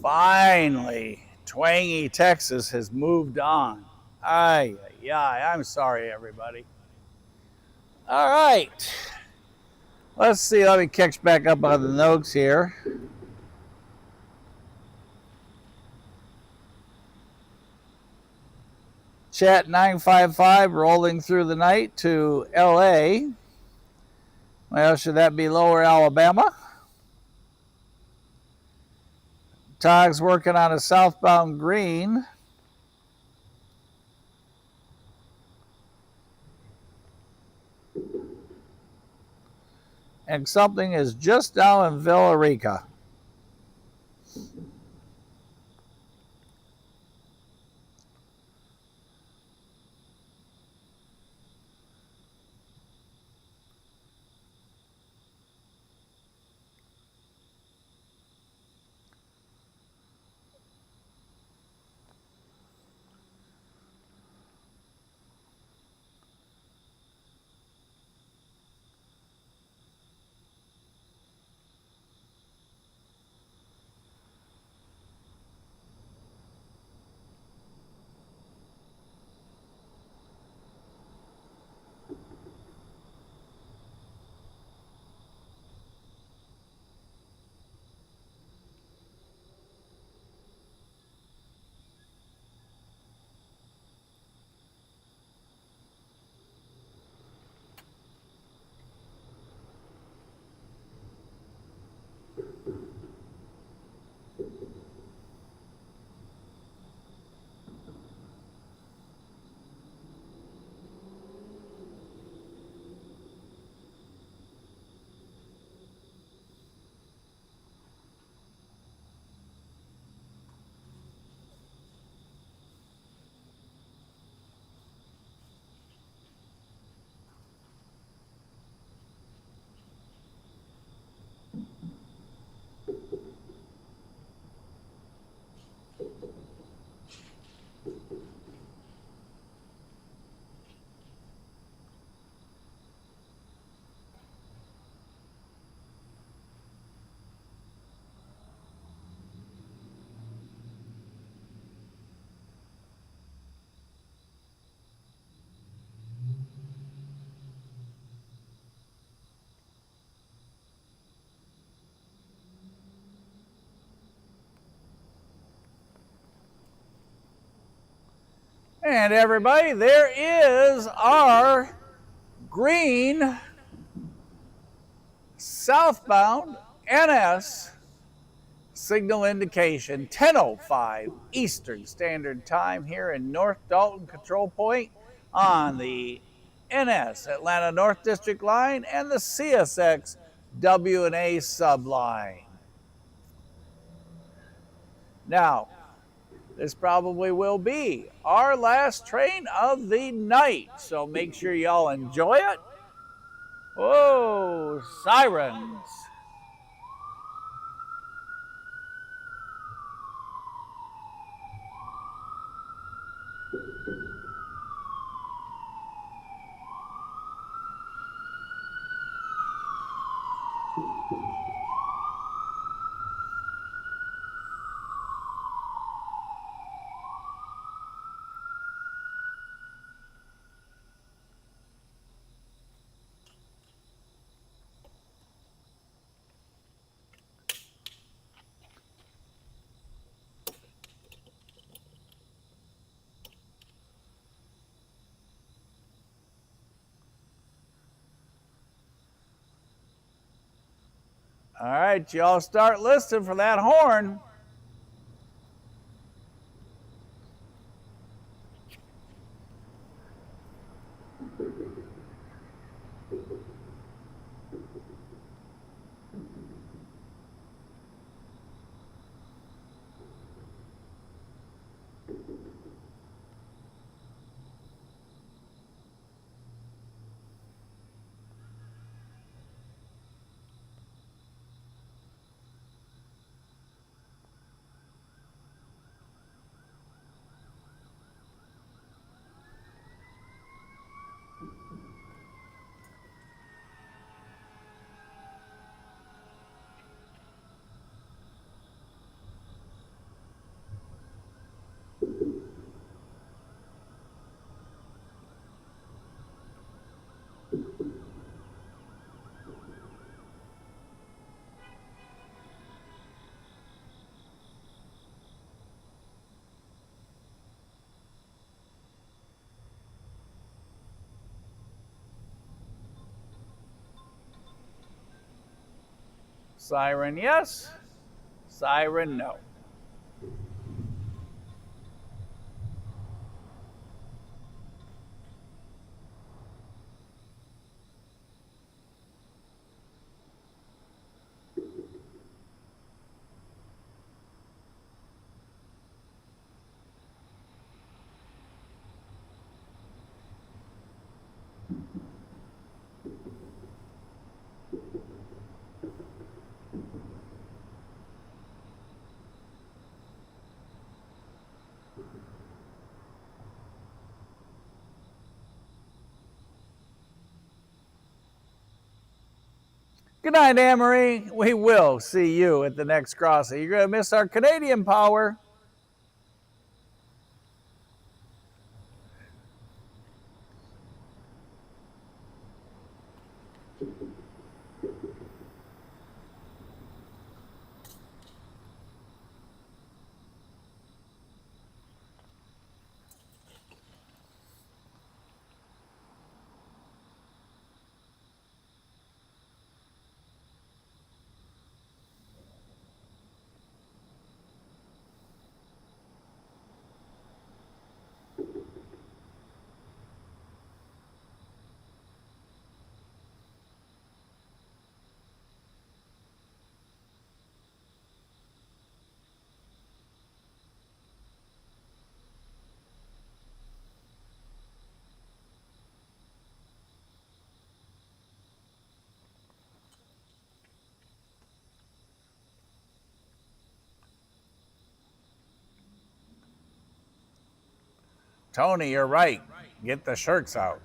Speaker 3: Finally, Twangy, Texas has moved on. Yeah, I'm sorry, everybody. All right. Let's see. Let me catch back up on the notes here. Chat 955 rolling through the night to LA. Well, should that be Lower Alabama? Togg's working on a southbound green. And something is just down in Villa Rica. And everybody, there is our green southbound NS signal indication, 10:05 Eastern Standard Time here in North Dalton Control Point on the NS Atlanta North District line and the CSX W&A subline. Now, this probably will be our last train of the night, so make sure y'all enjoy it. Whoa, sirens. All right, y'all start listening for that horn. Siren yes, siren no. Good night, Amory. We will see you at the next crossing. You're going to miss our Canadian power. Tony, you're right. Get the shirts out.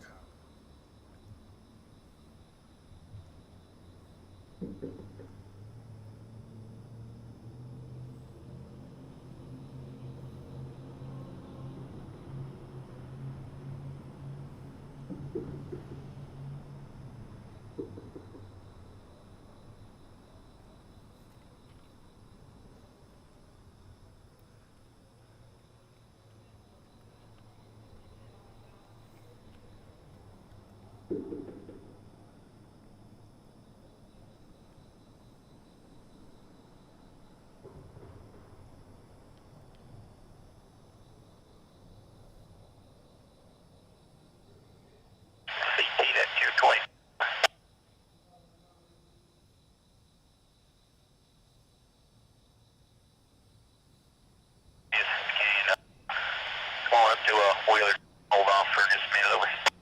Speaker 1: Come on up to a wheeler. Hold on for just a minute over.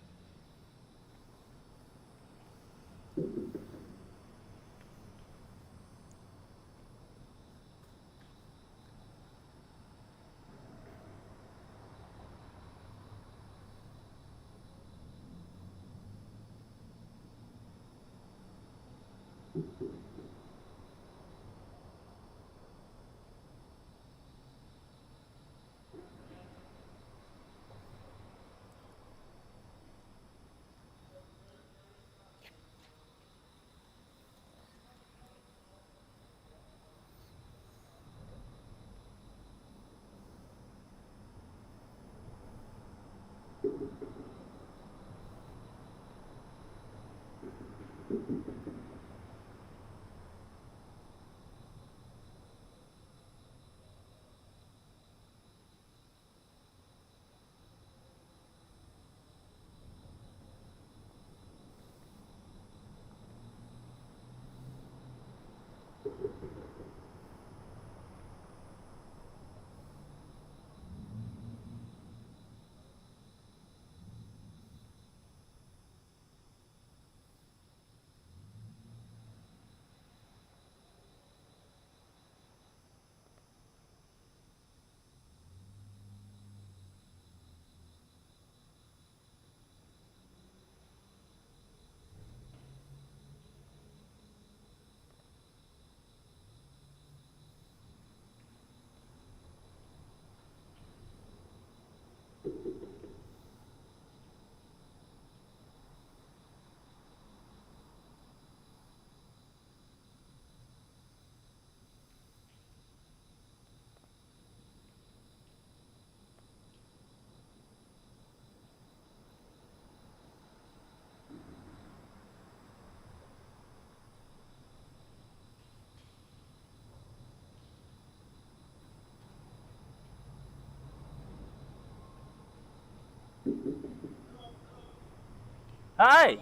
Speaker 3: Hi.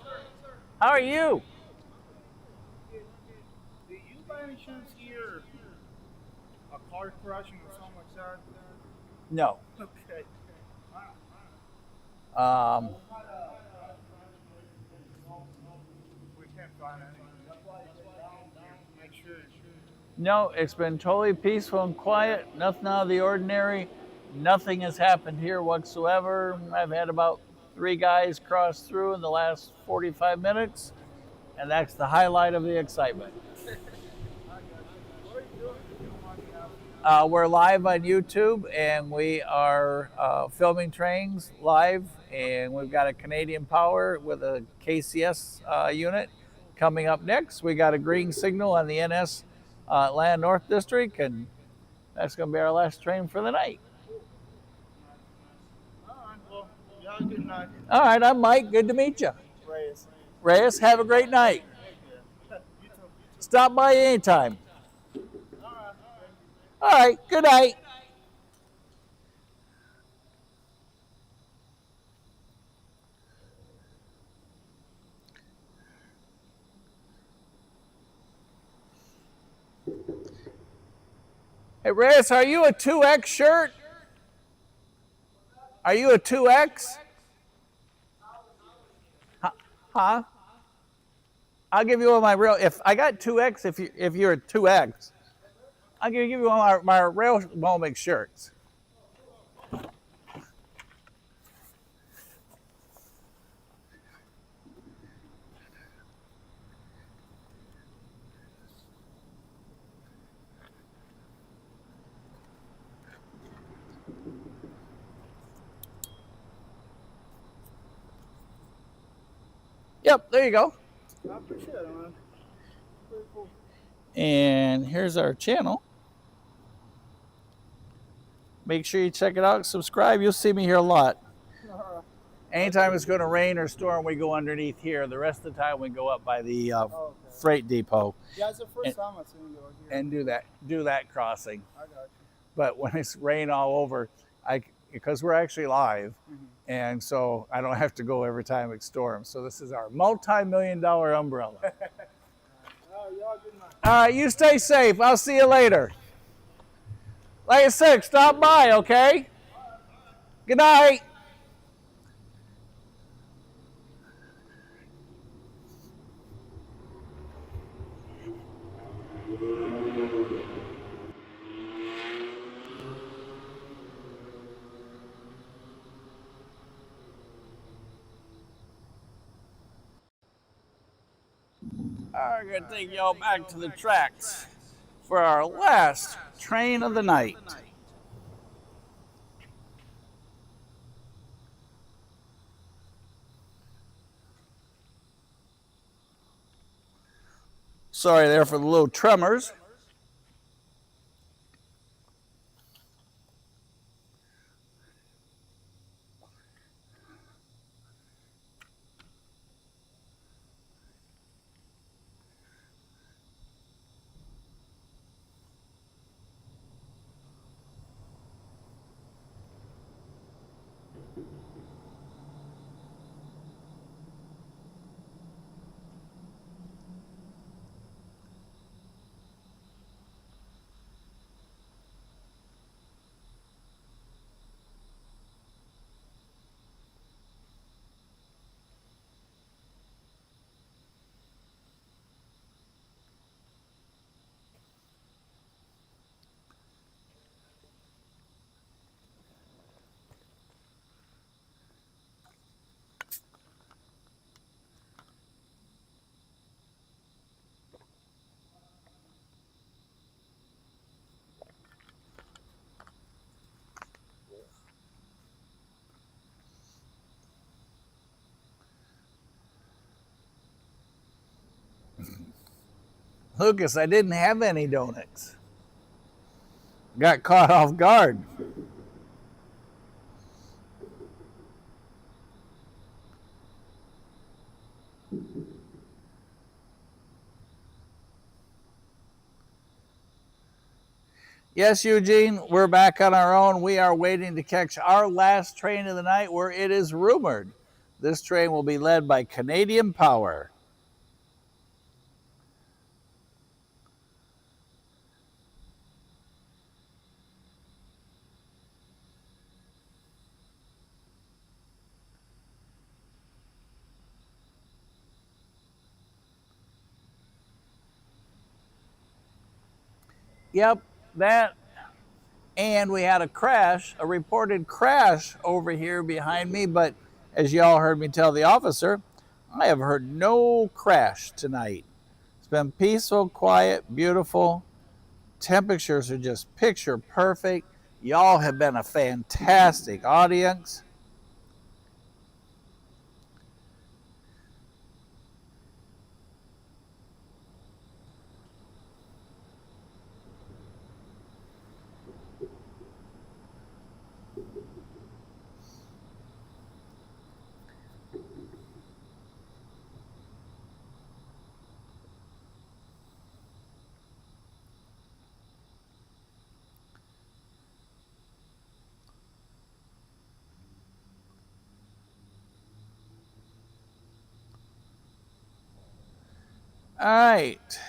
Speaker 3: How are you?
Speaker 2: Do you by any chance hear a car crashing or something like that?
Speaker 3: No.
Speaker 2: Okay.
Speaker 3: Um,
Speaker 2: We can't find anything. That's why I went down here to make sure.
Speaker 3: no, it's been totally peaceful and quiet. Nothing out of the ordinary. Nothing has happened here whatsoever. I've had about 3 guys cross through in the last 45 minutes, and that's the highlight of the excitement.
Speaker 2: What are you doing? If you don't mind me asking.
Speaker 3: We're live on YouTube, and we are filming trains live, and we've got a Canadian Power with a KCS unit coming up next. We got a green signal on the NS Land North District, and that's going to be our last train for the night.
Speaker 2: All right. Well, you have a good night.
Speaker 3: All right, I'm Mike. Good to meet you.
Speaker 2: Reyes.
Speaker 3: Reyes, have a great night.
Speaker 2: You too.
Speaker 3: Stop by anytime.
Speaker 2: All right.
Speaker 3: All right, good night. Hey, Reyes, are you a 2X shirt? Are you a 2X? Huh? I'll give you one of my real. If I got 2X, if you're a 2X, I'll give you one of my real moment shirts. Yep, there you go.
Speaker 2: I appreciate it, man. Pretty cool.
Speaker 3: And here's our channel. Make sure you check it out, subscribe. You'll see me here a lot. Anytime it's going to rain or storm, we go underneath here. The rest of the time, we go up by the freight depot.
Speaker 2: Yeah, it's the first time I've seen you here.
Speaker 3: And do that crossing.
Speaker 2: I got you.
Speaker 3: But when it's rain all over, because we're actually live, and so I don't have to go every time it storms. So this is our multi-million-dollar umbrella.
Speaker 2: Y'all good night.
Speaker 3: All right, you stay safe. I'll see you later. Like I said, stop by, okay? Good night. I'm going to take y'all back to the tracks for our last train of the night. Sorry there for the little tremors. Lucas, I didn't have any donuts. Got caught off guard. Yes, Eugene, we're back on our own. We are waiting to catch our last train of the night, where it is rumored this train will be led by Canadian Power. Yep, that. And we had a crash, a reported crash over here behind me. But as y'all heard me tell the officer, I have heard no crash tonight. It's been peaceful, quiet, beautiful. Temperatures are just picture perfect. Y'all have been a fantastic audience. All right.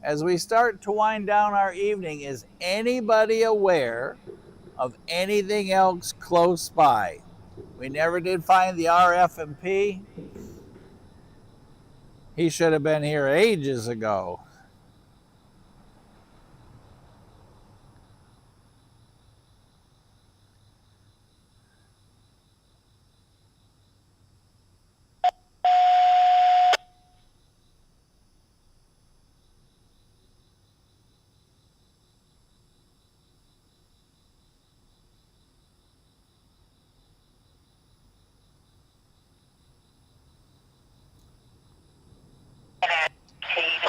Speaker 3: As we start to wind down our evening, is anybody aware of anything else close by? We never did find the RF&P. He should have been here ages ago.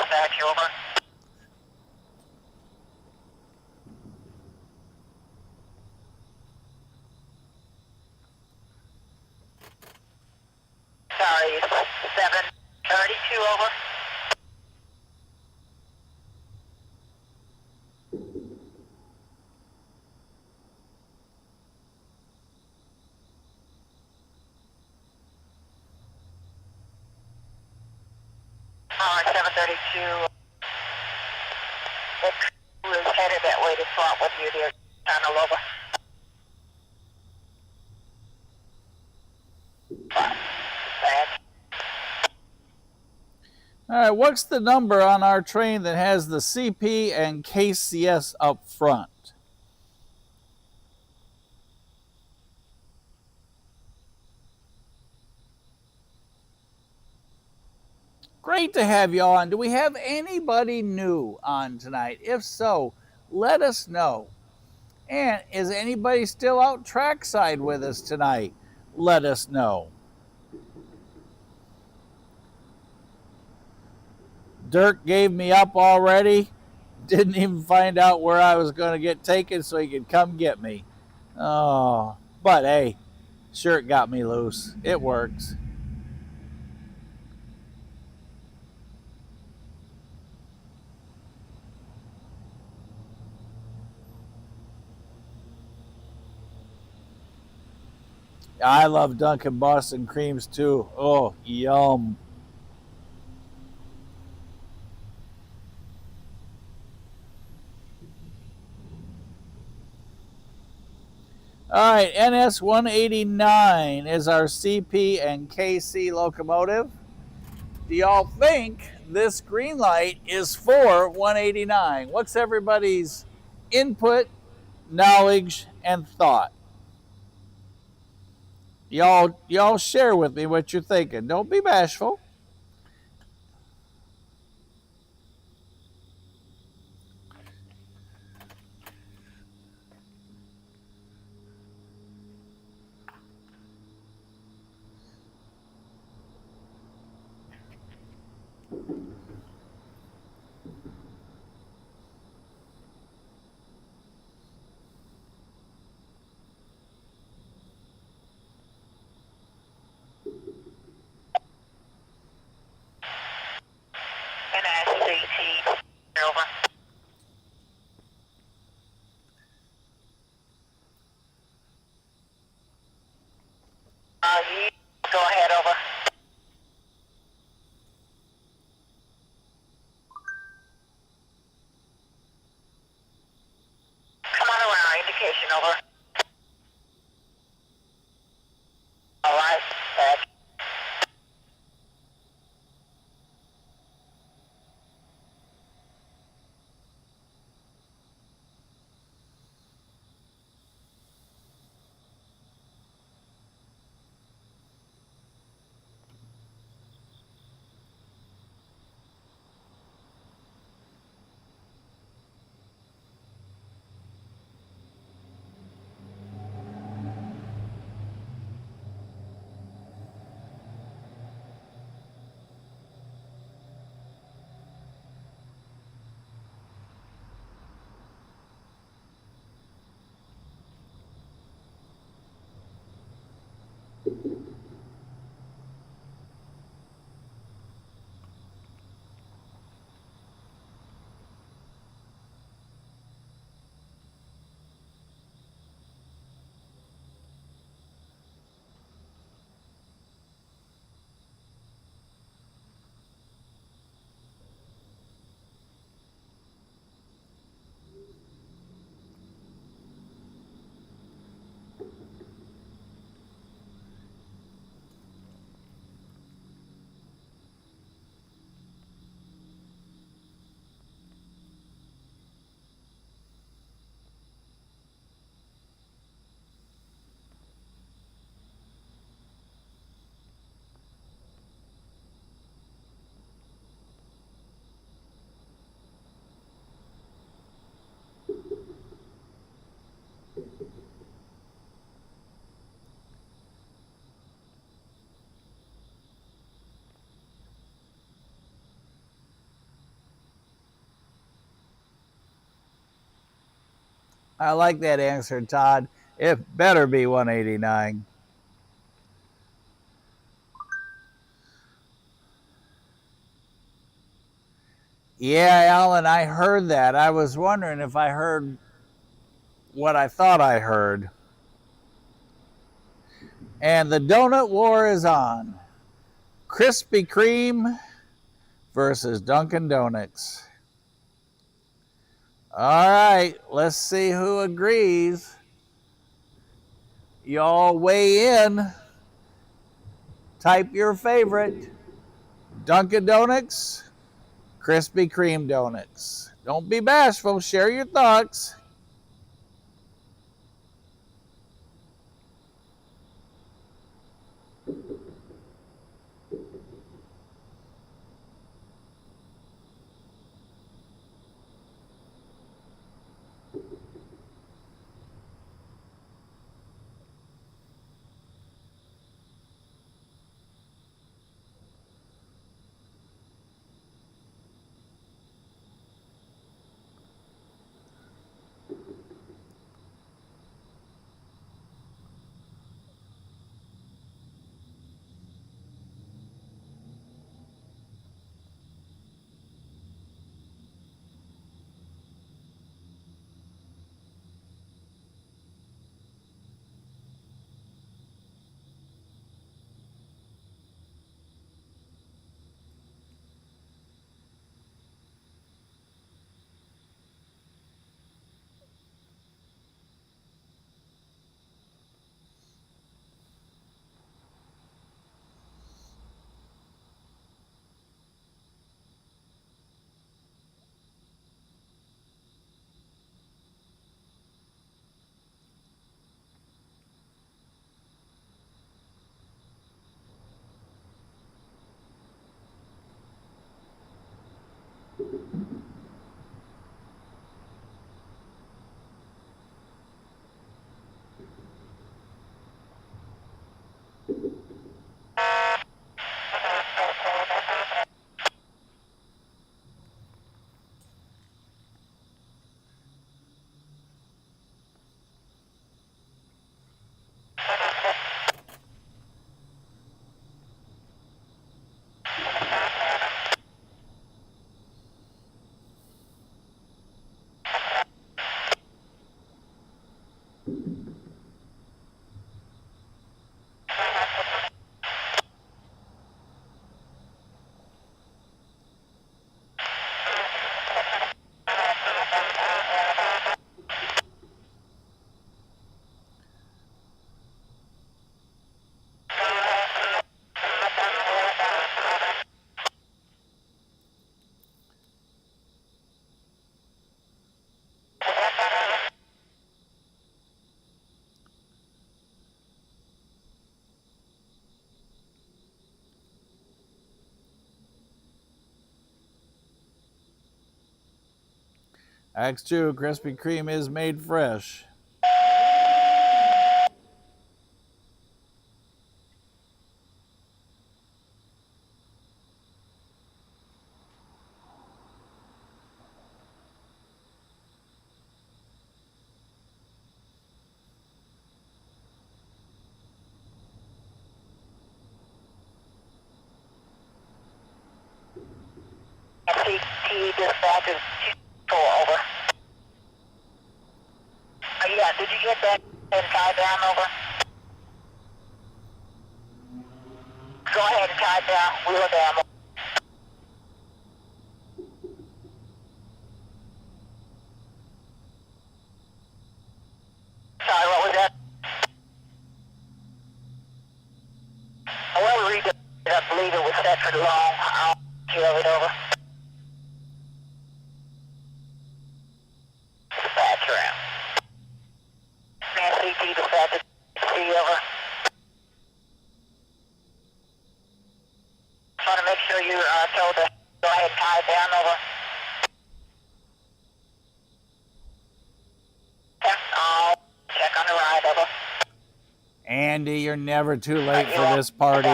Speaker 1: Dispatch, over. Sorry, 732, over. Power 732. The crew is headed that way to swap with you, dear. Channel over.
Speaker 3: All right, what's the number on our train that has the CP and KCS up front? Great to have you on. Do we have anybody new on tonight? If so, let us know. And is anybody still out trackside with us tonight? Let us know. Dirk gave me up already. Didn't even find out where I was going to get taken so he could come get me. Oh, but hey, sure, it got me loose. It works. I love Dunkin' Boston creams too. Oh, yum. All right, NS 189 is our CP and KC locomotive. Do y'all think this green light is for 189? What's everybody's input, knowledge, and thought? Y'all share with me what you're thinking. Don't be bashful. I like that answer, Todd. It better be 189. Yeah, Alan, I heard that. I was wondering if I heard what I thought I heard. And the donut war is on. Krispy Kreme versus Dunkin' Donuts. All right, let's see who agrees. Y'all weigh in. Type your favorite. Dunkin' Donuts, Krispy Kreme donuts. Don't be bashful. Share your thoughts. X2, Krispy Kreme is made fresh.
Speaker 1: dispatch is control over. Yeah, did you get that and tie down over? Go ahead and tie down, wheel down. Sorry, what was that? Well, read it. I believe it was set for long. I'll carry it over. Dispatch around. CT dispatch, C over. Trying to make sure you told to go ahead and tie it down over. I'll check on the ride over.
Speaker 3: Andy, you're never too late for this party.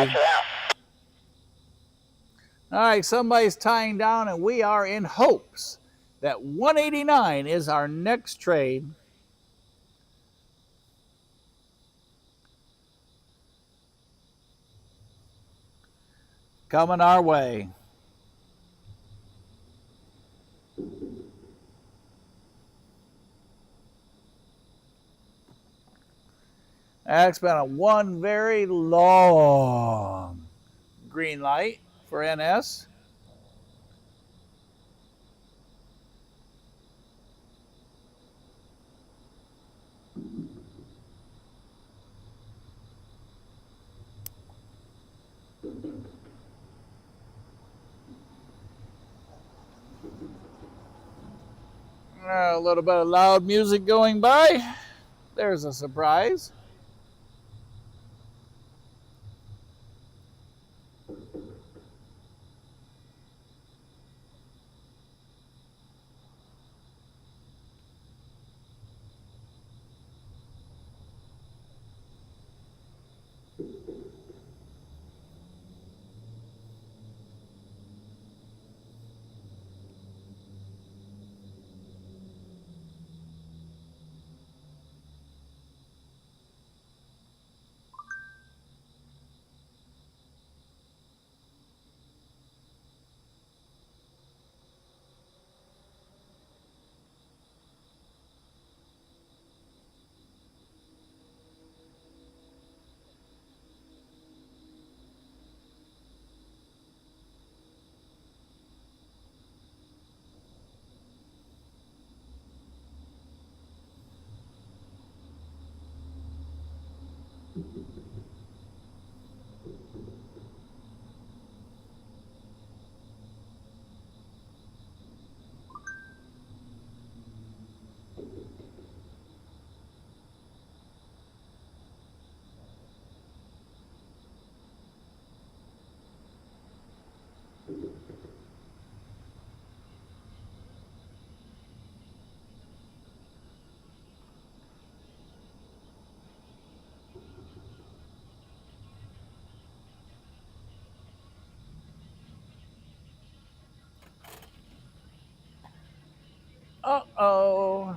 Speaker 3: All right, somebody's tying down, and we are in hopes that 189 is our next trade. Coming our way. That's been a one very long green light for NS. A little bit of loud music going by. There's a surprise. Uh-oh.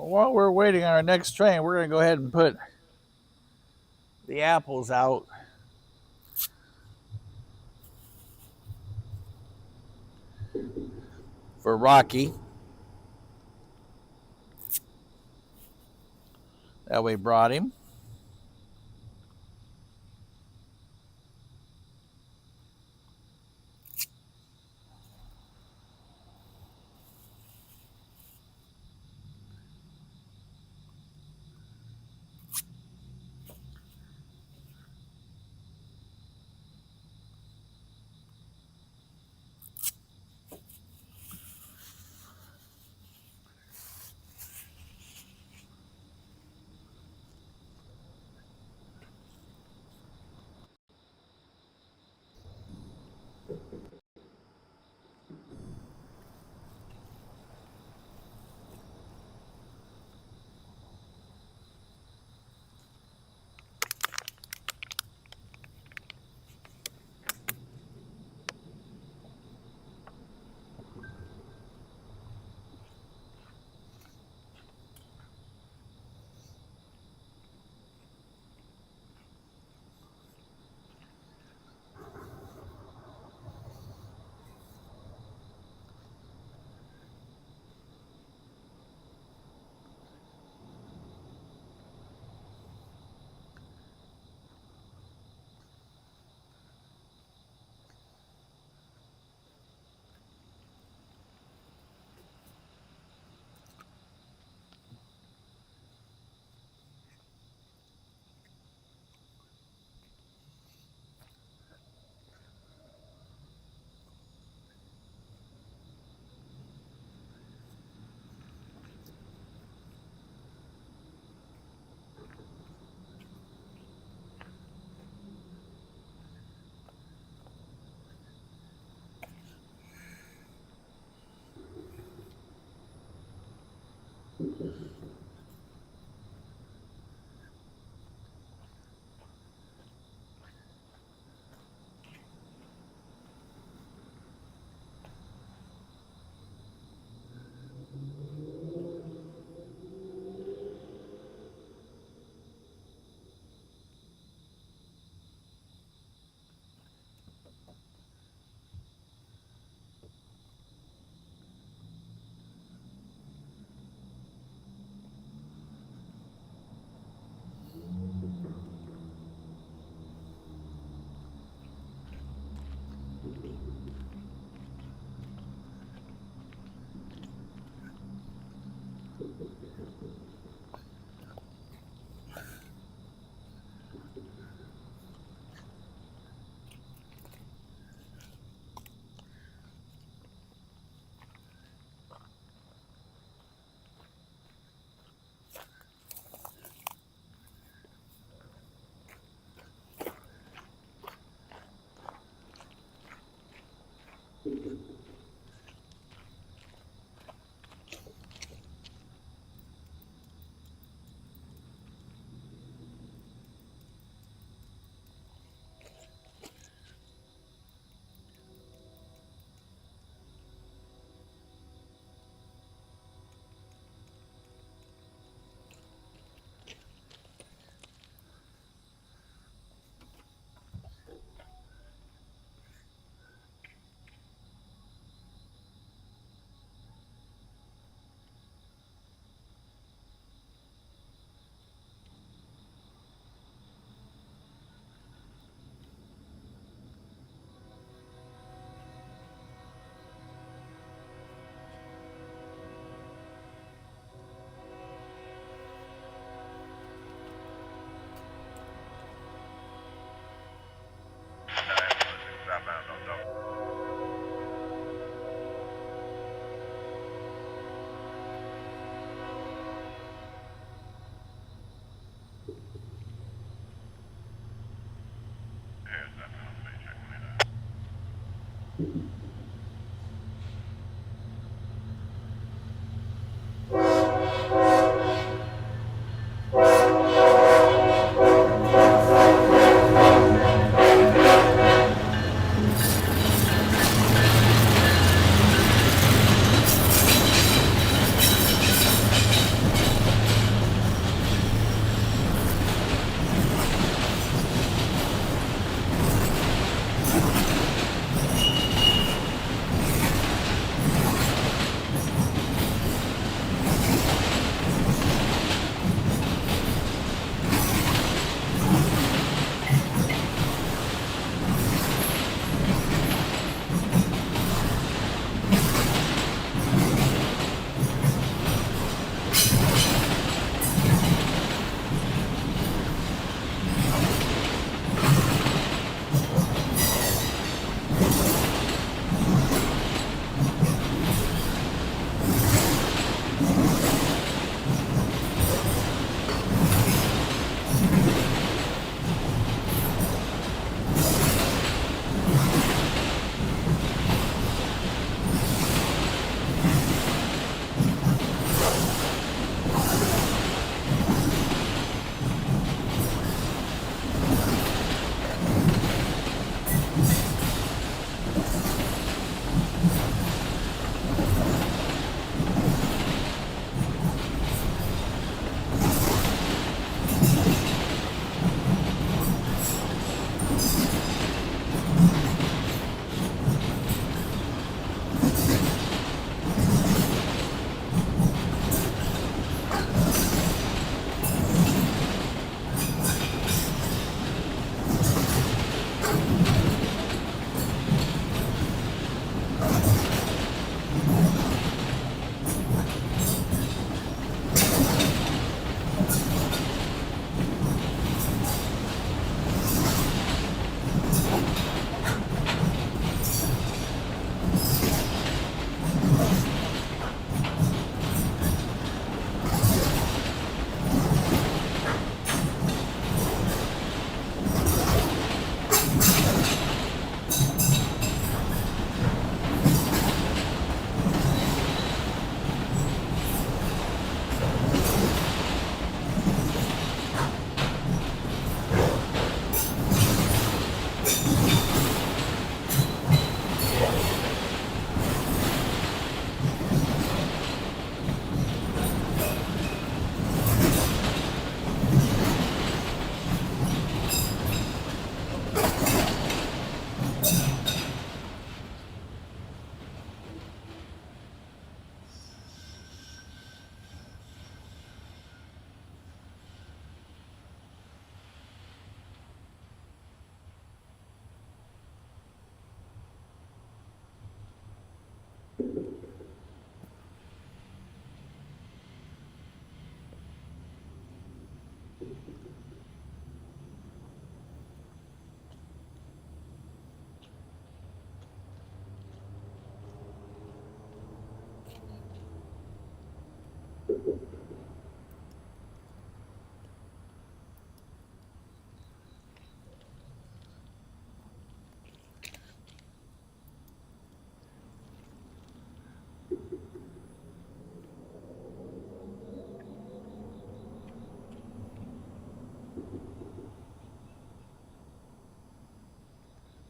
Speaker 3: while we're waiting on our next train, we're going to go ahead and put the apples out. For Rocky. That we brought him.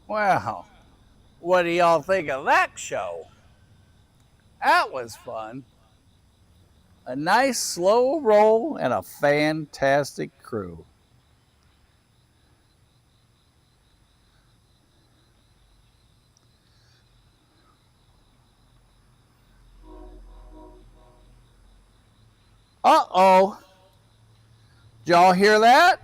Speaker 3: Wow, what do y'all think of that show? That was fun. A nice slow roll and a fantastic crew. Uh-oh. Did y'all hear that?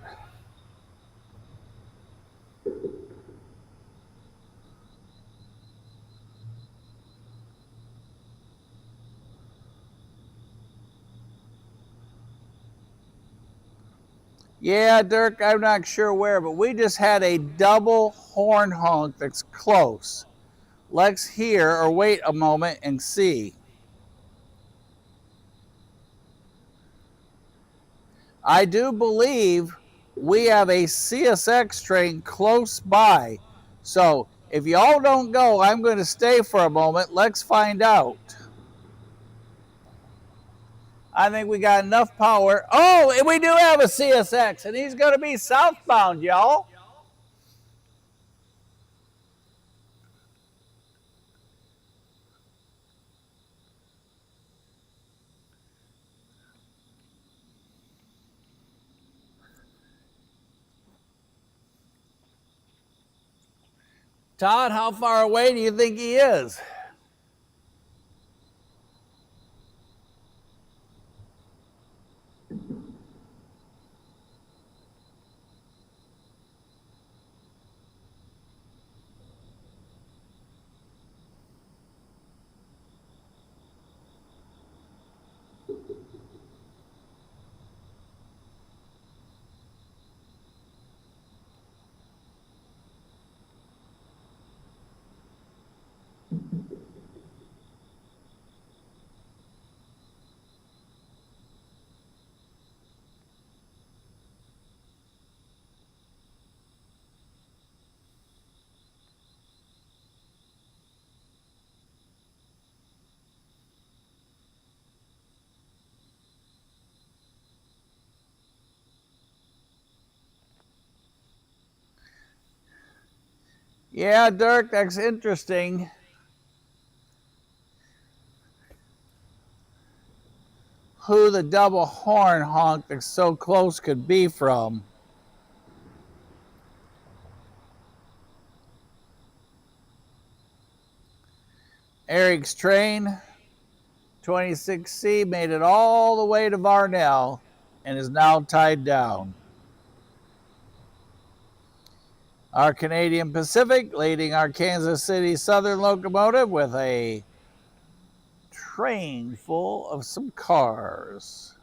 Speaker 3: Yeah, Dirk, I'm not sure where, but we just had a double horn honk that's close. Let's hear or wait a moment and see. I do believe we have a CSX train close by. So if y'all don't go, I'm going to stay for a moment. Let's find out. I think we got enough power. Oh, we do have a CSX, and he's going to be southbound, y'all. Todd, how far away do you think he is? Yeah, Dirk, that's interesting. Who the double horn honk that's so close could be from. Eric's train, 26C, made it all the way to Varnell and is now tied down. Our Canadian Pacific leading our Kansas City Southern locomotive with a train full of some cars.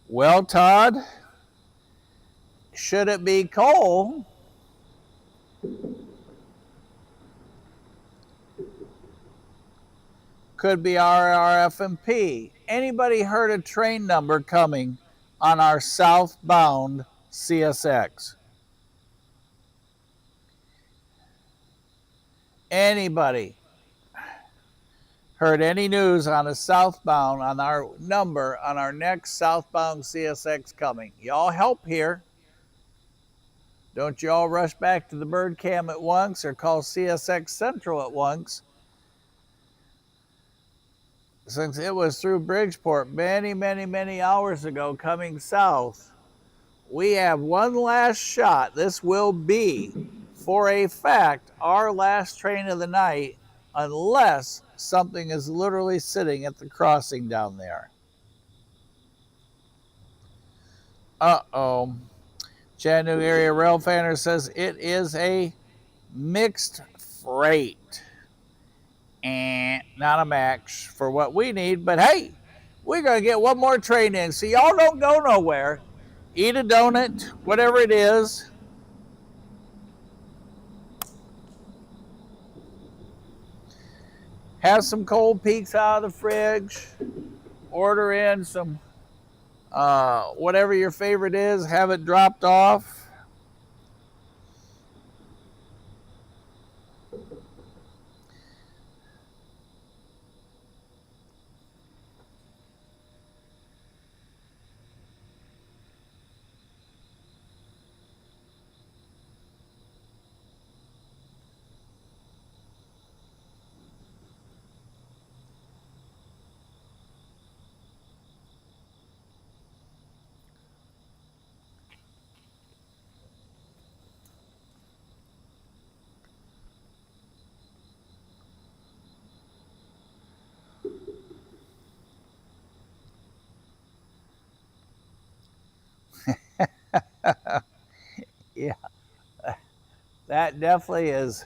Speaker 3: Well, Todd, should it be coal? Could be RRF&P. Anybody heard a train number coming on our southbound CSX? Anybody heard any news on a southbound, on our number, on our next southbound CSX coming? Y'all help here. Don't you all rush back to the bird cam at once or call CSX Central at once. Since it was through Bridgeport many hours ago coming south, we have one last shot. This will be, for a fact, our last train of the night, unless something is literally sitting at the crossing down there. Uh-oh. Chattanooga area rail fanner says it is a mixed freight. And not a match for what we need, but hey, we're going to get one more train in. So y'all don't go nowhere. Eat a donut, whatever it is. Have some cold peaks out of the fridge. Order in some, whatever your favorite is. Have it dropped off. Yeah, that definitely is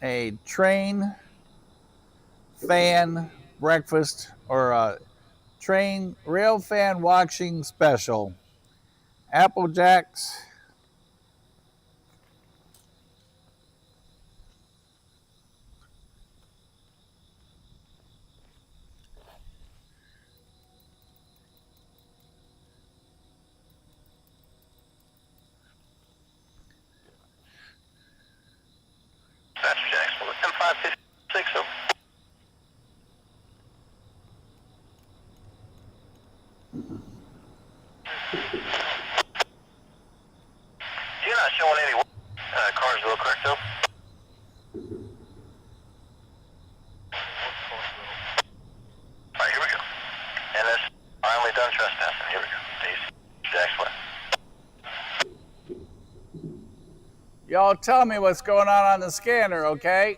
Speaker 3: a train fan breakfast or a train rail fan watching special. Apple Jacks.
Speaker 1: That's Jacksonville. M556. You're not showing any Carsville, correct, though? All right, here we go. And that's finally done trespassing. Here we go. Jacksonville.
Speaker 3: Y'all tell me what's going on the scanner, okay?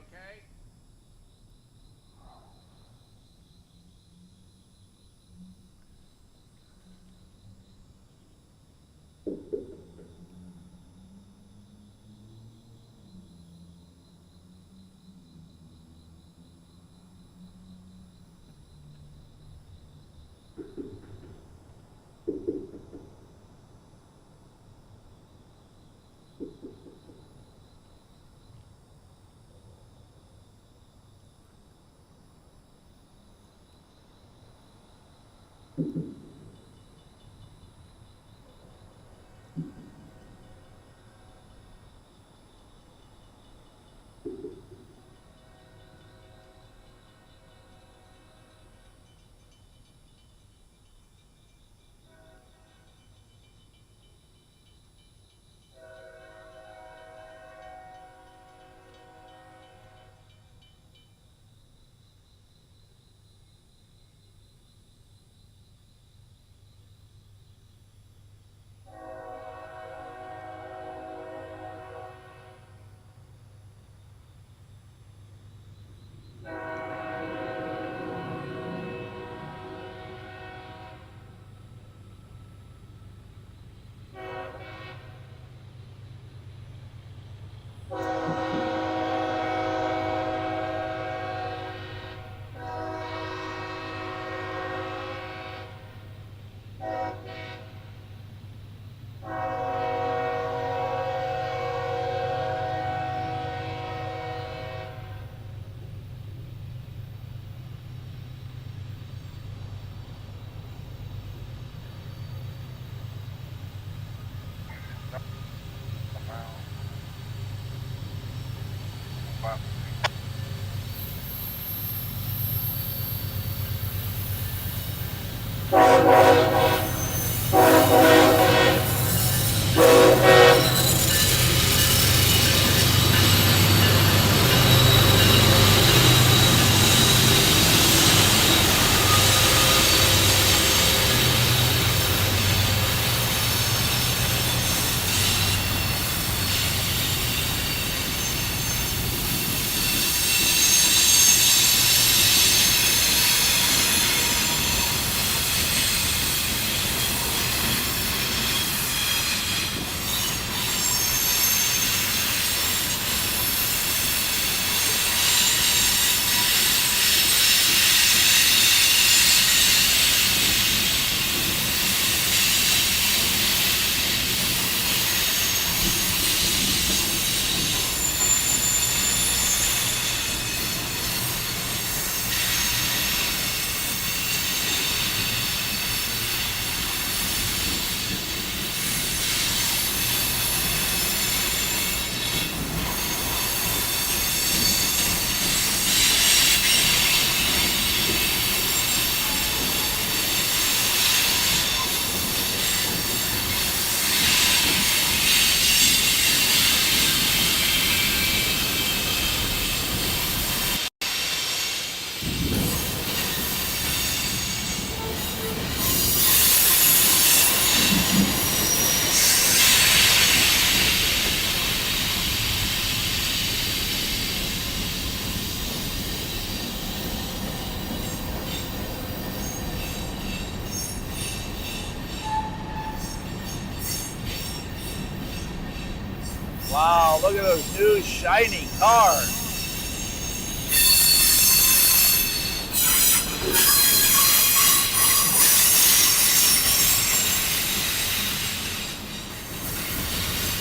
Speaker 3: Wow, look at those new shiny cars.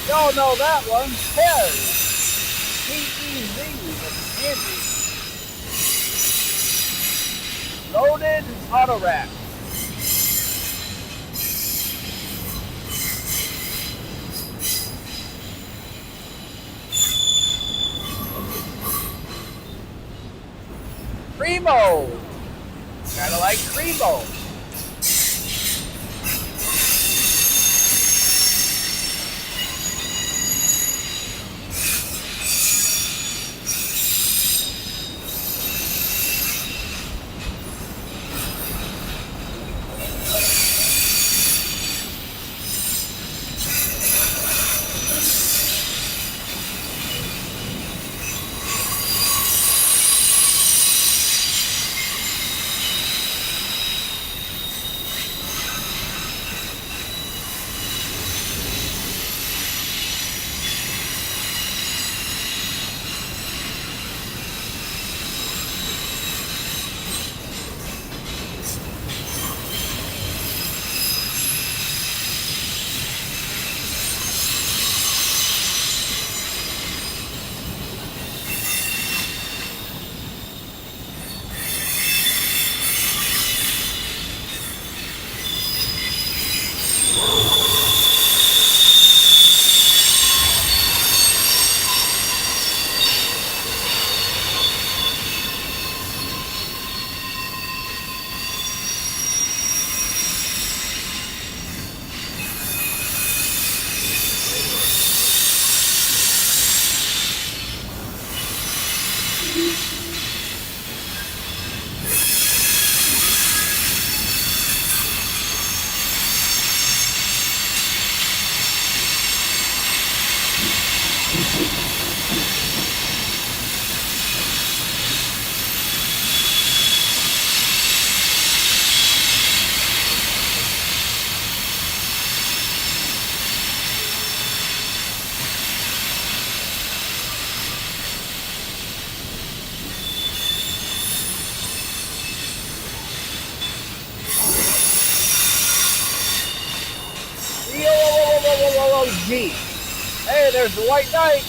Speaker 3: Y'all know that one. Pez. P-E-Z. That's handy. Loaded auto rack. Primo. Kind of like Primo. G. Hey, there's the White Knight.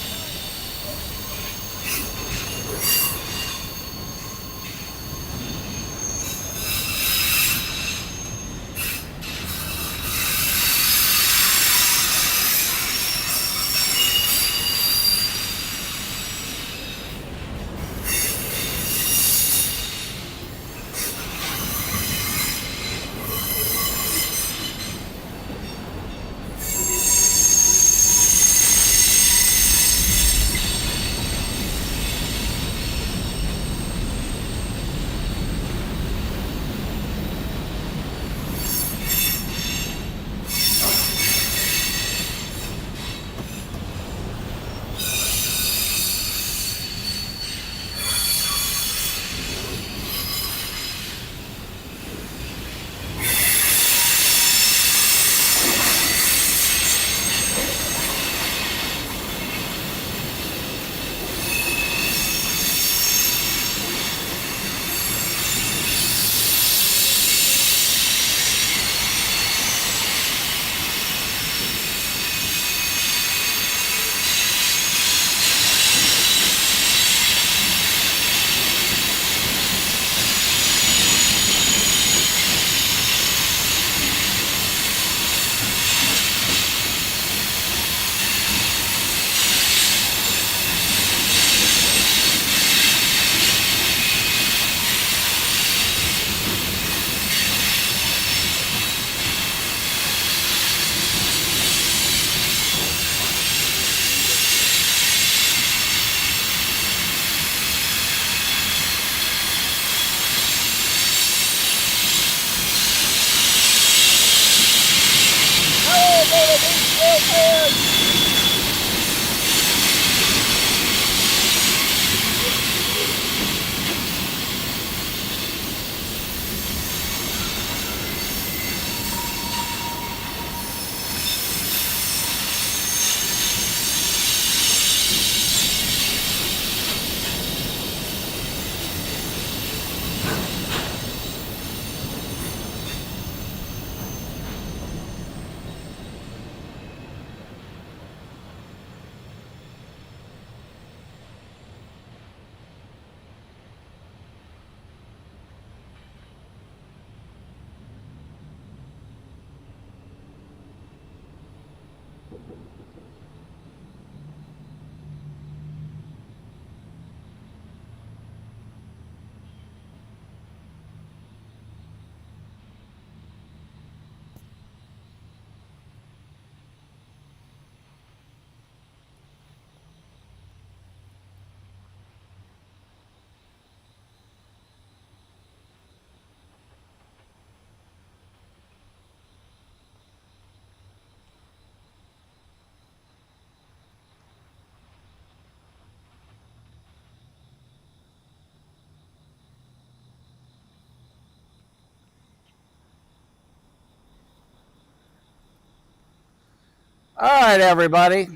Speaker 3: All right, everybody.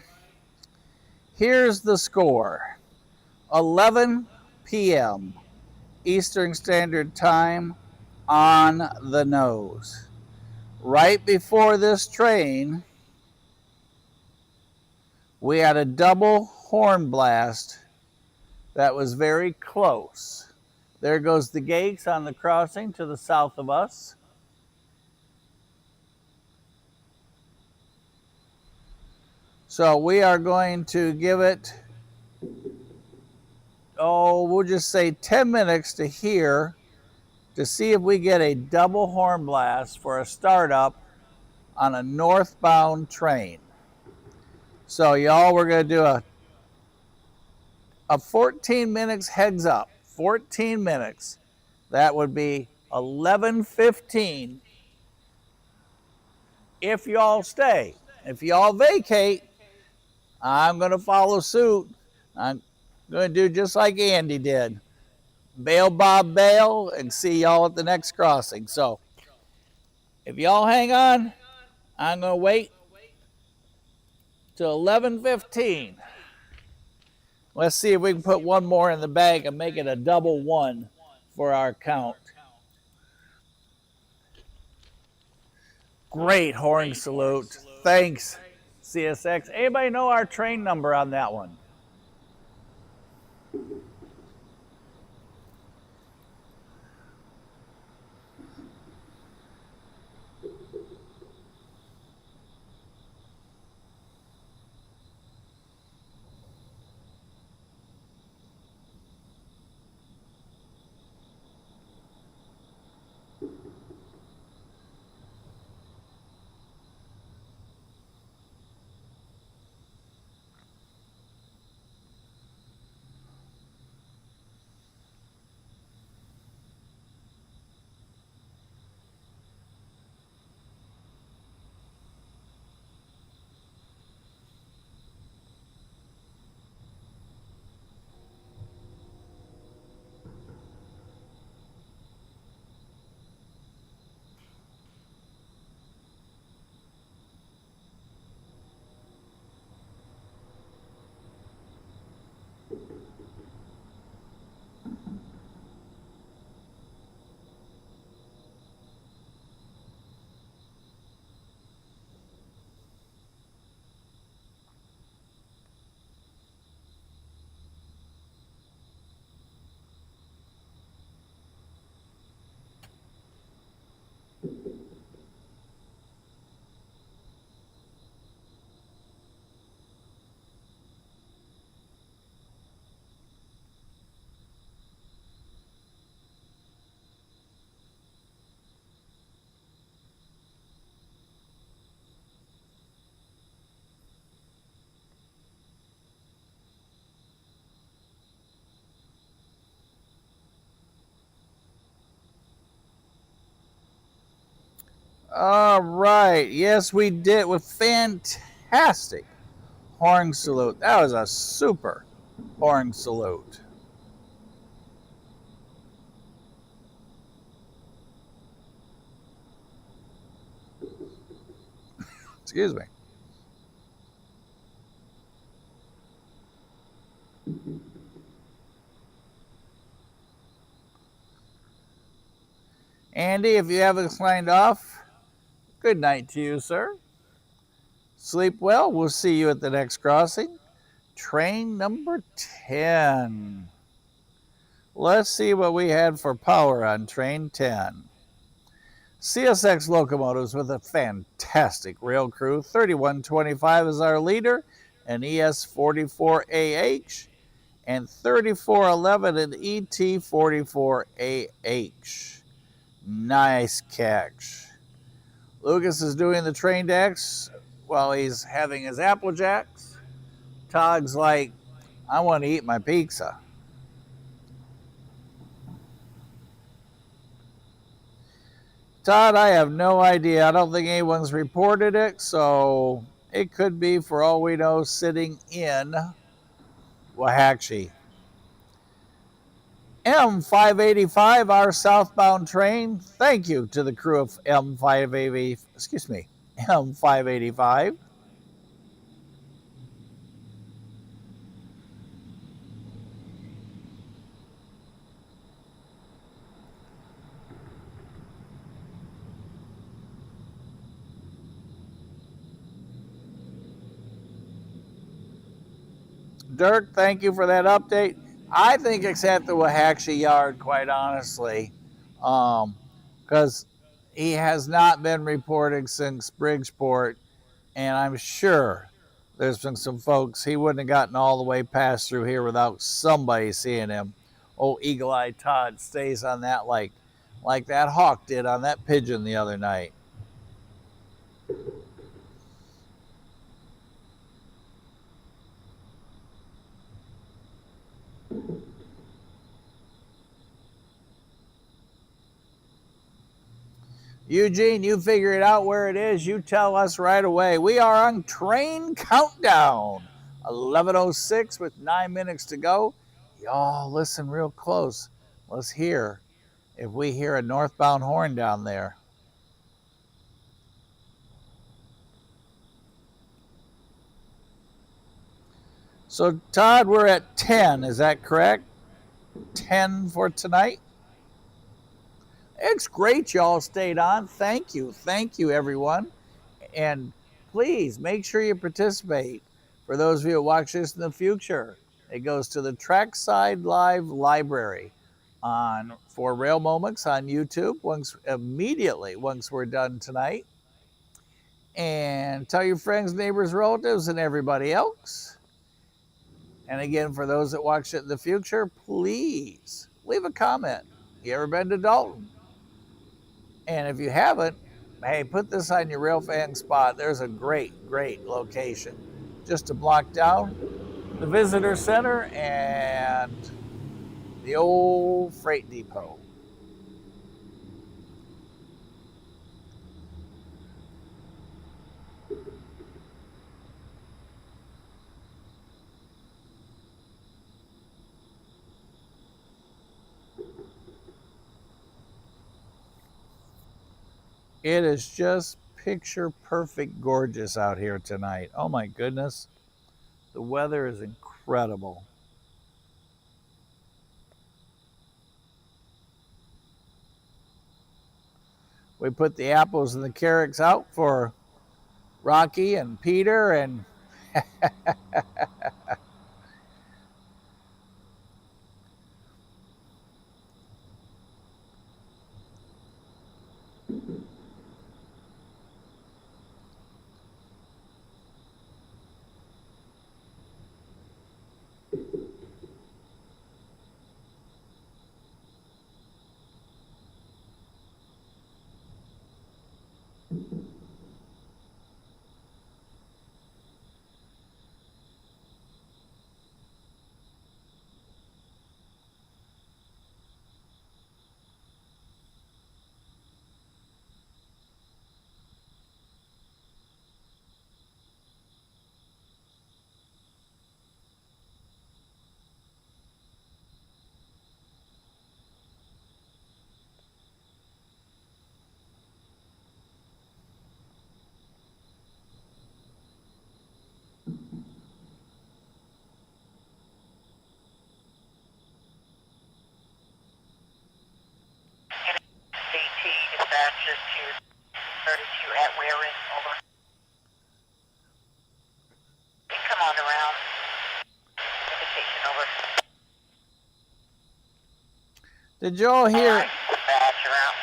Speaker 3: Here's the score. 11 p.m. Eastern Standard Time on the nose. Right before this train, we had a double horn blast that was very close. There goes the gates on the crossing to the south of us. So we are going to give it, we'll just say 10 minutes to hear, to see if we get a double horn blast for a startup on a northbound train. So y'all, we're going to do a 14 minutes heads up. 14 minutes. That would be 11:15 if y'all stay. If y'all vacate, I'm going to follow suit. I'm going to do just like Andy did. Bail, Bob, bail, and see y'all at the next crossing. So if y'all hang on, I'm going to wait till 11:15. Let's see if we can put one more in the bag and make it a double one for our count. Great horn salute. Thanks, CSX. Anybody know our train number on that one? All right. Yes, we did with fantastic horn salute. That was a super horn salute. Excuse me. Andy, if you haven't signed off, good night to you, sir. Sleep well. We'll see you at the next crossing. Train number 10. Let's see what we had for power on train 10. CSX locomotives with a fantastic rail crew. 3125 is our leader, an ES44AH, and 3411 an ET44AH. Nice catch. Lucas is doing the train decks while he's having his Apple Jacks. Todd's like, I want to eat my pizza. Todd, I have no idea. I don't think anyone's reported it, so it could be, for all we know, sitting in Waxahachie. M585, our southbound train. Thank you to the crew of M585. Dirk, thank you for that update. I think it's at the Waxahachie yard, quite honestly, because he has not been reporting since Bridgeport, and I'm sure there's been some folks, he wouldn't have gotten all the way past through here without somebody seeing him. Oh, Eagle-Eye Todd stays on that like that hawk did on that pigeon the other night. Eugene, you figure it out where it is. You tell us right away. We are on train countdown. 11:06 with 9 minutes to go. Y'all listen real close. Let's hear if we hear a northbound horn down there. So, Todd, we're at 10. Is that correct? 10 for tonight? It's great y'all stayed on. Thank you. Thank you, everyone. And please make sure you participate. For those of you who watch this in the future, it goes to the Trackside Live Library for Rail Moments on YouTube immediately once we're done tonight. And tell your friends, neighbors, relatives, and everybody else. And again, for those that watch it in the future, please leave a comment. You ever been to Dalton? And if you haven't, hey, put this on your rail fan spot. There's a great location. Just to block down the visitor center and the old freight depot. It is just picture perfect gorgeous out here tonight. Oh my goodness. The weather is incredible. We put the apples and the carrots out for Rocky and Peter and
Speaker 6: dispatches to 32 at Waring, over. Come on around. Indication, over.
Speaker 3: did you all hear?
Speaker 6: Right, dispatch around.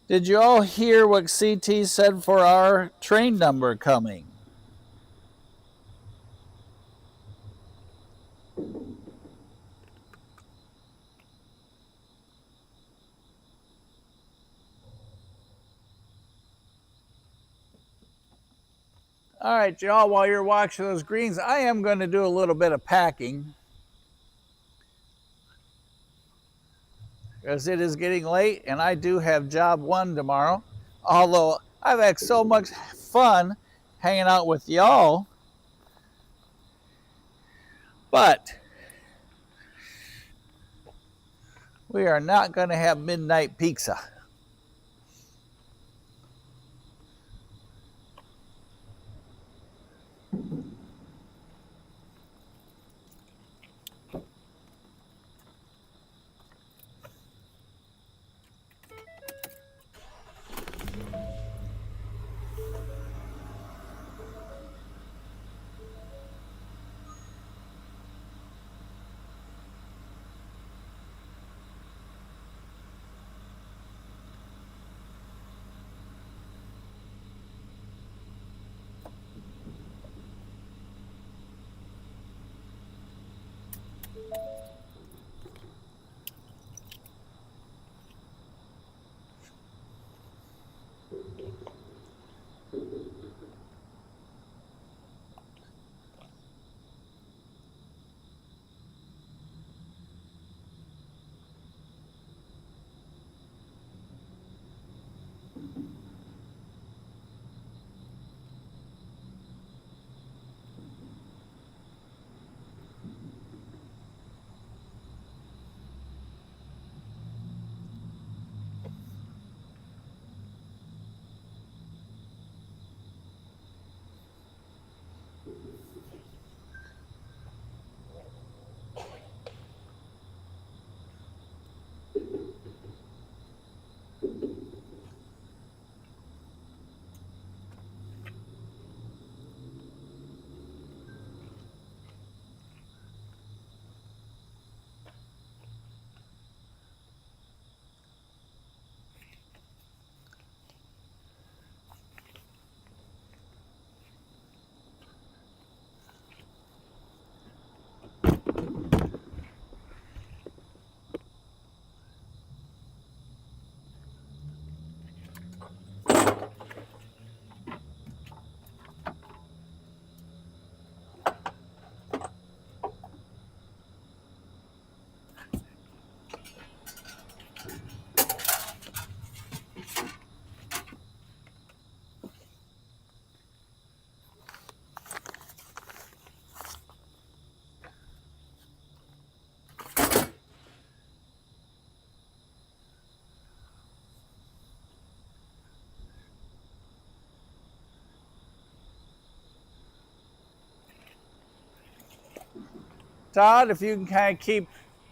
Speaker 3: Did you all hear what CT said for our train number coming? All right, y'all, while you're watching those greens, I am going to do a little bit of packing because it is getting late and I do have job 1 tomorrow. Although I've had so much fun hanging out with y'all, but we are not going to have midnight pizza. Todd, if you can kind of keep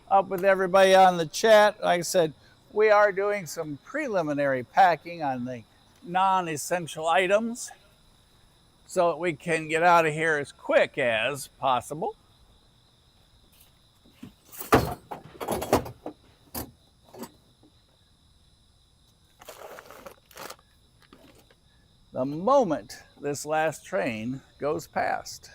Speaker 3: up with everybody on the chat, like I said, we are doing some preliminary packing on the non-essential items so that we can get out of here as quick as possible. The moment this last train goes past.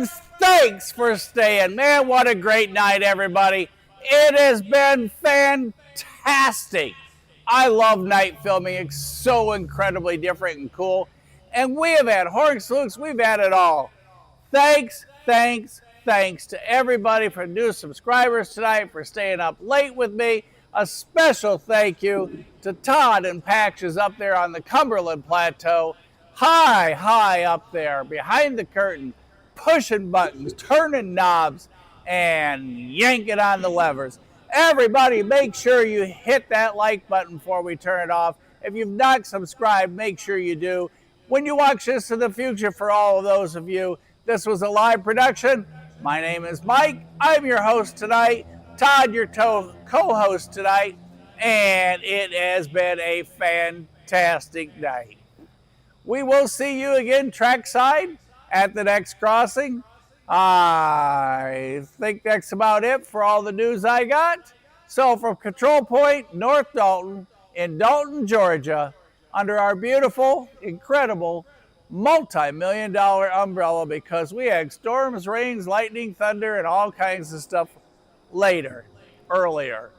Speaker 3: thanks for staying. Man, what a great night, everybody. It has been fantastic. I love night filming. It's so incredibly different and cool. And we have had horn salutes. We've had it all. Thanks to everybody for new subscribers tonight, for staying up late with me. A special thank you to Todd and Patches up there on the Cumberland Plateau. High up there, behind the curtain, pushing buttons, turning knobs, and yanking on the levers. Everybody, make sure you hit that like button before we turn it off. If you've not subscribed, make sure you do. When you watch this in the future, for all of those of you, this was a live production. My name is Mike. I'm your host tonight. Todd, your co-host tonight. And it has been a fantastic night. We will see you again trackside at the next crossing. I think that's about it for all the news I got. So from Control Point North Dalton in Dalton, Georgia, under our beautiful, incredible, multi-million-dollar umbrella, because we had storms, rains, lightning, thunder, and all kinds of stuff earlier.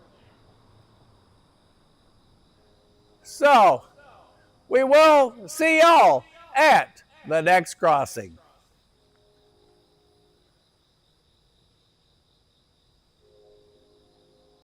Speaker 3: So, we will see y'all at the next crossing.